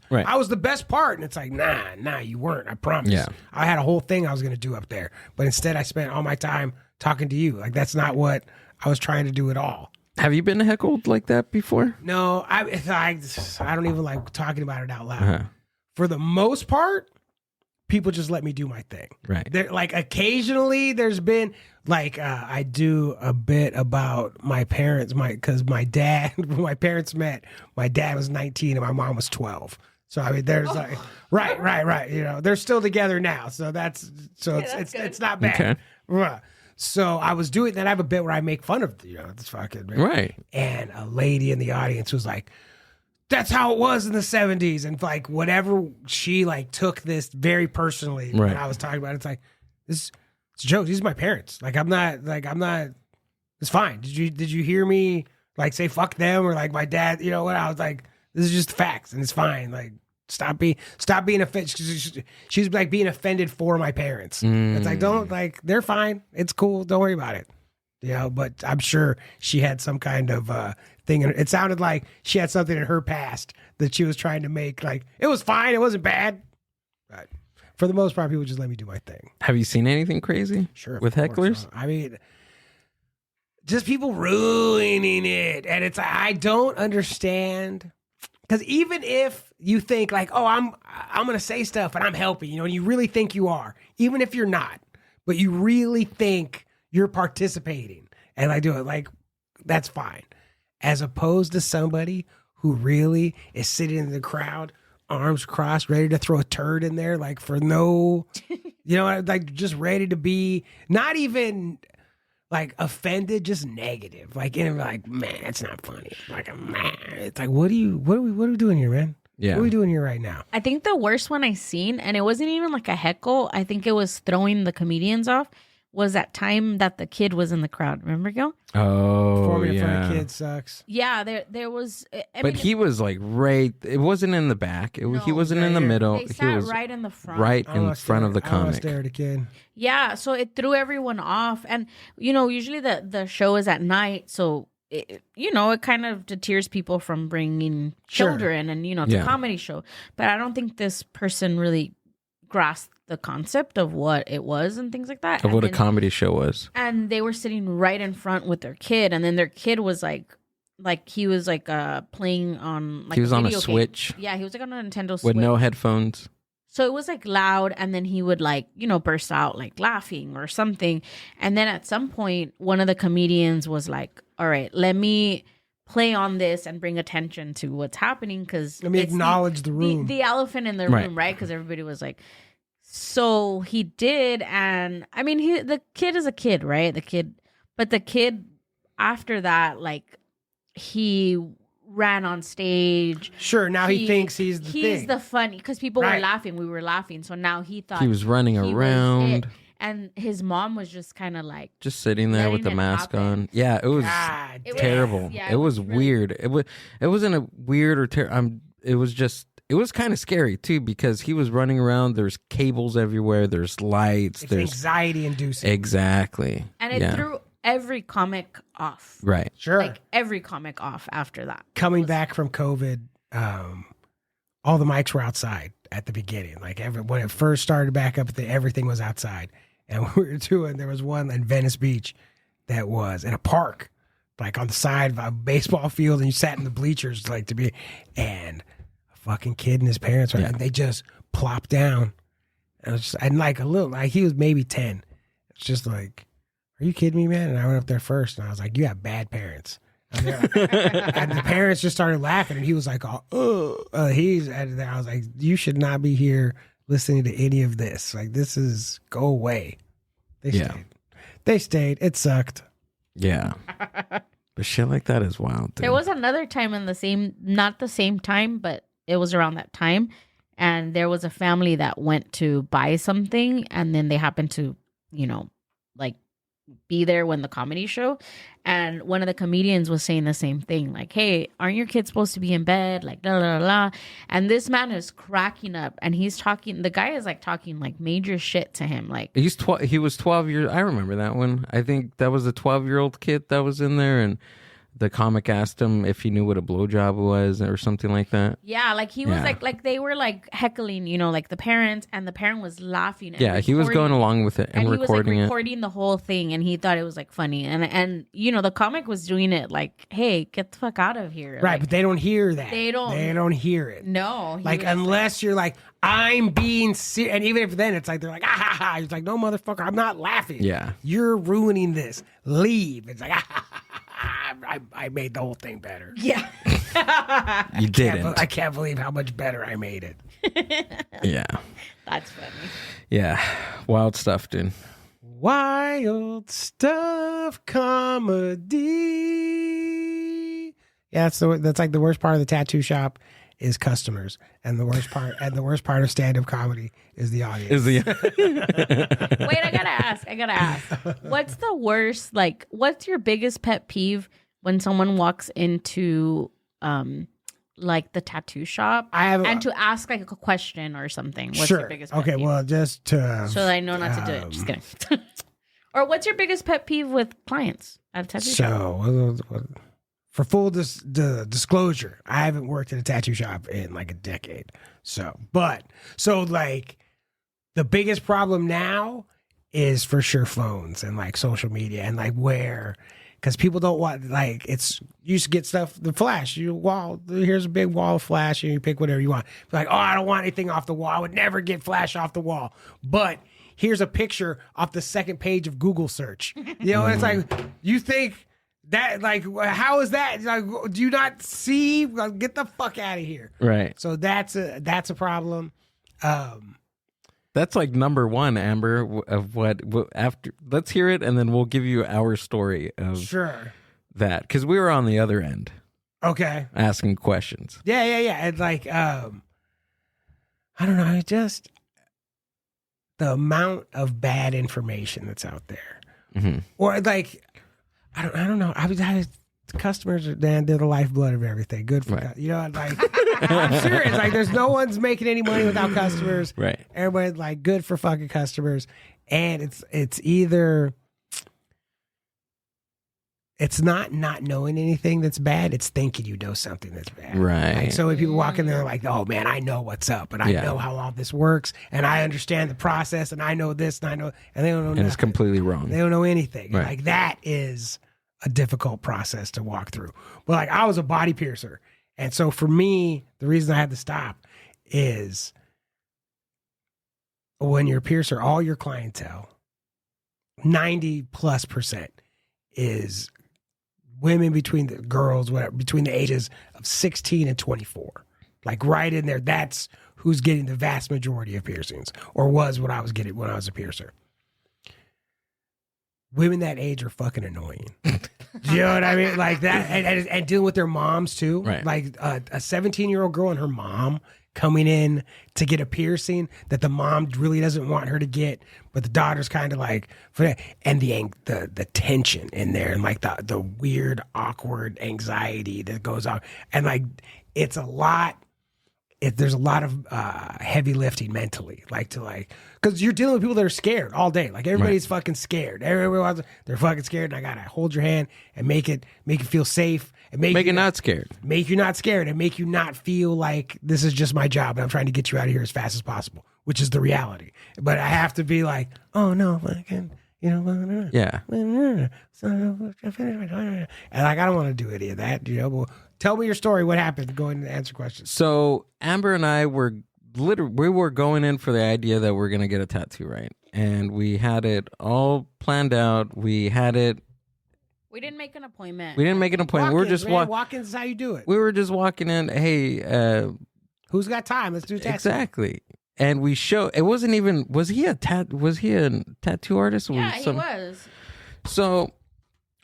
Speaker 5: the best part. And it's like, nah, you weren't. I promise.
Speaker 3: Yeah.
Speaker 5: I had a whole thing I was going to do up there, but instead I spent all my time talking to you. Like, that's not what I was trying to do at all.
Speaker 3: Have you been heckled like that before?
Speaker 5: No, I don't even like talking about it out loud.
Speaker 3: Uh-huh.
Speaker 5: For the most part, people just let me do my thing.
Speaker 3: Right.
Speaker 5: They're, like occasionally there's been like I do a bit about my parents, because my dad, when my parents met, my dad was 19 and my mom was 12. So I mean, there's like right. They're still together now, so it's not bad.
Speaker 3: Okay.
Speaker 5: Right. So I was doing that. I have a bit where I make fun of this fucking
Speaker 3: right.
Speaker 5: And a lady in the audience was like, that's how it was in the 70s. And like whatever she like took this very personally when I was talking about it, it's like, it's a joke. These are my parents. Like, I'm not, it's fine. Did you hear me like say fuck them or like my dad, you know what? I was like, this is just facts and it's fine. Like, stop being offended. She's like being offended for my parents. It's like, don't like, they're fine. It's cool. Don't worry about it. You know, but I'm sure she had some kind of thing. It sounded like she had something in her past that she was trying to make like, it was fine. It wasn't bad. But for the most part, people just let me do my thing.
Speaker 3: Have you seen anything crazy?
Speaker 5: Sure.
Speaker 3: With hecklers?
Speaker 5: I mean, just people ruining it. And it's, I don't understand. Because even if you think like, oh, I'm going to say stuff and I'm helping, you know, and you really think you are, even if you're not, but you really think you're participating and I do it, like, that's fine. As opposed to somebody who really is sitting in the crowd, arms crossed, ready to throw a turd in there, like for no, you know, like just ready to be not even like offended, just negative. Like, and like, man, it's not funny. Like, man, it's like, what are we doing here, man?
Speaker 3: Yeah.
Speaker 5: What are we doing here right now?
Speaker 2: I think the worst one I seen, and it wasn't even like a heckle, I think it was throwing the comedians off, was that time that the kid was in the crowd. Remember, Gil?
Speaker 3: Oh,
Speaker 5: Performing in front of kids sucks.
Speaker 2: Yeah, there was.
Speaker 3: But he was like right. It wasn't in the back. He wasn't in the middle.
Speaker 2: They
Speaker 3: He
Speaker 2: sat
Speaker 3: was
Speaker 2: right in the front.
Speaker 3: right in front of the
Speaker 5: I
Speaker 3: comic.
Speaker 5: stare at a kid.
Speaker 2: Yeah, so it threw everyone off, and you know, usually the show is at night, so it kind of deters people from bringing children, and it's a comedy show. But I don't think this person really grasped the concept of what it was and things like that.
Speaker 3: Of what a comedy show was.
Speaker 2: And they were sitting right in front with their kid, and then their kid was like he was like playing on like
Speaker 3: he was on a
Speaker 2: video
Speaker 3: Switch.
Speaker 2: game. Yeah, he was like on a Nintendo Switch
Speaker 3: with no headphones.
Speaker 2: So it was like loud, and then he would like burst out like laughing or something. And then at some point, one of the comedians was like, "All right, let me play on this and bring attention to what's happening, because
Speaker 5: let me acknowledge the room,
Speaker 2: the elephant in the room, right?" Because everybody was like. So he did, and I mean, the kid is a kid, right? The kid after that, like, he ran on stage.
Speaker 5: Sure, now he thinks he's
Speaker 2: the funny, because people were laughing. We were laughing, so now he thought
Speaker 3: he was running around,
Speaker 2: and his mom was just kind of like
Speaker 3: just sitting there with the mask on. Yeah, it was terrible. It was weird. It wasn't a weird or terrible. It was just. It was kind of scary, too, because he was running around. There's cables everywhere. There's lights. There's
Speaker 5: anxiety-inducing.
Speaker 3: Exactly.
Speaker 2: And it threw every comic off.
Speaker 3: Right.
Speaker 5: Sure.
Speaker 2: Like, every comic off after that.
Speaker 5: Coming back from COVID, all the mics were outside at the beginning. Like, when it first started back up, everything was outside. And there was one in Venice Beach that was in a park, like on the side of a baseball field, and you sat in the bleachers, like, and fucking kid and his parents, and they just plopped down. And like a little, like he was maybe 10. It's just like, are you kidding me, man? And I went up there first, and I was like, you have bad parents. And the parents just started laughing, and he was like, oh, and I was like, you should not be here listening to any of this. Like, this is, go away. They stayed. It sucked.
Speaker 3: Yeah. But shit like that is wild, dude.
Speaker 2: There was another time not the same time, but it was around that time, and there was a family that went to buy something, and then they happened to, like, be there when the comedy show, and one of the comedians was saying the same thing, like, "Hey, aren't your kids supposed to be in bed?" Like, blah, blah, blah. And this man is cracking up, and the guy is like talking like major shit to him, like
Speaker 3: he was 12 years. I remember that one. I think that was a 12-year-old kid that was in there, and the comic asked him if he knew what a blowjob was or something like that.
Speaker 2: Yeah, like he was like they were like heckling, like the parents, and the parent was laughing. And
Speaker 3: he was going along with it and recording
Speaker 2: he was like recording the whole thing, and he thought it was like funny. And the comic was doing it like, hey, get the fuck out of here.
Speaker 5: Right,
Speaker 2: like,
Speaker 5: but they don't hear that.
Speaker 2: They don't
Speaker 5: hear it.
Speaker 2: No.
Speaker 5: Like, unless you're like, I'm being serious. And even if then it's like, they're like, ah, ha, ha. It's like, no, motherfucker, I'm not laughing.
Speaker 3: Yeah.
Speaker 5: You're ruining this. Leave. It's like, ah, ha, ha, ha. I made the whole thing better.
Speaker 2: Yeah.
Speaker 3: You didn't.
Speaker 5: I can't believe how much better I made it.
Speaker 3: Yeah.
Speaker 2: That's funny.
Speaker 3: Yeah. Wild stuff, dude.
Speaker 5: Wild stuff comedy. Yeah, that's like the worst part of the tattoo shop is customers, and the worst part of stand-up comedy is the audience.
Speaker 2: Wait, I gotta ask. What's the worst? Like, what's your biggest pet peeve when someone walks into like the tattoo shop and to ask like a question or something? What's your biggest pet peeve?
Speaker 5: Well, just to
Speaker 2: so that I know not to do it. Just kidding. Or what's your biggest pet peeve with clients at a tattoo shop?
Speaker 5: For full disclosure, I haven't worked at a tattoo shop in like a decade. So like the biggest problem now is for sure phones and like social media and like because people don't want, like, it's, you used to get stuff, the flash, here's a big wall of flash and you pick whatever you want. Like, oh, I don't want anything off the wall. I would never get flash off the wall. But here's a picture off the second page of Google search. You know, and it's like, you think that, like, how is that? Like, do you not see? Like, get the fuck out of here.
Speaker 3: Right.
Speaker 5: So that's a problem.
Speaker 3: That's like number one, Amber, of what after. Let's hear it, and then we'll give you our story of that, because we were on the other end.
Speaker 5: Okay.
Speaker 3: Asking questions.
Speaker 5: Yeah. It's like, I don't know. It just the amount of bad information that's out there, or like, I don't know. Customers are, they're the lifeblood of everything. Good for you know, like I'm serious. Like there's no one's making any money without customers.
Speaker 3: Right.
Speaker 5: Everybody's like good for fucking customers. And it's either it's not knowing anything that's bad, it's thinking you know something that's bad.
Speaker 3: Right.
Speaker 5: Like, so when people walk in there like, oh man, I know what's up and I know how all this works and I understand the process and I know this and I know, and they don't know nothing.
Speaker 3: It's completely wrong.
Speaker 5: They don't know anything.
Speaker 3: Right.
Speaker 5: Like that is a difficult process to walk through. But like I was a body piercer. And so for me, the reason I had to stop is when you're a piercer, all your clientele, 90+% is women between the girls, whatever, between the ages of 16 and 24. Like right in there, that's who's getting the vast majority of piercings, or was what I was getting when I was a piercer. Women that age are fucking annoying. Do you know what I mean? Like that, and dealing with their moms too.
Speaker 3: Right.
Speaker 5: Like a 17-year-old girl and her mom coming in to get a piercing that the mom really doesn't want her to get, but the daughter's kind of like for that, and the tension in there, and like the weird, awkward anxiety that goes on, and like it's a lot. There's a lot of heavy lifting mentally, because you're dealing with people that are scared all day. Like everybody's fucking scared. They're fucking scared, and I gotta hold your hand and make it feel safe and make
Speaker 3: it not scared.
Speaker 5: Make you not scared and make you not feel like this is just my job and I'm trying to get you out of here as fast as possible, which is the reality. But I have to be like, oh no, fucking, you know,
Speaker 3: yeah.
Speaker 5: And like I don't want to do any of that, you know. But tell me your story. What happened? Go ahead and answer questions.
Speaker 3: So Amber and I were going in for the idea that we're gonna get a tattoo, right? And we had it all planned out. We didn't make an appointment. We were just
Speaker 5: walk-ins is how you do it.
Speaker 3: We were just walking in. Hey,
Speaker 5: who's got time? Let's do a tattoo.
Speaker 3: Exactly. And we it wasn't even. Was he a tattoo artist?
Speaker 2: Yeah, he was.
Speaker 3: So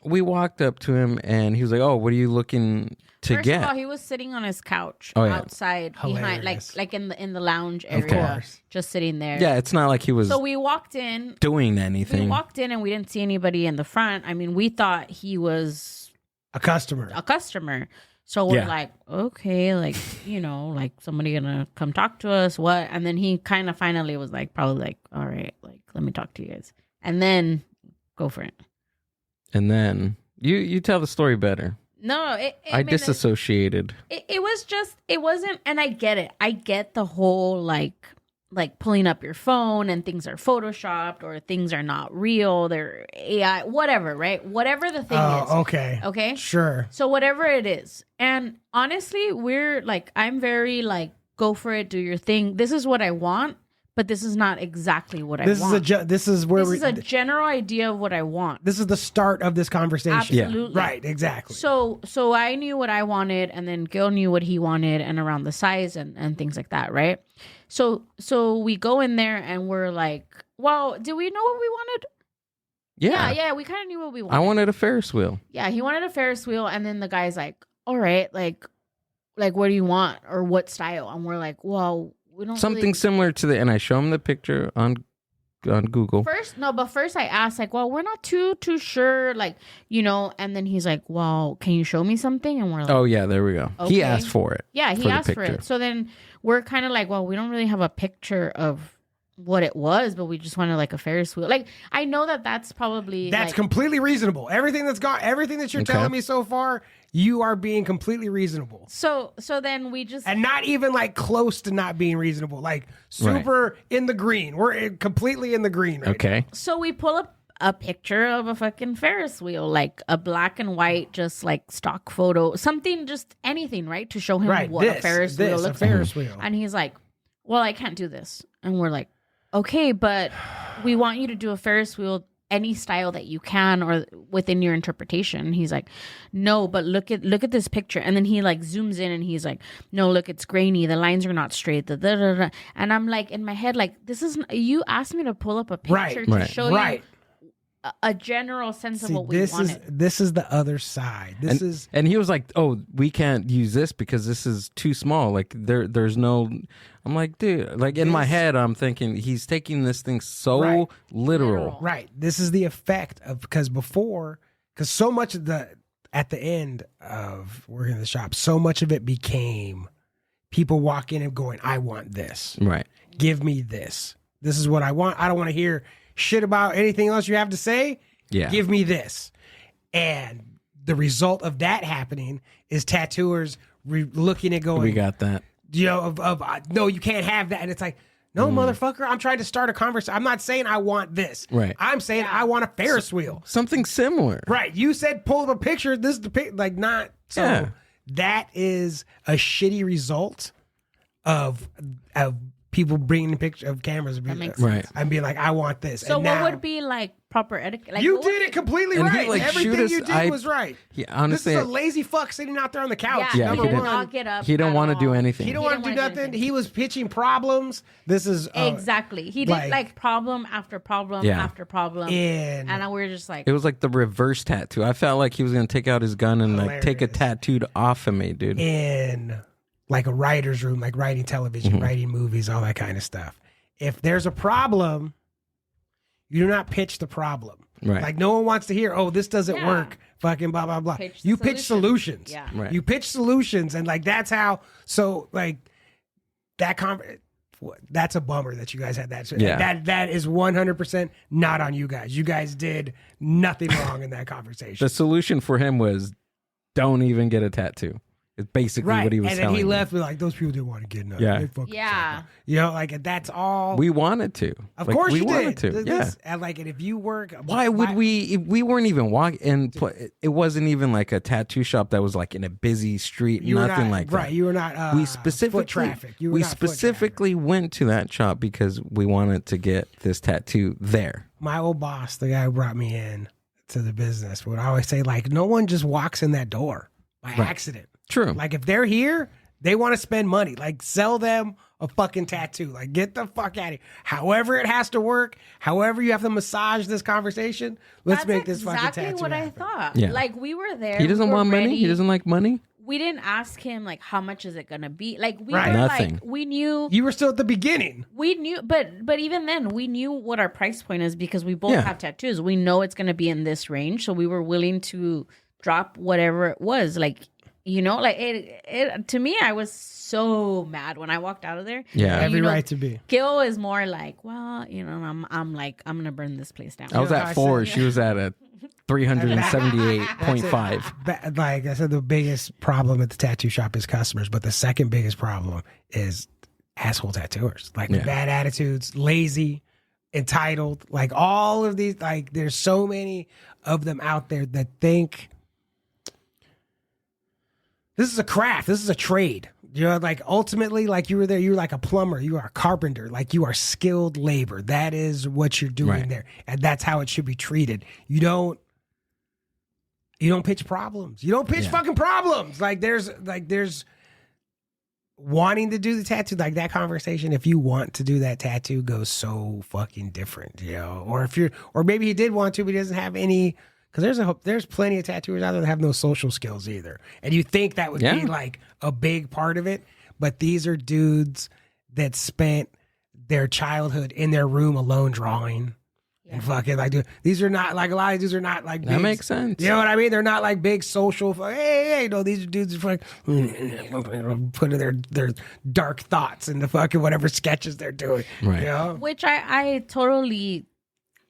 Speaker 3: we walked up to him and he was like, "Oh, what are you looking to
Speaker 2: First
Speaker 3: get?"
Speaker 2: of all, he was sitting on his couch outside behind, like in the lounge area, just sitting there.
Speaker 3: Yeah, it's not like he was.
Speaker 2: So we walked in
Speaker 3: doing anything.
Speaker 2: We walked in and we didn't see anybody in the front. I mean, we thought he was
Speaker 5: a customer.
Speaker 2: So we're like, okay, like, you know, like somebody gonna come talk to us, what? And then he kind of finally was like, probably like, all right, like, let me talk to you guys. And then go for it.
Speaker 3: And then you tell the story better.
Speaker 2: No,
Speaker 3: I disassociated.
Speaker 2: It wasn't, and I get it. I get the whole like pulling up your phone and things are photoshopped or things are not real. They're AI, whatever, right? Whatever the thing is.
Speaker 5: Okay.
Speaker 2: Okay.
Speaker 5: Sure.
Speaker 2: So whatever it is. And honestly, we're like, I'm very like, go for it, do your thing. This is what I want, but this is not exactly what I want.
Speaker 5: This is a
Speaker 2: general idea of what I want.
Speaker 5: This is the start of this conversation.
Speaker 2: Absolutely.
Speaker 5: Yeah. Right, exactly.
Speaker 2: So I knew what I wanted, and then Gil knew what he wanted, and around the size and things like that, right? So we go in there and we're like, well, do we know what we wanted?
Speaker 3: Yeah,
Speaker 2: we kind of knew what we wanted.
Speaker 3: I wanted a Ferris wheel.
Speaker 2: Yeah, he wanted a Ferris wheel, and then the guy's like, all right, like what do you want or what style? And we're like, well, we don't
Speaker 3: Something
Speaker 2: really...
Speaker 3: similar to and I show him the picture on Google.
Speaker 2: First I asked, like, well, we're not too sure, like, and then he's like, well, can you show me something? And we're like,
Speaker 3: oh yeah, there we go.
Speaker 2: Okay.
Speaker 3: He asked for it.
Speaker 2: Yeah, he asked for it. So then we're kind of like, well, we don't really have a picture of what it was, but we just wanted like a Ferris wheel. Like, I know that's probably
Speaker 5: completely reasonable. Everything that you're telling me so far, you are being completely reasonable.
Speaker 2: So then we just,
Speaker 5: and not even like close to not being reasonable, like super in the green. We're completely in the green right now.
Speaker 2: So we pull up a picture of a fucking Ferris wheel, like a black and white, just like stock photo, something, just anything, right? To show him what a Ferris wheel looks like. And he's like, well, I can't do this. And we're like, okay, but we want you to do a Ferris wheel any style that you can or within your interpretation. And he's like, no, but look at this picture. And then he like zooms in and he's like, no, look, it's grainy. The lines are not straight. And I'm like, in my head, like, this is, you asked me to pull up a picture to show you a general sense of what we wanted.
Speaker 5: This is the other side.
Speaker 3: And he was like, oh, we can't use this because this is too small. Like there's no. I'm like, dude, like in my head, I'm thinking he's taking this thing so literal.
Speaker 5: Right. This is the effect of, because so much of at the end of working in the shop, so much of it became people walk in and going, I want this.
Speaker 3: Right.
Speaker 5: Give me this. This is what I want. I don't want to hear shit about anything else you have to say.
Speaker 3: Yeah.
Speaker 5: Give me this. And the result of that happening is tattooers looking at going,
Speaker 3: we got that.
Speaker 5: No, you can't have that. And it's like, no, motherfucker, I'm trying to start a conversation. I'm not saying I want this.
Speaker 3: Right.
Speaker 5: I'm saying I want a Ferris wheel.
Speaker 3: Something similar.
Speaker 5: Right. You said pull up a picture. This is the picture. Like, not. So that is a shitty result of people bringing pictures of cameras and being like, I want this.
Speaker 2: So
Speaker 5: and
Speaker 2: what
Speaker 5: now,
Speaker 2: would be like proper etiquette? Like,
Speaker 5: you did it completely
Speaker 3: and
Speaker 5: right.
Speaker 3: He, like,
Speaker 5: everything you did was right.
Speaker 3: Honestly,
Speaker 5: this is a lazy fuck sitting out there on the couch.
Speaker 2: Yeah,
Speaker 5: number
Speaker 2: he did
Speaker 5: one.
Speaker 2: not get up.
Speaker 3: He didn't want to do anything.
Speaker 5: He didn't want to do nothing. He was pitching problems. This is
Speaker 2: exactly. He did like problem after problem after problem, and we were just like,
Speaker 3: it was like the reverse tattoo. I felt like he was gonna take out his gun and like take a tattoo off of me, dude.
Speaker 5: In like a writer's room, like writing television, writing movies, all that kind of stuff. If there's a problem, you do not pitch the problem.
Speaker 3: Right.
Speaker 5: Like, no one wants to hear, oh, this doesn't work. Fucking blah, blah, blah. You pitch solutions.
Speaker 2: Yeah.
Speaker 3: Right.
Speaker 5: You pitch solutions. And like, that's how, so like that's a bummer that you guys had that. That is 100% not on you guys. You guys did nothing wrong in that conversation.
Speaker 3: The solution for him was don't even get a tattoo. It's basically what he was telling me.
Speaker 5: And then he left with like, those people didn't want to get nothing.
Speaker 2: Yeah.
Speaker 5: Like that's all.
Speaker 3: We wanted to.
Speaker 5: Of course
Speaker 3: we
Speaker 5: you
Speaker 3: wanted
Speaker 5: did.
Speaker 3: to.
Speaker 5: And like, and if you work.
Speaker 3: Why would we, if we weren't even walking, and it wasn't even like a tattoo shop that was like in a busy street, nothing like that.
Speaker 5: Right, you were not
Speaker 3: we specifically,
Speaker 5: foot traffic.
Speaker 3: We specifically went to that shop because we wanted to get this tattoo there.
Speaker 5: My old boss, the guy who brought me in to the business, would always say like, no one just walks in that door by accident.
Speaker 3: True.
Speaker 5: Like if they're here, they want to spend money. Like sell them a fucking tattoo. Like get the fuck out of here. However it has to work, however you have to massage this conversation, let's make this fucking tattoo
Speaker 2: exactly what
Speaker 5: happen.
Speaker 2: I thought.
Speaker 3: Yeah.
Speaker 2: Like we were there.
Speaker 3: He doesn't want money. He doesn't like money.
Speaker 2: We didn't ask him like how much is it gonna be. Like we
Speaker 5: Right.
Speaker 2: were
Speaker 3: Nothing.
Speaker 2: like we knew
Speaker 5: You were still at the beginning.
Speaker 2: we knew but even then we knew what our price point is because we both have tattoos. We know it's gonna be in this range, so we were willing to drop whatever it was. Like like it to me, I was so mad when I walked out of there.
Speaker 3: Yeah.
Speaker 5: Every right to be.
Speaker 2: Gil is more like, well, I'm like, I'm gonna burn this place down.
Speaker 3: I was at 4. She was at a 378.5.
Speaker 5: Like I said, the biggest problem at the tattoo shop is customers, but the second biggest problem is asshole tattooers. Like with bad attitudes, lazy, entitled, like all of these, like there's so many of them out there that think this is a craft, this is a trade. Like ultimately, like you were there, you were like a plumber, you are a carpenter, like you are skilled labor. That is what you're doing there. And that's how it should be treated. You don't pitch problems. You don't pitch fucking problems. Like there's wanting to do the tattoo, like that conversation, if you want to do that tattoo goes so fucking different, Or maybe he did want to, but he doesn't have any Because there's plenty of tattooers out there that have no social skills either. And you think that would be like a big part of it. But these are dudes that spent their childhood in their room alone drawing. And fucking like, these are not like a lot of dudes are not like
Speaker 3: that makes sense.
Speaker 5: You know what I mean? They're not like big social. Hey, no, these are dudes who like putting their dark thoughts into fucking whatever sketches they're doing.
Speaker 3: Right.
Speaker 5: You know?
Speaker 2: Which I totally,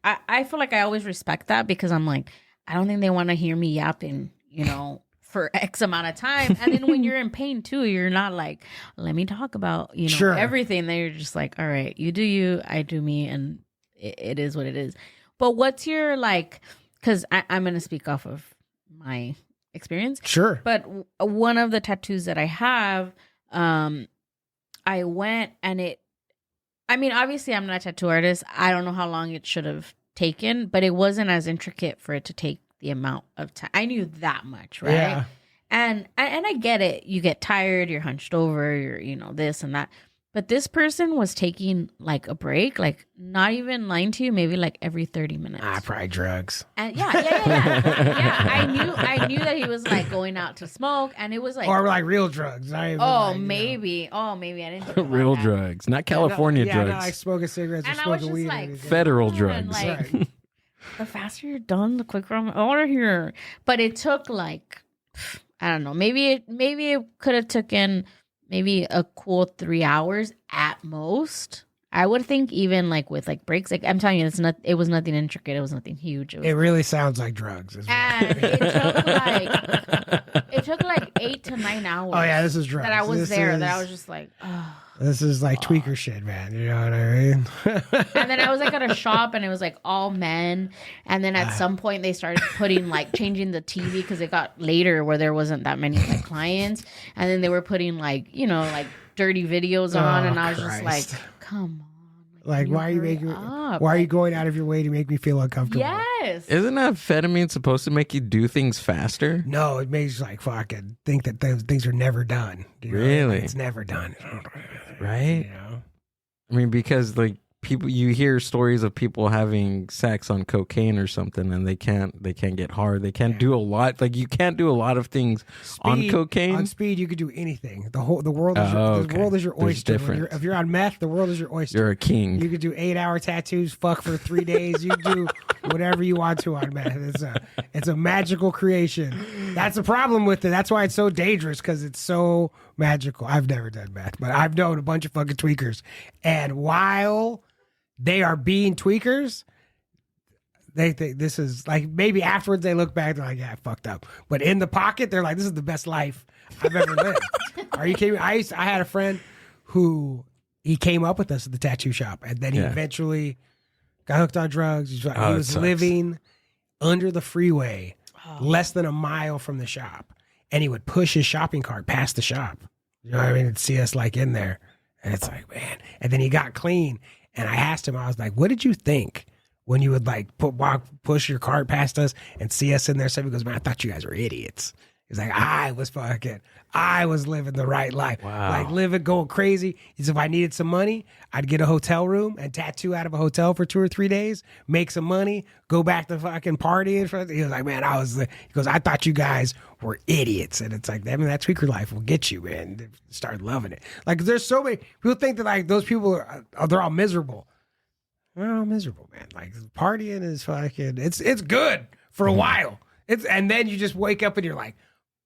Speaker 2: I feel like I always respect that because I'm like, I don't think they want to hear me yapping, you know, for X amount of time. And then when you're in pain too, you're not like, let me talk about, you know, everything. Then you're just like, all right, you do you, I do me, and it is what it is. But what's your like, because I'm going to speak off of my experience.
Speaker 5: Sure.
Speaker 2: But one of the tattoos that I have, I went and I mean, obviously I'm not a tattoo artist. I don't know how long it should have taken, but it wasn't as intricate for it to take the amount of time. I knew that much, right?
Speaker 5: Yeah.
Speaker 2: And I get it. You get tired, you're hunched over, you're, you know, this and that. But this person was taking like a break, like not even lying to you, maybe like every 30 minutes.
Speaker 5: Probably drugs.
Speaker 2: And yeah. I knew that he was like going out to smoke, and it was like,
Speaker 5: or like real drugs.
Speaker 2: Maybe I didn't think about
Speaker 3: real
Speaker 2: that.
Speaker 3: drugs, not California drugs.
Speaker 5: Not like smoking cigarettes or
Speaker 2: And I was
Speaker 5: smoking
Speaker 2: just
Speaker 5: weed.
Speaker 2: like,
Speaker 3: Federal
Speaker 2: man,
Speaker 3: drugs.
Speaker 2: like, the faster you're done, the quicker I'm out of here. But it took like, I don't know, maybe it could have taken maybe a cool 3 hours at most. I would think even like with like breaks, like I'm telling you, it was nothing intricate. It was nothing huge.
Speaker 5: It really sounds like drugs.
Speaker 2: And it took like 8 to 9 hours.
Speaker 5: Oh yeah, this is drugs.
Speaker 2: That I was that I was just like, oh.
Speaker 5: This is like tweaker shit, man. You know what I mean?
Speaker 2: And then I was like at a shop, and it was like all men. And then at some point they started changing the TV because it got later where there wasn't that many like clients. And then they were putting like, you know, like dirty videos on, and I was just like, come on.
Speaker 5: Like, why are you going out of your way to make me feel uncomfortable?
Speaker 2: Yes.
Speaker 3: Isn't amphetamine supposed to make you do things faster?
Speaker 5: No, it makes you like fucking think that those things are never done. You know?
Speaker 3: Really?
Speaker 5: It's never done.
Speaker 3: Right?
Speaker 5: You know?
Speaker 3: I mean, because like people, you hear stories of people having sex on cocaine or something, and they can't get hard. They can't do a lot. Like you can't do a lot of things on cocaine.
Speaker 5: On speed, you could do anything. The world is the world is your oyster. If you're on meth, the world is your oyster.
Speaker 3: You're a king.
Speaker 5: You could do 8-hour tattoos, fuck for 3 days. You do whatever you want to on meth. It's a magical creation. That's the problem with it. That's why it's so dangerous, because it's so magical. I've never done meth, but I've known a bunch of fucking tweakers, and while they are being tweakers, they think this is like, maybe afterwards they look back, they're like, yeah, I fucked up. But in the pocket, they're like, this is the best life I've ever lived. Are you kidding me? I had a friend who, he came up with us at the tattoo shop, and then he eventually got hooked on drugs. He was living under the freeway, less than a mile from the shop. And he would push his shopping cart past the shop. You know what I mean? And see us like in there. And it's like, man. And then he got clean. And I asked him, I was like, what did you think when you would like push your cart past us and see us in there? So he goes, man, I thought you guys were idiots. He's like, I was living the right life.
Speaker 3: Wow.
Speaker 5: Like going crazy. He said, if I needed some money, I'd get a hotel room and tattoo out of a hotel for 2 or 3 days, make some money, go back to fucking partying. He was like, man, he goes, I thought you guys were idiots. And it's like, I mean, that tweaker life will get you, man. They start loving it. Like, there's so many people think that like those people they're all miserable. They're all miserable, man. Like, partying is fucking, it's good for a while. And then you just wake up and you're like,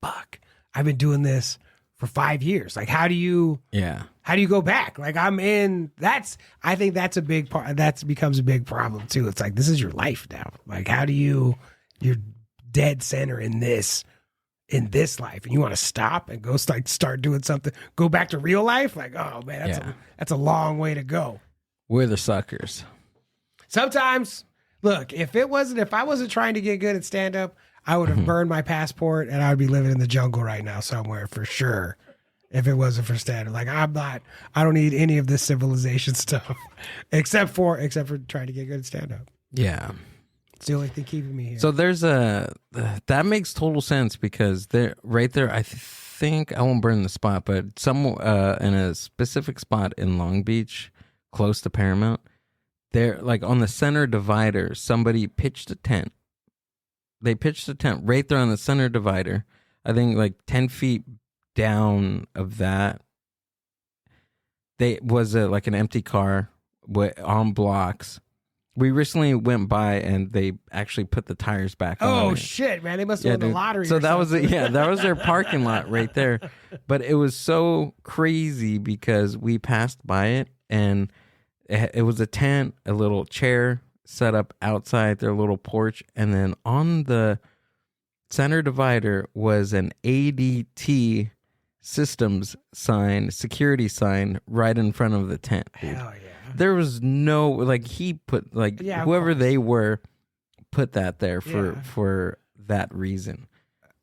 Speaker 5: fuck, I've been doing this for 5 years. Like, how do you go back? Like, I think that's a big part. That becomes a big problem too. It's like, this is your life now. Like, how do you're dead center in this life, and you want to stop and go start doing something, go back to real life? Like, oh man, that's a long way to go.
Speaker 3: We're the suckers.
Speaker 5: Sometimes, look, if I wasn't trying to get good at stand up, I would have burned my passport and I would be living in the jungle right now somewhere for sure. If it wasn't for stand-up, like I don't need any of this civilization stuff, except for trying to get good at stand-up.
Speaker 3: Yeah,
Speaker 5: it's the only thing keeping me here.
Speaker 3: So there's that makes total sense, because right there, I think I won't burn the spot, but in a specific spot in Long Beach, close to Paramount, there, like on the center divider, somebody pitched a tent. They pitched a tent right there on the center divider. I think like 10 feet down of that. They was like an empty car on blocks. We recently went by and they actually put the tires back on.
Speaker 5: Oh shit, man! They must have won the lottery.
Speaker 3: So
Speaker 5: or
Speaker 3: that
Speaker 5: something.
Speaker 3: that was their parking lot right there. But it was so crazy because we passed by it and it was a tent, a little chair set up outside their little porch, and then on the center divider was an ADT systems sign, security sign right in front of the tent. Dude.
Speaker 5: Hell yeah.
Speaker 3: There was no, like, he put, like, whoever they were put that there for that reason.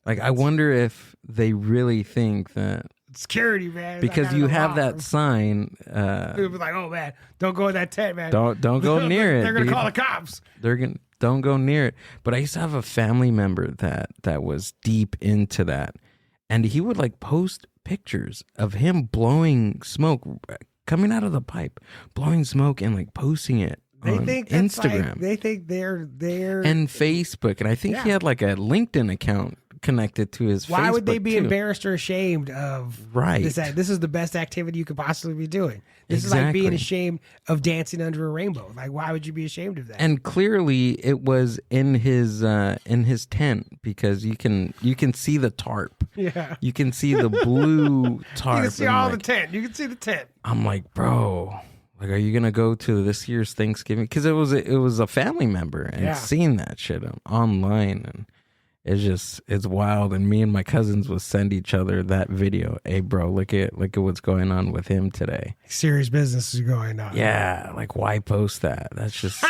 Speaker 3: Like, I wonder if they really think that
Speaker 5: security, man.
Speaker 3: because you have that sign.
Speaker 5: People be like, "Oh man, don't go in that tent, man.
Speaker 3: Don't go near it.
Speaker 5: They're gonna call the cops.
Speaker 3: Don't go near it." But I used to have a family member that was deep into that, and he would like post pictures of him blowing smoke coming out of the pipe, blowing smoke and like posting it.
Speaker 5: They
Speaker 3: on
Speaker 5: think that's
Speaker 3: Instagram.
Speaker 5: Like, they think they're
Speaker 3: and Facebook, and I think he had like a LinkedIn account connected to his.
Speaker 5: Why
Speaker 3: Facebook
Speaker 5: would they be
Speaker 3: too.
Speaker 5: embarrassed or ashamed of this? This is the best activity you could possibly be doing. This is like being ashamed of dancing under a rainbow. Like, why would you be ashamed of that?
Speaker 3: And clearly, it was in his tent because you can see the tarp.
Speaker 5: Yeah,
Speaker 3: you can see the blue tarp.
Speaker 5: You can see all the tent. You can see the tent.
Speaker 3: I'm like, bro. Like, are you gonna go to this year's Thanksgiving? Because it was a family member and seeing that shit online, and it's wild. And me and my cousins will send each other that video. Hey, bro, look at what's going on with him today.
Speaker 5: Serious business is going on.
Speaker 3: Yeah, like why post that? That's just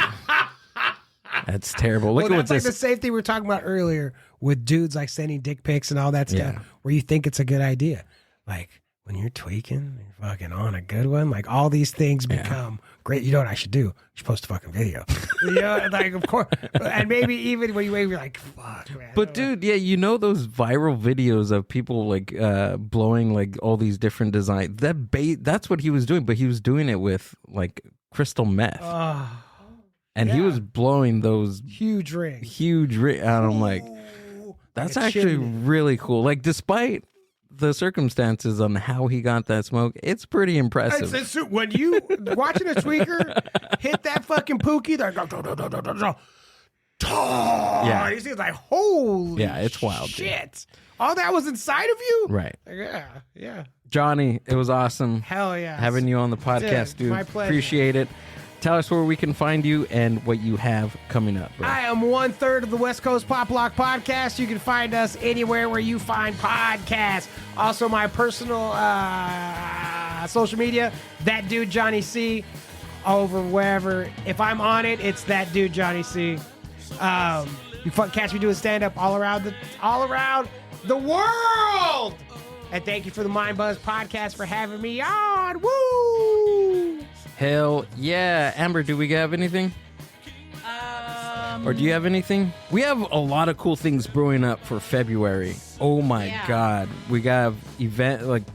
Speaker 3: that's terrible. Look at what's
Speaker 5: like the same thing we were talking about earlier with dudes like sending dick pics and all that stuff, where you think it's a good idea, like. When you're tweaking, you're fucking on a good one. Like all these things become great. You know what I should do? You should post a fucking video. You know, like of course, and maybe even when you wave, you're like, "Fuck, man."
Speaker 3: But dude, you know those viral videos of people like blowing like all these different designs. That's what he was doing, but he was doing it with like crystal meth, and he was blowing those
Speaker 5: huge rings.
Speaker 3: And I'm like, that's actually really cool. Like despite the circumstances on how he got that smoke, it's pretty impressive.
Speaker 5: When you watching a tweaker hit that fucking pookie, they're you see, it's like holy,
Speaker 3: it's wild,
Speaker 5: shit.
Speaker 3: Dude.
Speaker 5: All that was inside of you,
Speaker 3: right?
Speaker 5: Yeah.
Speaker 3: Johnny, it was awesome.
Speaker 5: Hell yeah,
Speaker 3: having you on the podcast, dude.
Speaker 5: My pleasure.
Speaker 3: Appreciate it. Tell us where we can find you and what you have coming up, bro.
Speaker 5: I am 1/3 of the West Coast Poplock podcast. You can find us anywhere where you find podcasts. Also, my personal social media, that dude Johnny C, over wherever. If I'm on it, it's that dude Johnny C. You catch me doing stand up all around the world. And thank you for the Mind Buzz podcast for having me on. Woo!
Speaker 3: Hell yeah. Amber, do we have anything? Or do you have anything? We have a lot of cool things brewing up for February. Oh my God. We got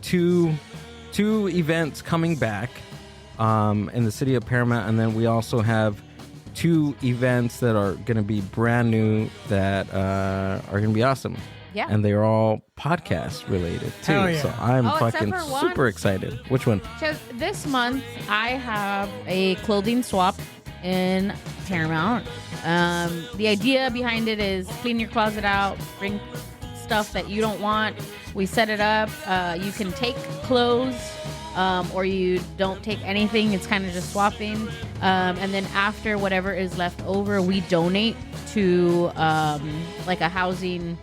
Speaker 3: two events coming back in the city of Paramount, and then we also have 2 events that are going to be brand new that are going to be awesome.
Speaker 2: Yeah.
Speaker 3: And they're all podcast related too.
Speaker 5: Yeah.
Speaker 3: So I'm fucking super excited. Which one?
Speaker 2: So this month I have a clothing swap in Paramount. The idea behind it is clean your closet out, bring stuff that you don't want. We set it up. You can take clothes or you don't take anything. It's kind of just swapping. And then after whatever is left over, we donate to like a housing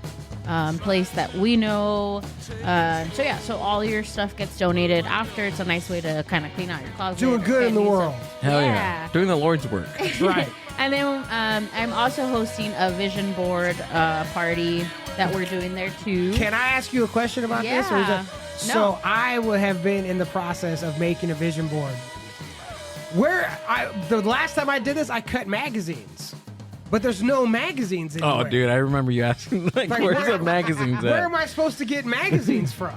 Speaker 2: place that we know. So all your stuff gets donated after. It's a nice way to kind of clean out your closet.
Speaker 5: Doing good in the world.
Speaker 3: Hell yeah. Doing the Lord's work.
Speaker 5: That's right.
Speaker 2: And then I'm also hosting a vision board party that we're doing there too.
Speaker 5: Can I ask you a question about this? Or is it, so I would have been in the process of making a vision board. The last time I did this, I cut magazines. But there's no magazines anywhere.
Speaker 3: Oh, dude, I remember you asking, where's the magazines at?
Speaker 5: Where am I supposed to get magazines from?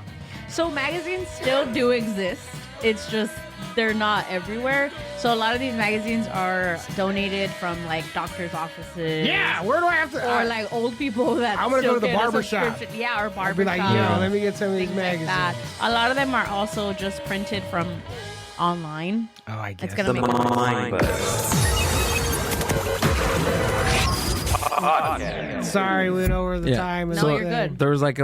Speaker 2: So magazines still do exist. It's just they're not everywhere. So a lot of these magazines are donated from like doctors' offices.
Speaker 5: Yeah, where do I have to?
Speaker 2: Or like old people that
Speaker 5: I'm gonna
Speaker 2: still
Speaker 5: go to the
Speaker 2: get a
Speaker 5: barber shop.
Speaker 2: subscription. Yeah, or
Speaker 5: I'd
Speaker 2: barber
Speaker 5: be like,
Speaker 2: shop.
Speaker 5: yo, let me get some of these
Speaker 2: Things like
Speaker 5: magazines.
Speaker 2: that. A lot of them are also just printed from online.
Speaker 5: Oh, I guess.
Speaker 2: It's gonna
Speaker 4: The
Speaker 2: make it more
Speaker 4: Mind Buzz.
Speaker 5: Sorry, we went over the
Speaker 3: Yeah.
Speaker 5: time.
Speaker 2: No, you're good.
Speaker 3: There's like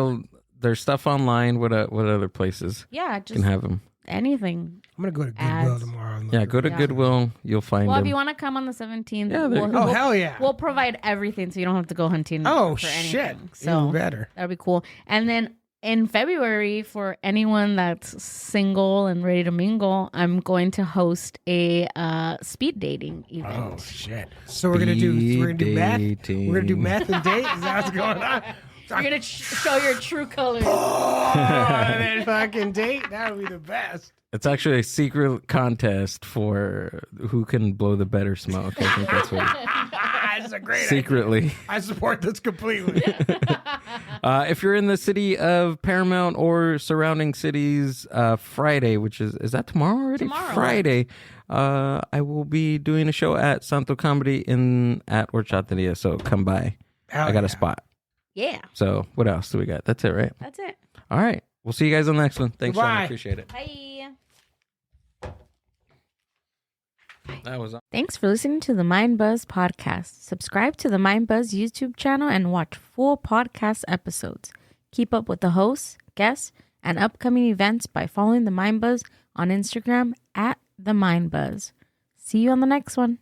Speaker 3: there's stuff online. What other places
Speaker 2: Yeah,
Speaker 3: can
Speaker 2: just
Speaker 3: have them?
Speaker 2: anything.
Speaker 5: I'm gonna go to Goodwill
Speaker 2: Ads.
Speaker 5: tomorrow. and look
Speaker 3: Yeah,
Speaker 5: at
Speaker 3: go to
Speaker 5: it.
Speaker 3: Goodwill. You'll find
Speaker 2: Well, if
Speaker 3: them.
Speaker 2: you want to come on the 17th,
Speaker 3: Yeah, there you
Speaker 5: Oh, hell yeah.
Speaker 2: We'll provide everything so you don't have to go hunting.
Speaker 5: Oh,
Speaker 2: for
Speaker 5: shit.
Speaker 2: anything. So
Speaker 5: Even better.
Speaker 2: that'd be cool. And then in February, for anyone that's single and ready to mingle, I'm going to host a speed dating event.
Speaker 5: Oh shit! So we're gonna do meth.
Speaker 3: Dating.
Speaker 5: We're gonna do meth and date. Is that what's going on?
Speaker 2: You're gonna show your true colors.
Speaker 5: Oh, and then fucking date. That would be the best.
Speaker 3: It's actually a secret contest for who can blow the better smoke. I think that's what.
Speaker 5: That's a great
Speaker 3: Secretly.
Speaker 5: idea. I support this completely.
Speaker 3: If you're in the city of Paramount or surrounding cities, Friday, which is that tomorrow already?
Speaker 2: Tomorrow.
Speaker 3: Friday. I will be doing a show at Santo Comedy at Horchateria, so come by.
Speaker 5: Hell
Speaker 3: I got
Speaker 5: yeah.
Speaker 3: a spot.
Speaker 2: Yeah,
Speaker 3: So what else do we got? That's it, right?
Speaker 2: that's it.
Speaker 3: All right. We'll see you guys on the next one. Thanks, Sean. I
Speaker 5: Goodbye.
Speaker 3: appreciate it.
Speaker 2: Bye.
Speaker 3: That was
Speaker 2: Thanks for listening to the Mind Buzz podcast. Subscribe to the Mind Buzz YouTube channel and watch full podcast episodes. Keep up with the hosts, guests, and upcoming events by following the Mind Buzz on Instagram at the Mind Buzz. See you on the next one.